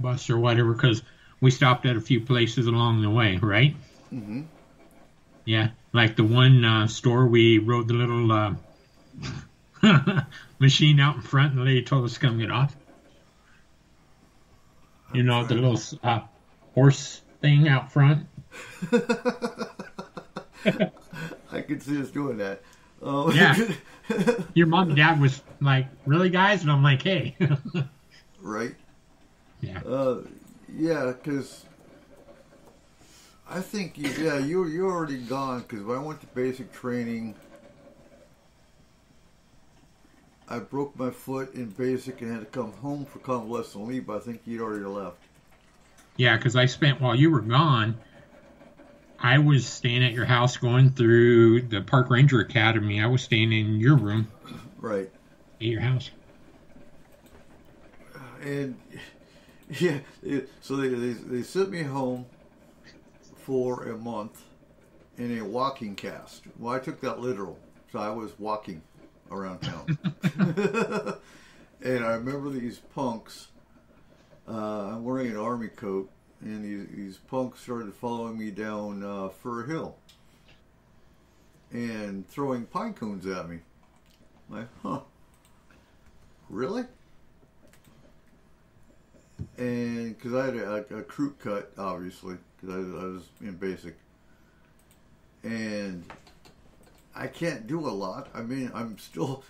bus or whatever, because we stopped at a few places along the way, right? Mm-hmm. Yeah, like the one store we rode the little machine out in front, and the lady told us to come get off. You know, the little horse thing out front. I could see us doing that. Yeah. Your mom and dad was like, really, guys? And I'm like, hey. Right. Yeah. Yeah, because I think you're already gone. Because when I went to basic training, I broke my foot in basic and had to come home for convalescent leave. But I think you'd already left. Yeah, because I spent while you were gone. I was staying at your house going through the Park Ranger Academy. I was staying in your room. Right. At your house. And, yeah, so they sent me home for a month in a walking cast. Well, I took that literal. So I was walking around town. And I remember these punks. I'm wearing an army coat. And these punks started following me down Fir Hill and throwing pine cones at me. I'm like, huh, really? And because I had a crew cut, obviously, because I was in basic. And I can't do a lot. I mean, I'm still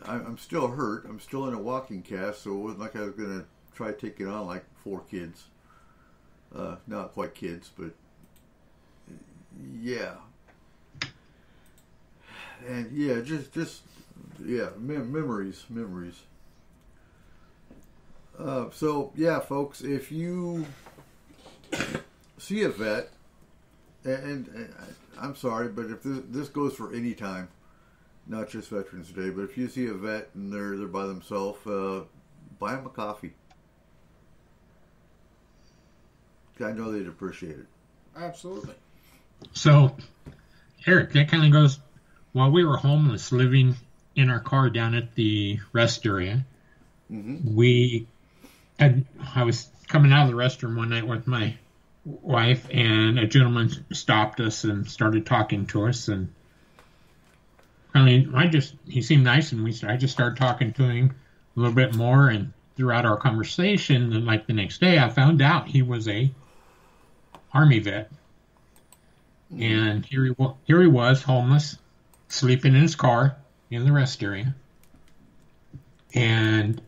hurt. I'm still in a walking cast, so it wasn't like I was going to try taking on like 4 kids. Not quite kids, but yeah. And yeah, just memories. So yeah, folks, if you see a vet, and I'm sorry, but if this goes for any time, not just Veterans Day, but if you see a vet and they're by themselves, buy them a coffee. I know they'd appreciate it. Absolutely. So, Eric, that kind of goes, while we were homeless living in our car down at the rest area, I was coming out of the restroom one night with my wife, and a gentleman stopped us and started talking to us, and he seemed nice, and I just started talking to him a little bit more, and throughout our conversation, and like the next day, I found out he was a Army vet. And here he was, homeless, sleeping in his car in the rest area. And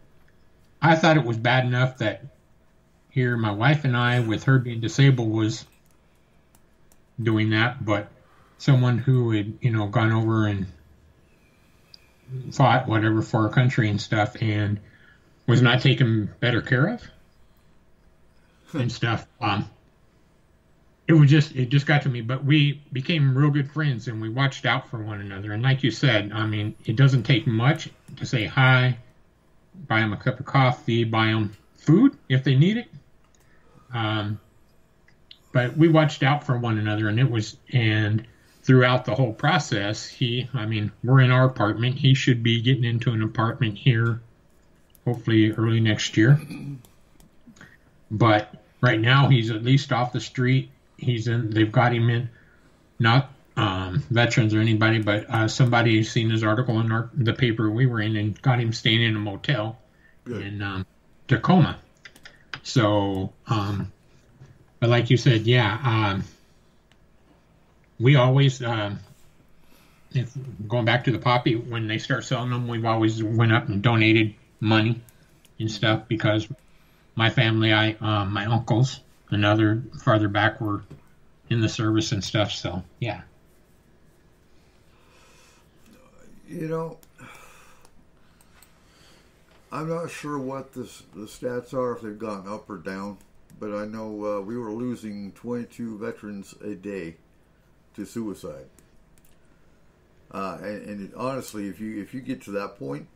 I thought it was bad enough that here my wife and I, with her being disabled, was doing that, but someone who had, gone over and fought whatever for our country and stuff and was not taken better care of and stuff. It just got to me, but we became real good friends and we watched out for one another. And like you said, I mean, it doesn't take much to say hi, buy them a cup of coffee, buy them food if they need it. But we watched out for one another, and throughout the whole process, we're in our apartment. He should be getting into an apartment here, hopefully early next year. But right now, he's at least off the street. They've got him in, not veterans or anybody, but somebody who's seen his article in the paper we were in and got him staying in a motel in Tacoma. So, but like you said, we always, if going back to the poppy, when they start selling them, we've always went up and donated money and stuff because my family, my uncles, another farther back were in the service and stuff. So, yeah. I'm not sure what the stats are, if they've gone up or down, but I know we were losing 22 veterans a day to suicide. And honestly, if you get to that point,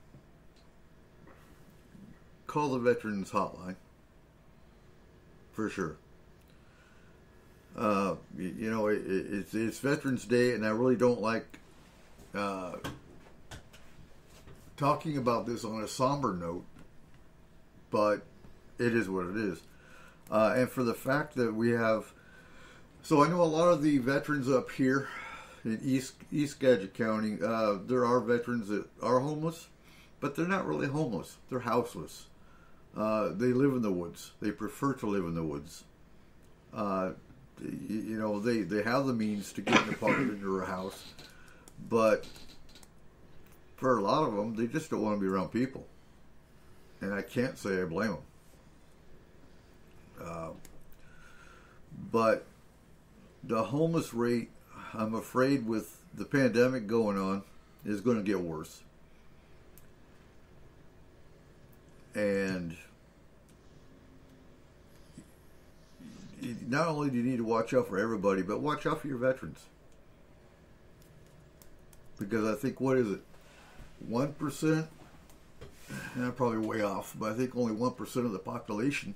call the veterans hotline. For sure. It's Veterans Day, and I really don't like talking about this on a somber note, but it is what it is. And for the fact that we have, so I know a lot of the veterans up here in East Gadget County, there are veterans that are homeless, but they're not really homeless. They're houseless. They live in the woods. They prefer to live in the woods. They have the means to get an apartment or a house, but for a lot of them, they just don't want to be around people. And I can't say I blame them. But the homeless rate, I'm afraid with the pandemic going on, is going to get worse. And not only do you need to watch out for everybody, but watch out for your veterans. Because I think, what is it? 1%? I'm probably way off, but I think only 1% of the population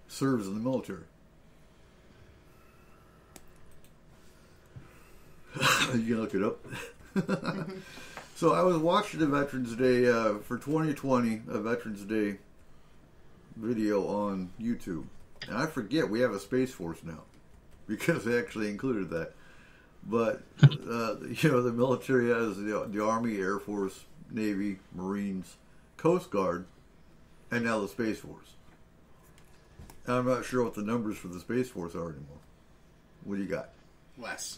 serves in the military. You can look it up. Mm-hmm. So I was watching the Veterans Day for 2020, a Veterans Day video on YouTube. And I forget we have a Space Force now because they actually included that. But, the military has the Army, Air Force, Navy, Marines, Coast Guard, and now the Space Force. And I'm not sure what the numbers for the Space Force are anymore. What do you got? Less.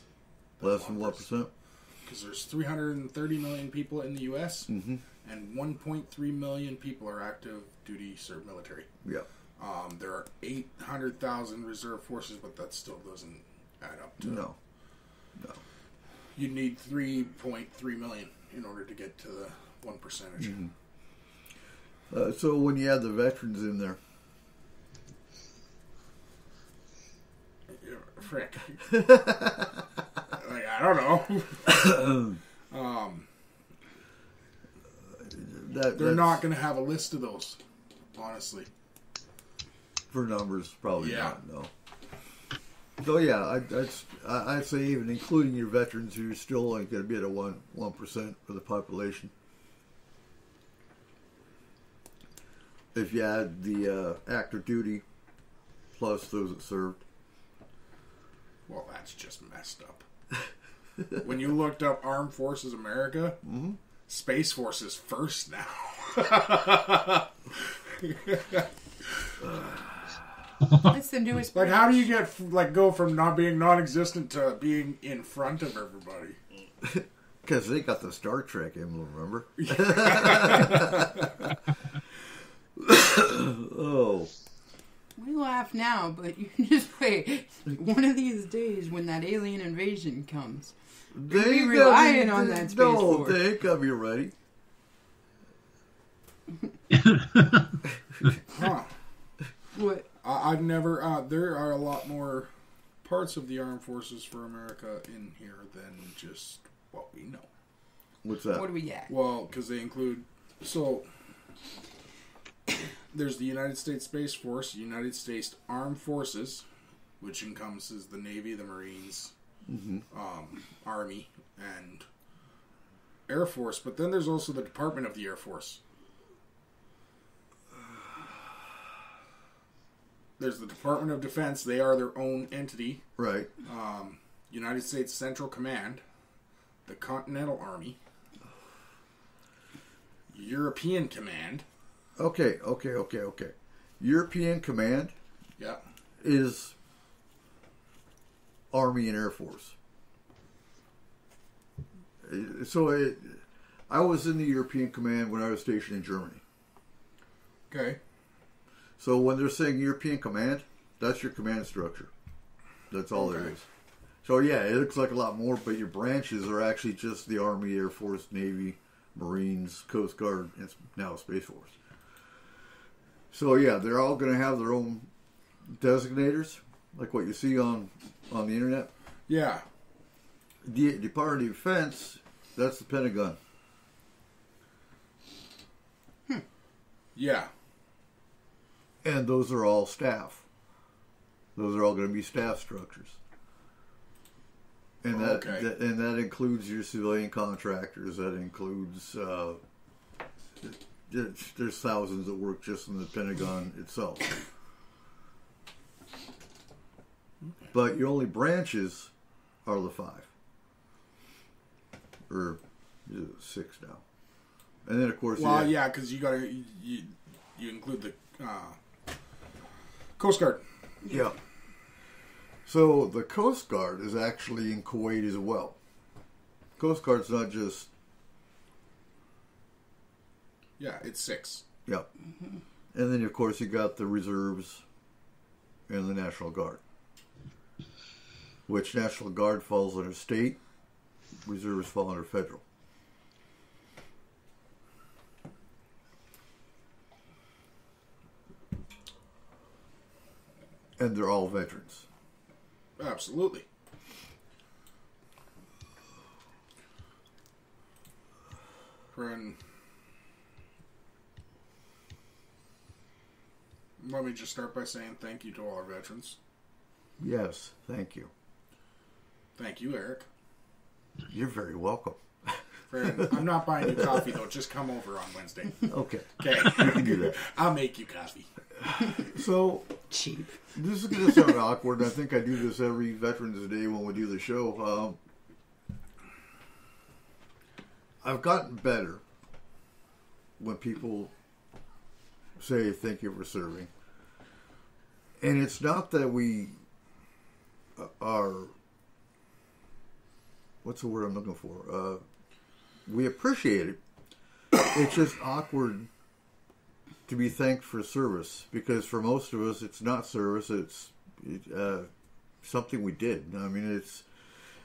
Less than 1%? Because there's 330 million people in the U.S., mm-hmm. and 1.3 million people are active duty military. Yeah. There are 800,000 reserve forces, but that still doesn't add up to... No. You'd need 3.3 million in order to get to the 1%. Mm-hmm. So when you add the veterans in there... Frick. I don't know. They're not going to have a list of those, honestly. For numbers, probably not, no. So yeah, I'd say even including your veterans, you're still only going to be at a 1% for the population. If you add the active duty plus those that served. Well, that's just messed up. When you looked up Armed Forces America, mm-hmm. Space Force is first now. It's the newest. Like, how do you go from not being non-existent to being in front of everybody? Because they got the Star Trek emblem, remember? Oh. We laugh now, but you can just wait. One of these days, when that alien invasion comes, we'll be relying on that Space Force. They ain't gonna be ready. Huh. What? I've never... there are a lot more parts of the Armed Forces for America in here than just what we know. What's that? What do we get? Well, because they include... So, there's the United States Space Force, United States Armed Forces, which encompasses the Navy, the Marines, mm-hmm. Army, and Air Force. But then there's also the Department of the Air Force. There's the Department of Defense. They are their own entity. Right. United States Central Command, the Continental Army, European Command. Okay. European Command is Army and Air Force. So I was in the European Command when I was stationed in Germany. Okay. So when they're saying European Command, that's your command structure. That's all it is. So yeah, it looks like a lot more, but your branches are actually just the Army, Air Force, Navy, Marines, Coast Guard, and now Space Force. So yeah, they're all going to have their own designators, like what you see on the internet. Yeah. The Department of Defense, that's the Pentagon. Yeah. And those are all staff. Those are all going to be staff structures. And that includes your civilian contractors. That includes there's thousands that work just in the Pentagon itself. But your only branches are the 5. Or 6 now. And then of course because you gotta you include the Coast Guard. Yeah. So the Coast Guard is actually in Kuwait as well. Coast Guard's not just... Yeah, it's 6. Yeah. Mm-hmm. And then, of course, you got the reserves and the National Guard. Which National Guard falls under state, reservists fall under federal. And they're all veterans. Absolutely. Friend, let me just start by saying thank you to all our veterans. Yes, thank you. Thank you, Eric. You're very welcome. Friend, I'm not buying you coffee, though. Just come over on Wednesday. Okay. Okay. You can do that. I'll make you coffee. So, Cheap. this is going to sound awkward, and I think I do this every Veterans Day when we do the show. I've gotten better when people say thank you for serving. And it's not that we are, what's the word I'm looking for? We appreciate it. It's just awkward to be thanked for service, because for most of us it's not service, it's something we did. I mean,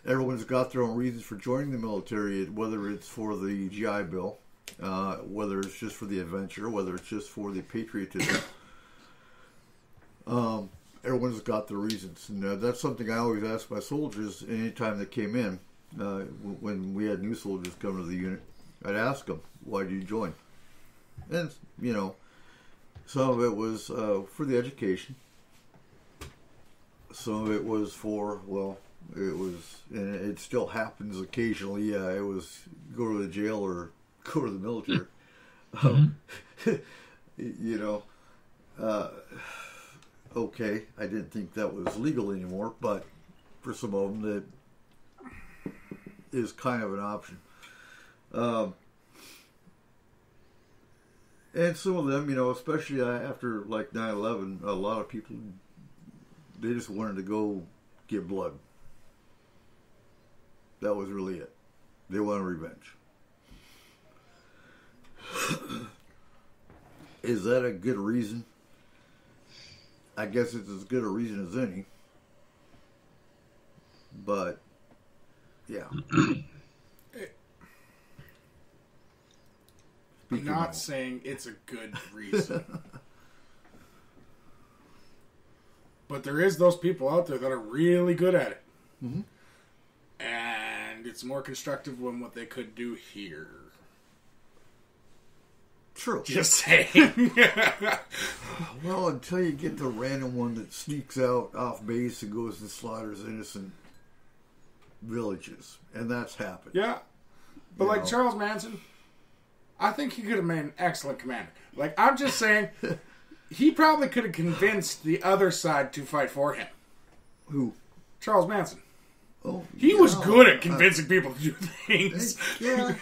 everyone's got their own reasons for joining the military, whether it's for the GI Bill, whether it's just for the adventure, whether it's just for the patriotism. Everyone's got their reasons, and that's something I always ask my soldiers anytime they came in. When we had new soldiers come to the unit, I'd ask them, why did you join? And, you know, some of it was for the education. Some of it was for, well, it was, and it still happens occasionally, yeah, it was go to the jail or go to the military. You know, okay, I didn't think that was legal anymore, but for some of them that is kind of an option. And some of them, you know, especially after like 9/11, a lot of people, they just wanted to go get blood. That was really it. They wanted revenge. Is that a good reason? I guess it's as good a reason as any. But, yeah. I'm not saying it's a good reason. But there is those people out there that are really good at it. Mm-hmm. And it's more constructive than what they could do here. True. Just saying. Well, until you get the random one that sneaks out off base and goes and slaughters innocent villages. And that's happened. Yeah. But like Charles Manson, I think he could have made an excellent commander. Like, I'm just saying, he probably could have convinced the other side to fight for him. Who? Charles Manson. Oh, he was good at convincing people to do things. Yeah.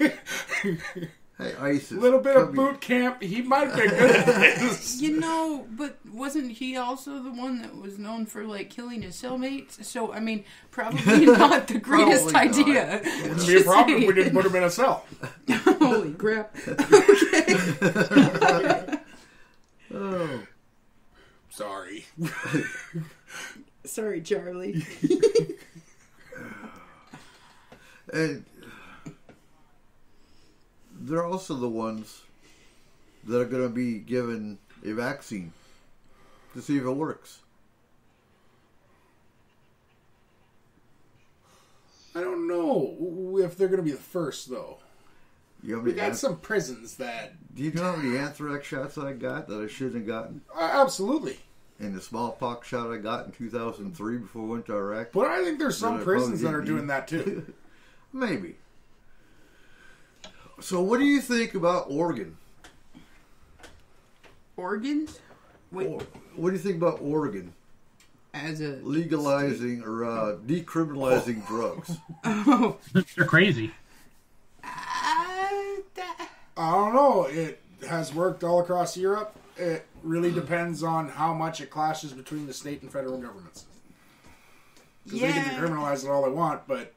Hey, ISIS. A little bit of boot camp. He might have been good at this. You know, but wasn't he also the one that was known for, like, killing his cellmates? So, I mean, probably not the greatest idea. It wouldn't be a problem if we didn't put him in a cell. Holy crap. Okay. Oh. Sorry. Sorry, Charlie. And they're also the ones that are going to be given a vaccine to see if it works. I don't know if they're going to be the first, though. We got some prisons that... Do you know how many anthrax shots I got that I shouldn't have gotten? Absolutely. And the smallpox shot I got in 2003 before we went to Iraq? But I think there's some prisons that are doing that, too. Maybe. So what do you think about Oregon? Organs? Wait. What do you think about Oregon? As a legalizing or decriminalizing drugs? Oh, they're crazy. I don't know. It has worked all across Europe. It really depends on how much it clashes between the state and federal governments. Because they can decriminalize it all they want, but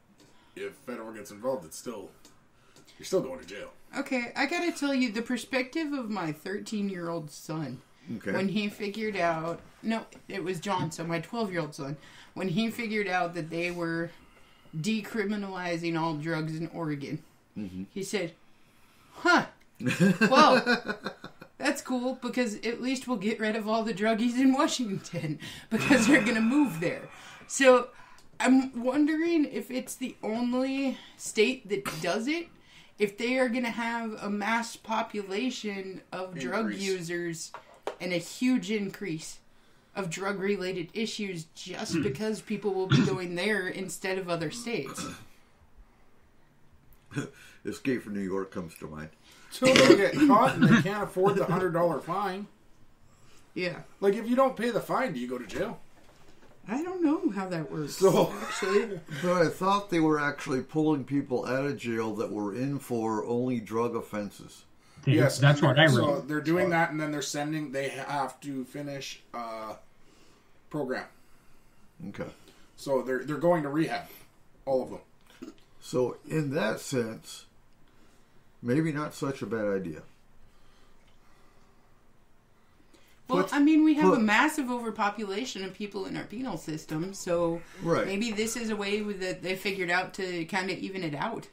if federal gets involved, it's still... You're still going to jail. Okay, I gotta tell you, the perspective of my 13-year-old son Okay. When he figured out... No, it was John, so my 12-year-old son. When he figured out that they were decriminalizing all drugs in Oregon, he said, huh, well, that's cool, because at least we'll get rid of all the druggies in Washington, because they're going to move there. So I'm wondering if it's the only state that does it, if they are going to have a mass population of drug users and a huge increase of drug-related issues just because people will be going there instead of other states. Escape from New York comes to mind. So they get caught and they can't afford the $100 fine. Yeah. Like, if you don't pay the fine, do you go to jail? I don't know how that works. So, actually, but I thought they were actually pulling people out of jail that were in for only drug offenses. yes, that's what I read. So they're doing that, and then they have to finish a program. Okay. So they're going to rehab, all of them. So in that sense, maybe not such a bad idea. well, I mean, we have a massive overpopulation of people in our penal system, so maybe this is a way that they figured out to kind of even it out.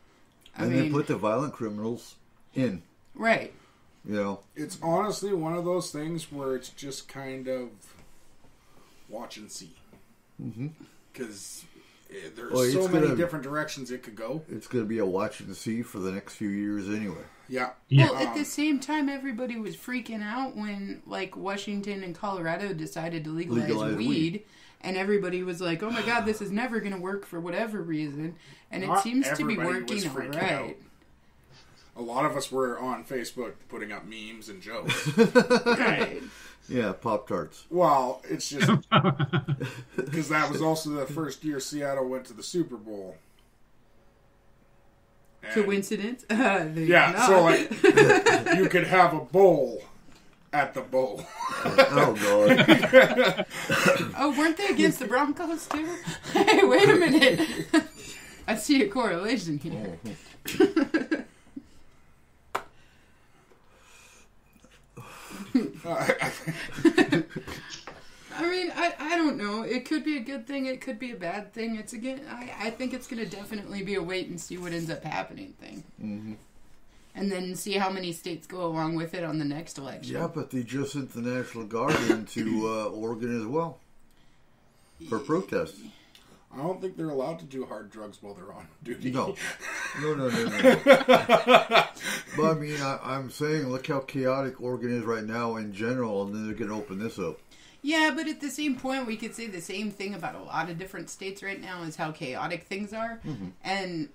I mean, they put the violent criminals in. Right. You know, it's honestly one of those things where it's just kind of watch and see. Because there's so many different directions it could go. It's going to be a watch and see for the next few years anyway. Yeah. Well, at the same time, everybody was freaking out when, like, Washington and Colorado decided to legalize weed. And everybody was like, oh my God, this is never going to work for whatever reason. And it seems to be working all right. A lot of us were on Facebook putting up memes and jokes. Right. Yeah, Pop-Tarts. Well, it's just because that was also the first year Seattle went to the Super Bowl. And coincidence? Yeah, so like you could have a bowl at the bowl. Oh, God. Oh, weren't they against the Broncos, too? Hey, wait a minute. I see a correlation here. I mean, I don't know. It could be a good thing. It could be a bad thing. It's again. I think it's going to definitely be a wait and see what ends up happening thing. Mm-hmm. And then see how many states go along with it on the next election. Yeah, but they just sent the National Guard into Oregon as well for protests. I don't think they're allowed to do hard drugs while they're on duty. No. But I mean, I'm saying, look how chaotic Oregon is right now in general, and then they're going to open this up. Yeah, but at the same point, we could say the same thing about a lot of different states right now, is how chaotic things are. Mm-hmm. And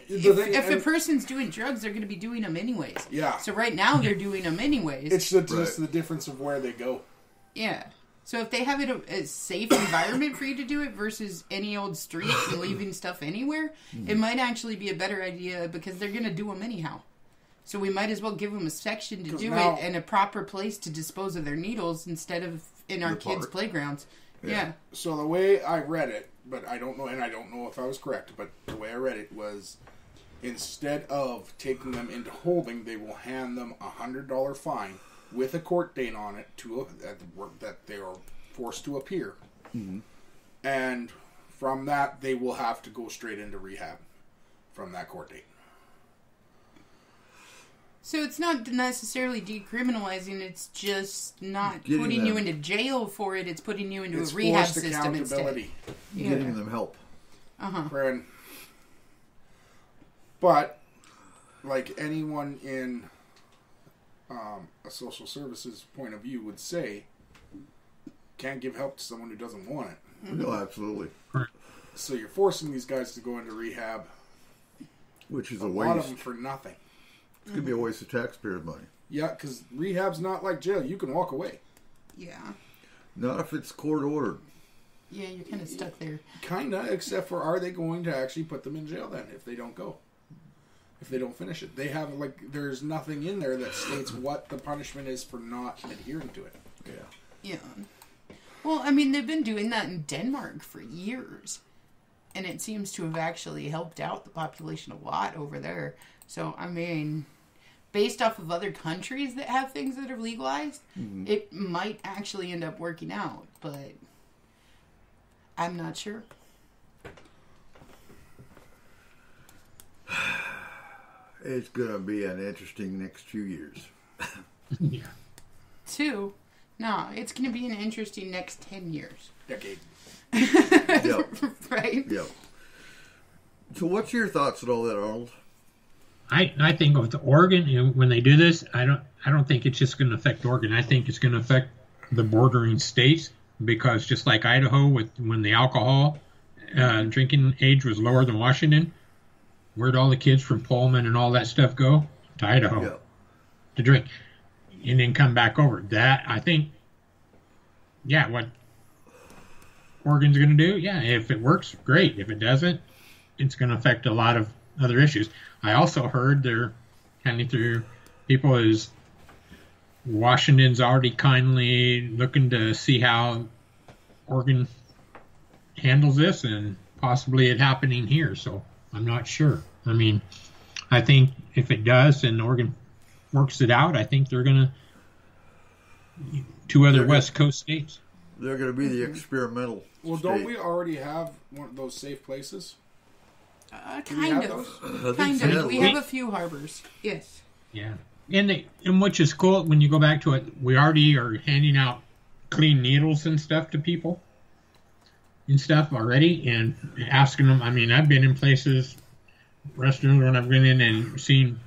if a person's doing drugs, they're going to be doing them anyways. Yeah. So right now, they're doing them anyways. It's just the difference of where they go. Yeah. So if they have it a safe environment for you to do it versus any old street and leaving stuff anywhere, it might actually be a better idea because they're going to do them anyhow. So we might as well give them a section to do it and a proper place to dispose of their needles instead of in our kids' playgrounds. Yeah. So the way I read it, but I don't know, and I don't know if I was correct, but the way I read it was instead of taking them into holding, they will hand them a $100 fine with a court date on it that they are forced to appear. Mm-hmm. And from that, they will have to go straight into rehab from that court date. So it's not necessarily decriminalizing, it's just not putting you into jail for it, it's putting you into a rehab system instead. Yeah. Getting them help. Uh-huh. But, like anyone in a social services point of view would say, can't give help to someone who doesn't want it. No, absolutely. So you're forcing these guys to go into rehab. Which is a waste. lot of them for nothing. It's going to be a waste of taxpayers' money. Yeah, because rehab's not like jail. You can walk away. Yeah. Not if it's court ordered. Yeah, you're kind of stuck there. Kind of, except for are they going to actually put them in jail then if they don't go? If they don't finish it. They have, there's nothing in there that states what the punishment is for not adhering to it. Yeah. Yeah. Well, I mean, they've been doing that in Denmark for years. And it seems to have actually helped out the population a lot over there. So, I mean, based off of other countries that have things that are legalized, it might actually end up working out, but I'm not sure. It's going to be an interesting next few years. Yeah. 2, no, it's going to be an interesting next 10 years. Decade. Yep. Right? Yep. So what's your thoughts on all that, Arnold? I think with Oregon, when they do this, I don't think it's just going to affect Oregon. I think it's going to affect the bordering states, because just like Idaho, when the alcohol drinking age was lower than Washington, where'd all the kids from Pullman and all that stuff go? To Idaho to drink, and then come back over. That, I think, what Oregon's going to do, if it works, great. If it doesn't, it's going to affect a lot of other issues. I also heard they're handing through people is Washington's already kindly looking to see how Oregon handles this, and possibly it happening here. So I'm not sure. I mean, I think if it does and Oregon works it out, I think they're going to 2 other West Coast states. They're going to be the experimental Well, state. don't we already have one of those safe places? Kind of. We have a few harbors. Yes. Yeah. And which is cool, when you go back to it, we already are handing out clean needles and stuff to people and stuff already, and asking them. I mean, I've been in places, restaurants when I've been in and seen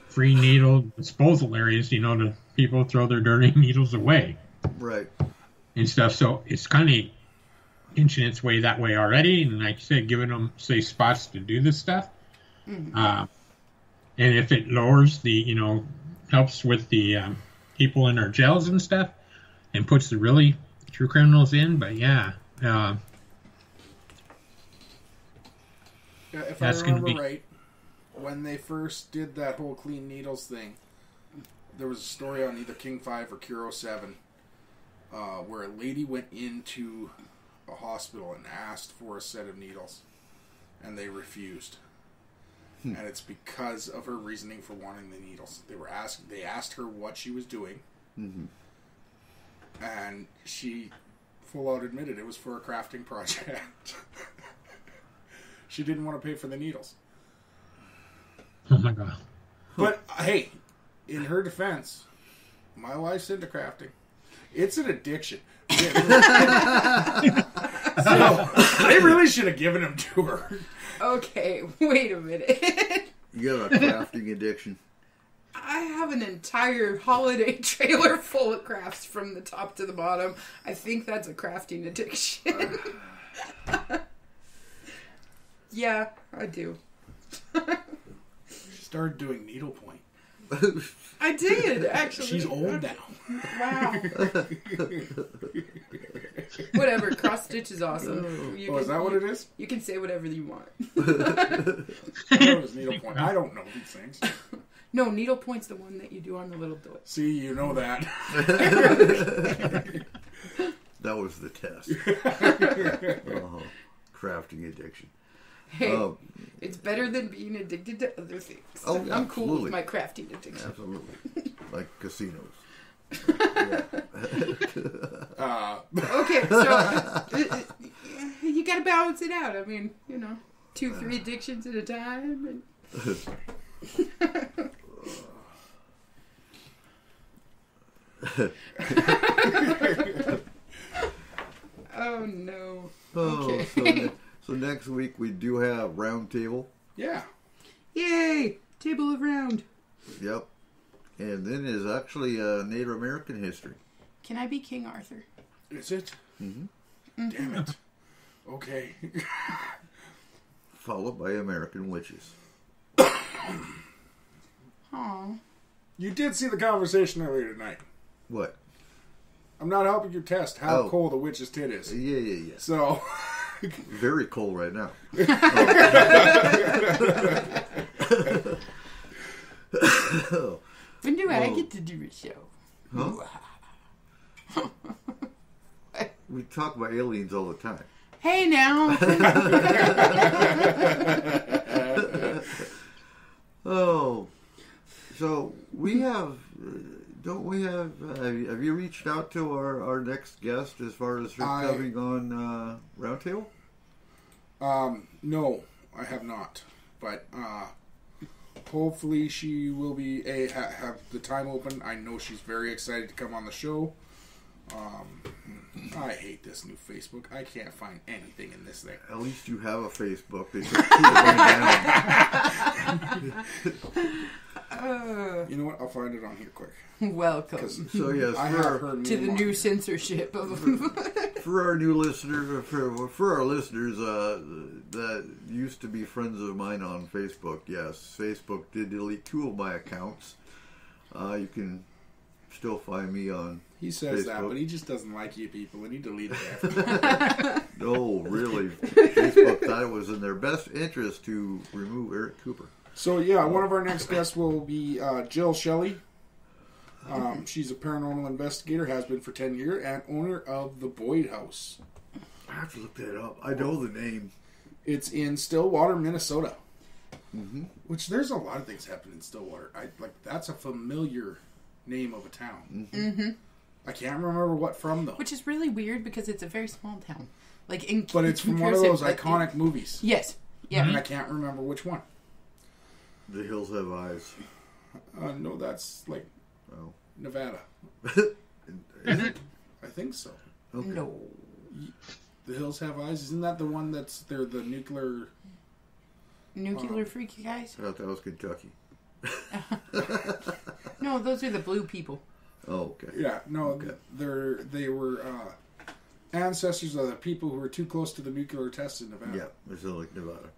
free needle disposal areas, to people throw their dirty needles away. Right. And stuff. So it's kind of inching its way that way already, and like you said, giving them safe spots to do this stuff. And if it lowers the, helps with the people in our jails and stuff, and puts the really true criminals in, but if I remember right, when they first did that whole clean needles thing, there was a story on either King 5 or Curo 7 where a lady went into a hospital and asked for a set of needles, and they refused. And it's because of her reasoning for wanting the needles. They asked her what she was doing, and she full out admitted it was for a crafting project. She didn't want to pay for the needles. oh my god. But hey, in her defense, my wife's into crafting. It's an addiction. So they really should have given them to her. Okay, wait a minute. You got a crafting addiction. I have an entire holiday trailer full of crafts from the top to the bottom. I think that's a crafting addiction. Yeah, I do. She started doing needlepoint. I did, actually. She's old now. Wow. Whatever, cross stitch is awesome. Is that what it is? You can say whatever you want. I thought it was needlepoint. I don't know these things. No, needlepoint's the one that you do on the little toy. See, you know that. That was the test. Crafting addiction. Hey, it's better than being addicted to other things. Oh, I'm cool with my crafting addiction. Absolutely. Like casinos. Okay, so you gotta balance it out. I mean, 2-3 addictions at a time. Oh no. Okay. So next week we do have round table. Yeah. Yay! Table of round. Yep. And then is actually Native American history. Can I be King Arthur? Is it? Mm-hmm. Damn it. Okay. Followed by American witches. Aw. You did see the conversation earlier tonight. What? I'm not helping you test how cold a witch's tit is. Yeah. So... Very cold right now. When do I get to do a show? Huh? We talk about aliens all the time. Hey now. So we have, don't we have? Have you reached out to our next guest as far as her coming on Roundtable? No, I have not. But hopefully she will be have the time open. I know she's very excited to come on the show. I hate this new Facebook. I can't find anything in this thing. At least you have a Facebook. They took too long down. You know what? I'll find it on here quick. Welcome. So yes, to the new censorship of for our new listener, for our listeners that used to be friends of mine on Facebook. Yes, Facebook did delete 2 of my accounts. You can still find me on. He says Facebook. That, but he just doesn't like you people, and he deleted it. No, really, Facebook thought it was in their best interest to remove Eric Cooper. So yeah, one of our next guests will be Jill Shelley. She's a paranormal investigator, has been for 10 years, and owner of the Boyd House. I have to look that up. I know the name. It's in Stillwater, Minnesota. Mm-hmm. Which there's a lot of things happen in Stillwater. That's a familiar name of a town. Mm-hmm. I can't remember what from though. Which is really weird because it's a very small town. But it's from one of those iconic movies. Yes. Yeah. And I can't remember which one. The Hills Have Eyes. No, that's Nevada. Is it? I think so. Okay. No. The Hills Have Eyes? Isn't that the one they're the nuclear freaky guys? I thought that was Kentucky. No, those are the blue people. Oh, okay. Yeah, no, okay. They were ancestors of the people who were too close to the nuclear tests in Nevada. Yeah, it's like Nevada.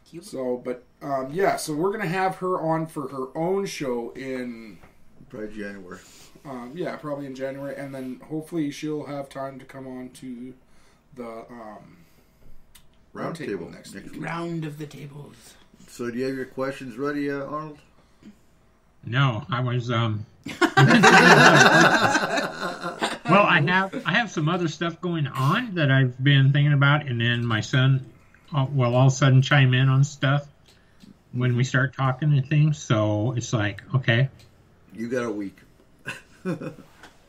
Cute. So, but so we're gonna have her on for her own show in probably January. Probably in January, and then hopefully she'll have time to come on to the roundtable next week. Round of the tables. So, do you have your questions ready, Arnold? No, I was. Well, I have some other stuff going on that I've been thinking about, and then my son will all of a sudden chime in on stuff when we start talking and things. So it's like, okay, you got a week.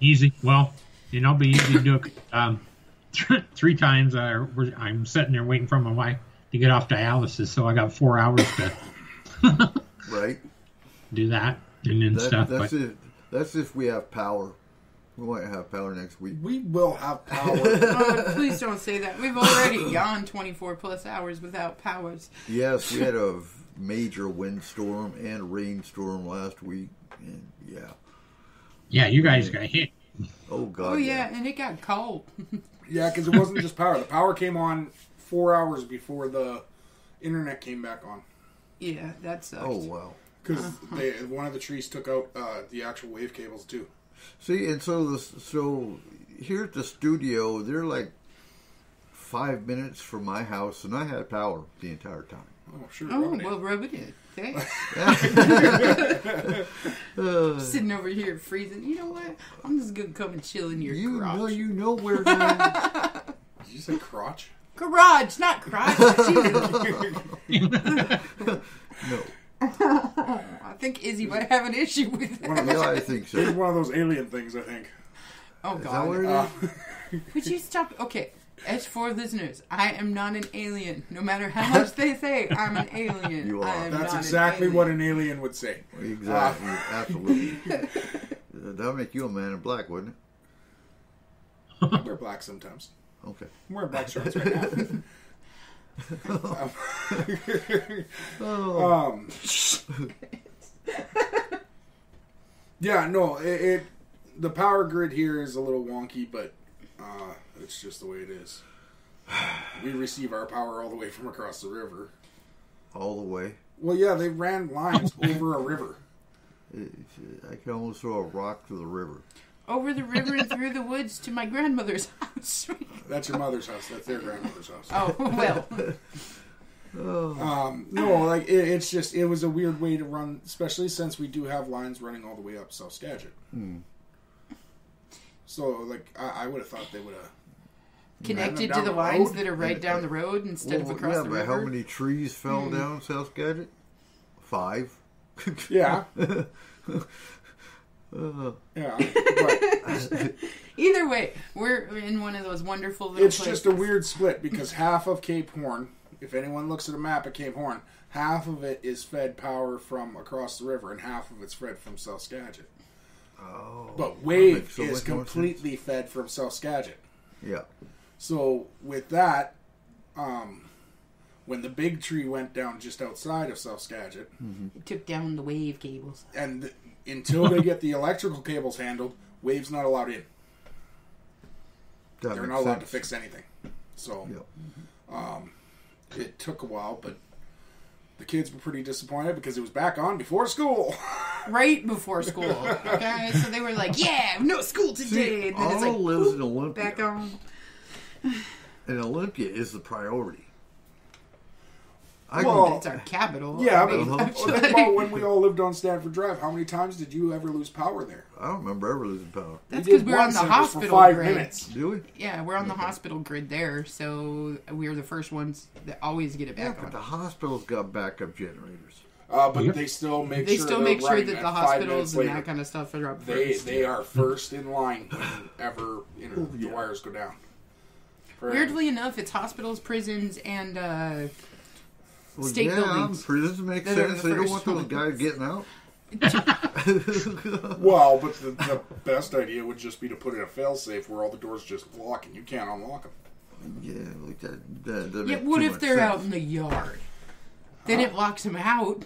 Easy. Well, it'll be easy to do it. 3 times I'm sitting there waiting for my wife to get off dialysis, so I got 4 hours to right do that and then stuff. That's if we have power. We might have power next week. We will have power. Oh, please don't say that. We've already gone 24 plus hours without powers. Yes, we had a major windstorm and rainstorm last week, and yeah. Yeah, you guys got hit. Oh God. Oh yeah, and it got cold. Yeah, because it wasn't just power. The power came on 4 hours before the internet came back on. Yeah, that sucks. Oh wow. Because one of the trees took out the actual wave cables too. See, and so here at the studio, they're like 5 minutes from my house, and I had power the entire time. Oh, sure. Oh, well, rub it in. Thanks. Sitting over here freezing. You know what? I'm just going to come and chill in your garage. You know where Did you say crotch? Garage, not crotch. No. I think Izzy might have an issue with that. I think so. It's one of those alien things, I think. Oh, God. Is that what it is? Would you stop? Okay. S-4 listeners, I am not an alien. No matter how much they say, I'm an alien. You are. That's exactly what an alien would say. Exactly. Absolutely. That would make you a man in black, wouldn't it? I wear black sometimes. Okay. I'm wearing black shorts right now. Yeah, no, the power grid here is a little wonky, but it's just the way it is. We receive our power all the way from across the river. All the way? Well, yeah, they ran lines over a river. I can almost throw a rock to the river. Over the river and through the woods to my grandmother's house. That's your mother's house. That's their grandmother's house. Oh, well. No, like it's just it was a weird way to run, especially since we do have lines running all the way up South Skagit. So, like, I would have thought they would have connected to the lines that are right down the road instead of across the river. How many trees fell down South Skagit? 5. Yeah. Yeah. But either way, we're in one of those wonderful little it's places. just a weird split because half of Cape Horn, if anyone looks at a map of Cape Horn, half of it is fed power from across the river and half of it's fed from South Skagit. Oh. But Wave is completely fed from South Skagit. Yeah. So with that, when the big tree went down just outside of South Skagit, It took down the wave cables. and until they get the electrical cables handled, Wave's not allowed in. They're not allowed to fix anything. So it took a while, but the kids were pretty disappointed because it was back on before school. Right before school. Okay, so they were like, "Yeah, no school today." See, And then it's all like, lives in Olympia. back on. And Olympia is the priority. It's our capital. Yeah, I mean, but think about when we all lived on Stanford Drive. How many times did you ever lose power there? I don't remember ever losing power. That's We did because we're on once the and it was for hospital 5 grid. minutes. Do we? Yeah, we're on the hospital grid there, so we're the first ones that always get it Yeah, back but the on. hospital's got backup generators. But they still make They sure still they're make sure running that at the 5 hospitals minutes and later. that kind of stuff are up They first. they are first in line whenever the wires go down. Weirdly enough, it's hospitals, prisons, and Well, state buildings. prisons make that are sense. the They don't first want those ones. guys getting out. Well, but the best idea would just be to put in a failsafe where all the doors just lock and you can't unlock them. Yeah, like that Yeah, makes what too if much they're sense. out in the yard? Then it locks them out.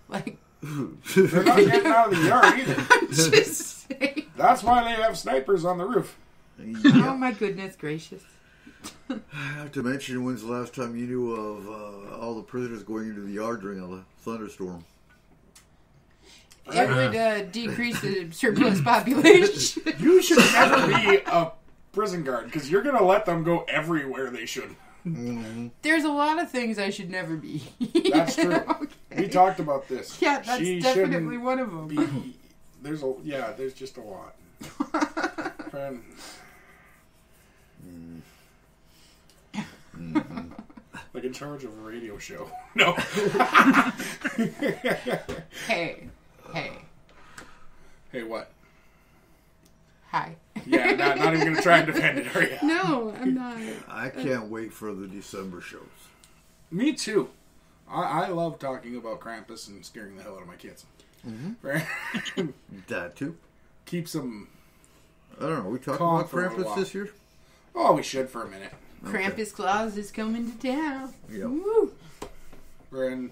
Like, They're not getting out of the yard either. I'm just saying. That's why they have snipers on the roof. Oh my goodness gracious. Not to mention, when's the last time you knew of all the prisoners going into the yard during a thunderstorm? It would decrease the surplus population. You should never be a prison guard because you're going to let them go everywhere they should. There's a lot of things I should never be. That's true. Okay. We talked about this. Yeah, that's She definitely shouldn't one of them. there's just a lot. And, like in charge of a radio show. No. Hey. Hey, what? Hi. Yeah, not even going to try and defend it, are you? No, I'm not. I can't wait for the December shows. Me too. I love talking about Krampus and scaring the hell out of my kids. That too. Keeps them. I don't know. We talked Calm about for a little Krampus while. this year. Oh, we should for a minute. Krampus Claus is coming to town. Yep. Woo. And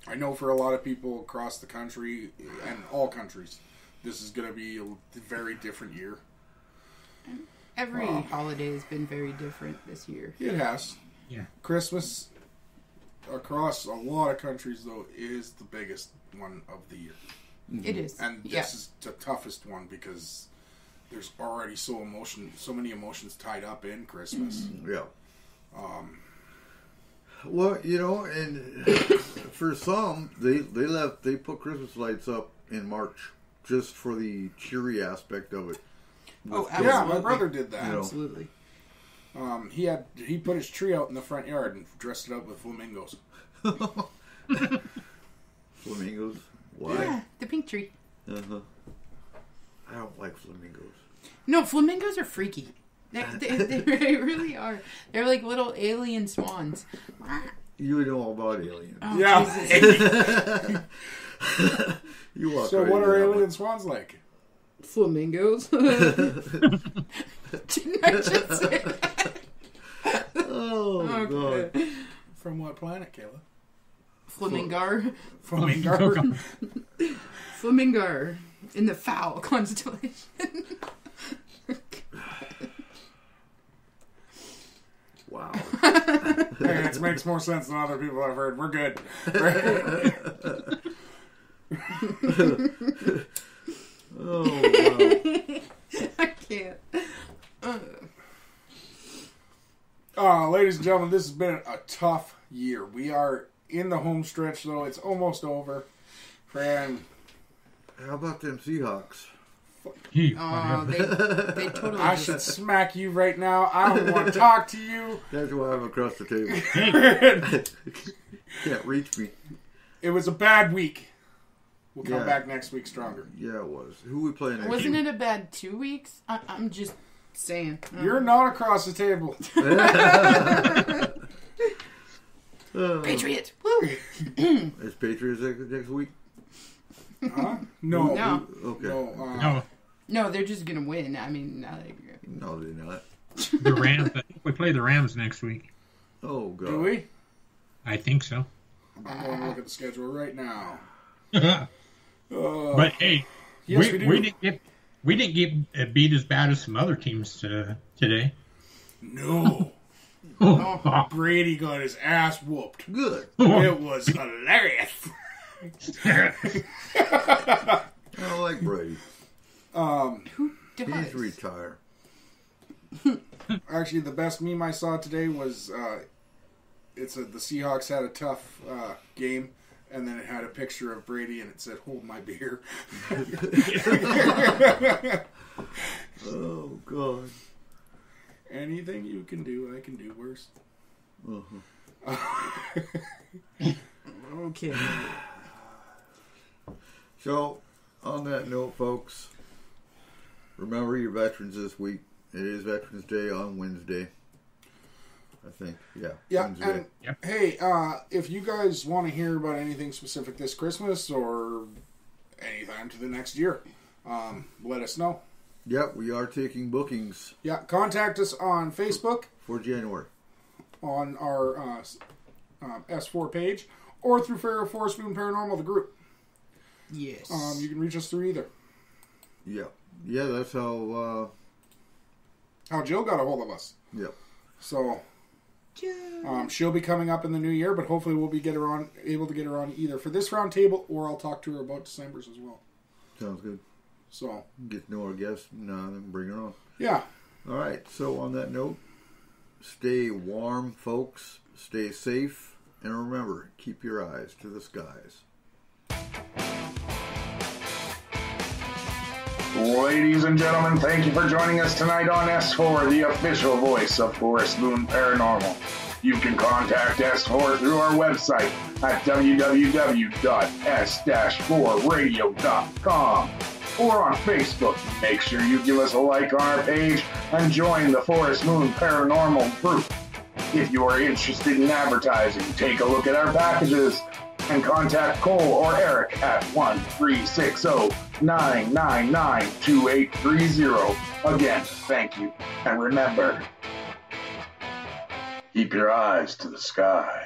I know for a lot of people across the country and all countries, this is going to be a very different year. Every holiday has been very different this year. It has. Yeah. Christmas across a lot of countries, though, is the biggest one of the year. It is. And this is the toughest one because there's already so many emotions tied up in Christmas. Yeah. Well, you know, and for some, they put Christmas lights up in March just for the cheery aspect of it. Oh, Yeah, absolutely. my brother did that. You know. Absolutely. He put his tree out in the front yard and dressed it up with flamingos. Flamingos? Why? Yeah, the pink tree. Uh-huh. I don't like flamingos. No, flamingos are freaky. They really are. They're like little alien swans. You know all about aliens. Oh, Yeah. Jesus. You walk So right what into are that alien swans like? Flamingos. Didn't I just say that? one. Oh, God. Okay. From what planet, Kayla? Flamingar. Flamingo. Flamingar. In the foul constellation. Wow. Hey, it makes more sense than other people I've heard. We're good. Oh, wow. I can't. Ladies and gentlemen, this has been a tough year. We are in the home stretch, though. It's almost over. And How about them Seahawks? They totally. I should smack you right now. I don't want to talk to you. That's why I'm across the table. Can't reach me. It was a bad week. We'll come back next week stronger. Yeah, it was. Who we playing next Wasn't week? it a bad 2 weeks? I'm just saying. You're not across the table. Patriots! Woo! Is Patriots next week? Huh? No. Okay. No, they're just gonna win. I mean, No, they're not. The Rams. I think we play the Rams next week. Oh God. Do we? I think so. I'm going to look at the schedule right now. But hey, yes, we didn't get beat as bad as some other teams today. No. Brady got his ass whooped. Good. It was hilarious. I like Brady. who does? He's retired. Actually, the best meme I saw today was the Seahawks had a tough game, and then it had a picture of Brady, and it said, "Hold my beer." Oh God. Anything you can do, I can do worse. Okay. So, on that note, folks, remember your veterans this week. It is Veterans Day on Wednesday. I think, yeah. Wednesday. And hey, if you guys want to hear about anything specific this Christmas or anytime to the next year, let us know. Yep, we are taking bookings. Yeah, contact us on Facebook for January on our S4 page or through S-4 Paranormal, the group. Yes. You can reach us through either. Yeah. Yeah, that's how Jill got a hold of us. Yep. So she'll be coming up in the new year, but hopefully we'll be able to get her on either for this round table, or I'll talk to her about December's as well. Sounds good. So get to know our guests and then bring her on. Yeah. All right. So on that note, stay warm, folks. Stay safe, and remember, keep your eyes to the skies. Ladies and gentlemen, thank you for joining us tonight on S4, the official voice of Forest Moon Paranormal. You can contact S4 through our website at www.s-4radio.com or on Facebook. Make sure you give us a like on our page and join the Forest Moon Paranormal group. If you are interested in advertising, take a look at our packages and contact Cole or Eric at 1-360-999-2830. Again, thank you. And remember, keep your eyes to the sky.